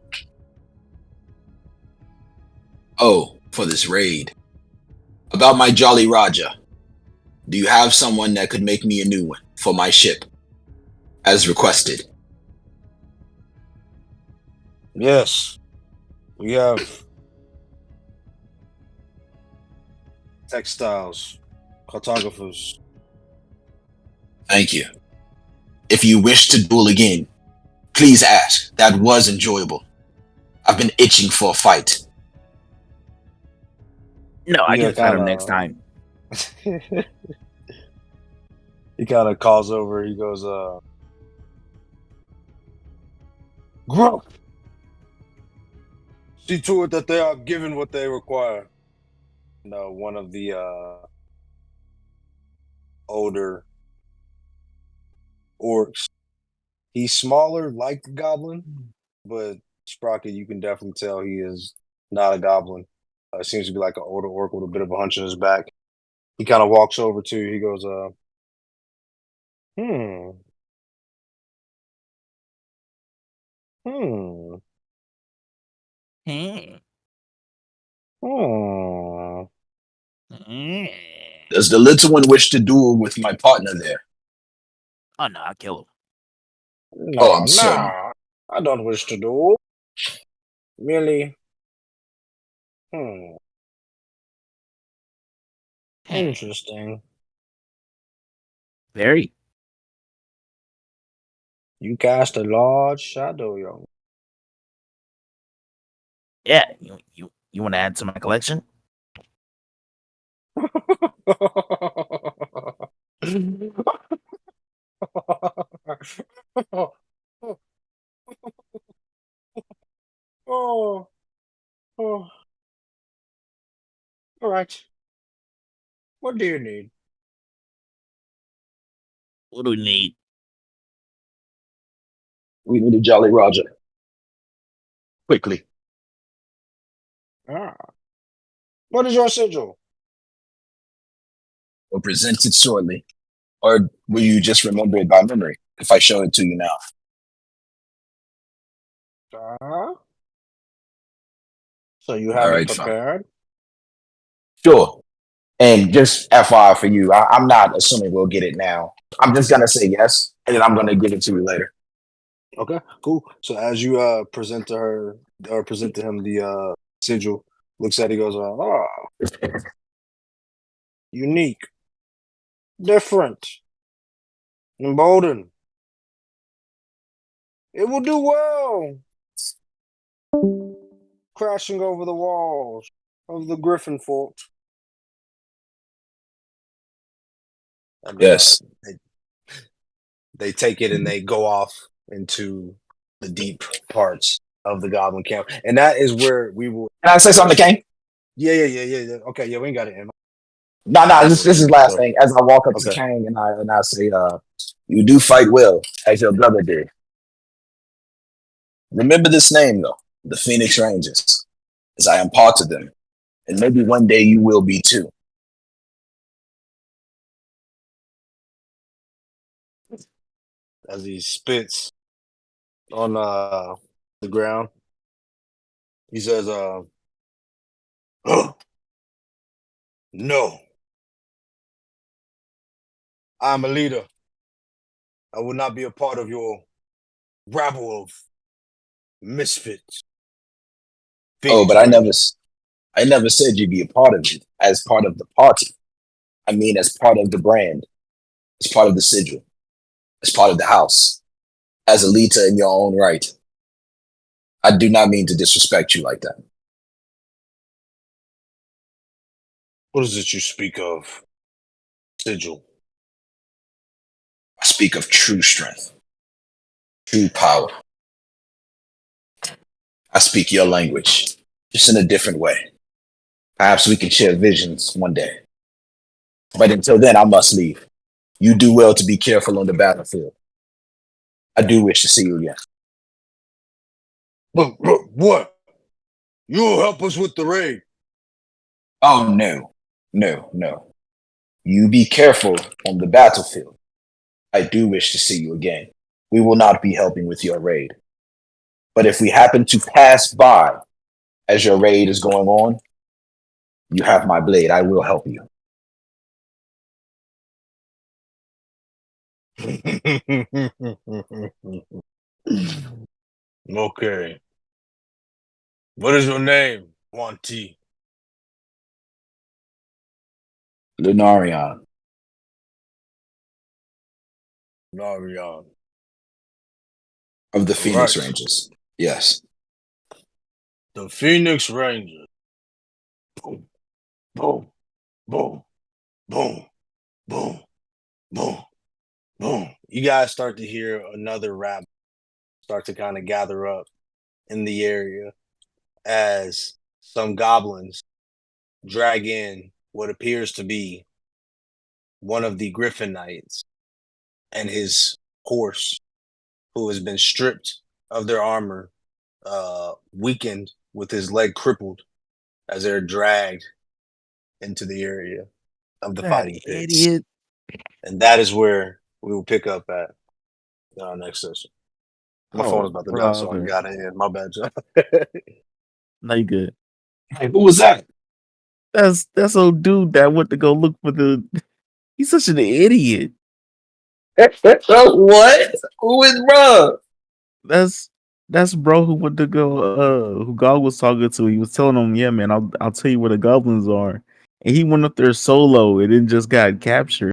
Oh, for this raid. About my Jolly Raja. Do you have someone that could make me a new one for my ship? As requested. Yes, we have textiles, cartographers. Thank you. If you wish to duel again, please ask. That was enjoyable. I've been itching for a fight. No, I Yeah, can fight him kinda. next time. He kind of calls over. He goes, "Gruff, see to it that they are given what they require." No, one of the older orcs. He's smaller, like the goblin, but Sprocket, you can definitely tell he is not a goblin. Seems to be like an older orc with a bit of a hunch in his back. He kind of walks over to you. He goes, hmm, hmm, Hmm. hmm. Hmm. Does the little one wish to duel with my partner there? Oh no, I'll kill him. Oh, No, I'm certain. I don't wish to do. Merely, hmm, Hmm. interesting. Very. You cast a large shadow, young. Yeah, you want to add to my collection? Oh, oh, all right. What do you need? What do we need? We need a Jolly Roger. Quickly. Ah, what is your sigil? Will present it shortly. Or will you just remember it by memory if I show it to you now? So you All have it right, fine. prepared? Sure. And just FYI for you, I'm not assuming we'll get it now. I'm just gonna say yes, and then I'm gonna give it to you later. Okay, cool. So as you present to her or present to him the sigil, looks at it, goes, unique, different, emboldened. It will do well. Crashing over the walls of the Griffin fort. And, Yes. they take it and they go off into the deep parts of the goblin camp. And that is where we will. Can I say something to Kang? Yeah. Okay, yeah, we ain't got it in. No, this is last So- thing. As I walk up to Okay. Kang and I say, you do fight well, as your brother did. Remember this name though, the Phoenix Rangers, as I impart to them, and maybe one day you will be too. As he spits on the ground, he says, no. I'm a leader. I will not be a part of your rabble of misfits. Oh, Phoenix but Rangers. I never said you'd be a part of it as part of the party. I mean, as part of the brand, as part of the sigil, as part of the house, as a leader in your own right. I do not mean to disrespect you like that. What is it you speak of? Sigil. I speak of true strength, true power. I speak your language, just in a different way. Perhaps we can share visions one day. But until then, I must leave. You do well to be careful on the battlefield. I do wish to see you again. But what? You'll help us with the raid. Oh, no. You be careful on the battlefield. I do wish to see you again. We will not be helping with your raid. But if we happen to pass by as your raid is going on, you have my blade. I will help you. Okay. What is your name, Wanti? Lunarion. Lunarion. Of the Phoenix Right. Rangers. Yes. The Phoenix Rangers. Boom, boom, boom, boom, boom, boom, boom. You guys start to hear another rap start to kind of gather up in the area as some goblins drag in what appears to be one of the Griffin Knights and his horse, who has been stripped of their armor, weakened with his leg crippled, as they're dragged into the area of the That fighting pits. idiot. And that is where we will pick up at our next session. My phone is about to die, so I got it in. My bad, John. No, you good. Hey, who was that? That's old dude that went to go look for the. He's such an idiot. What? Who is bro? That's bro who went to go who God was talking to. He was telling him, yeah, man, I'll tell you where the goblins are. And he went up there solo and then just got captured.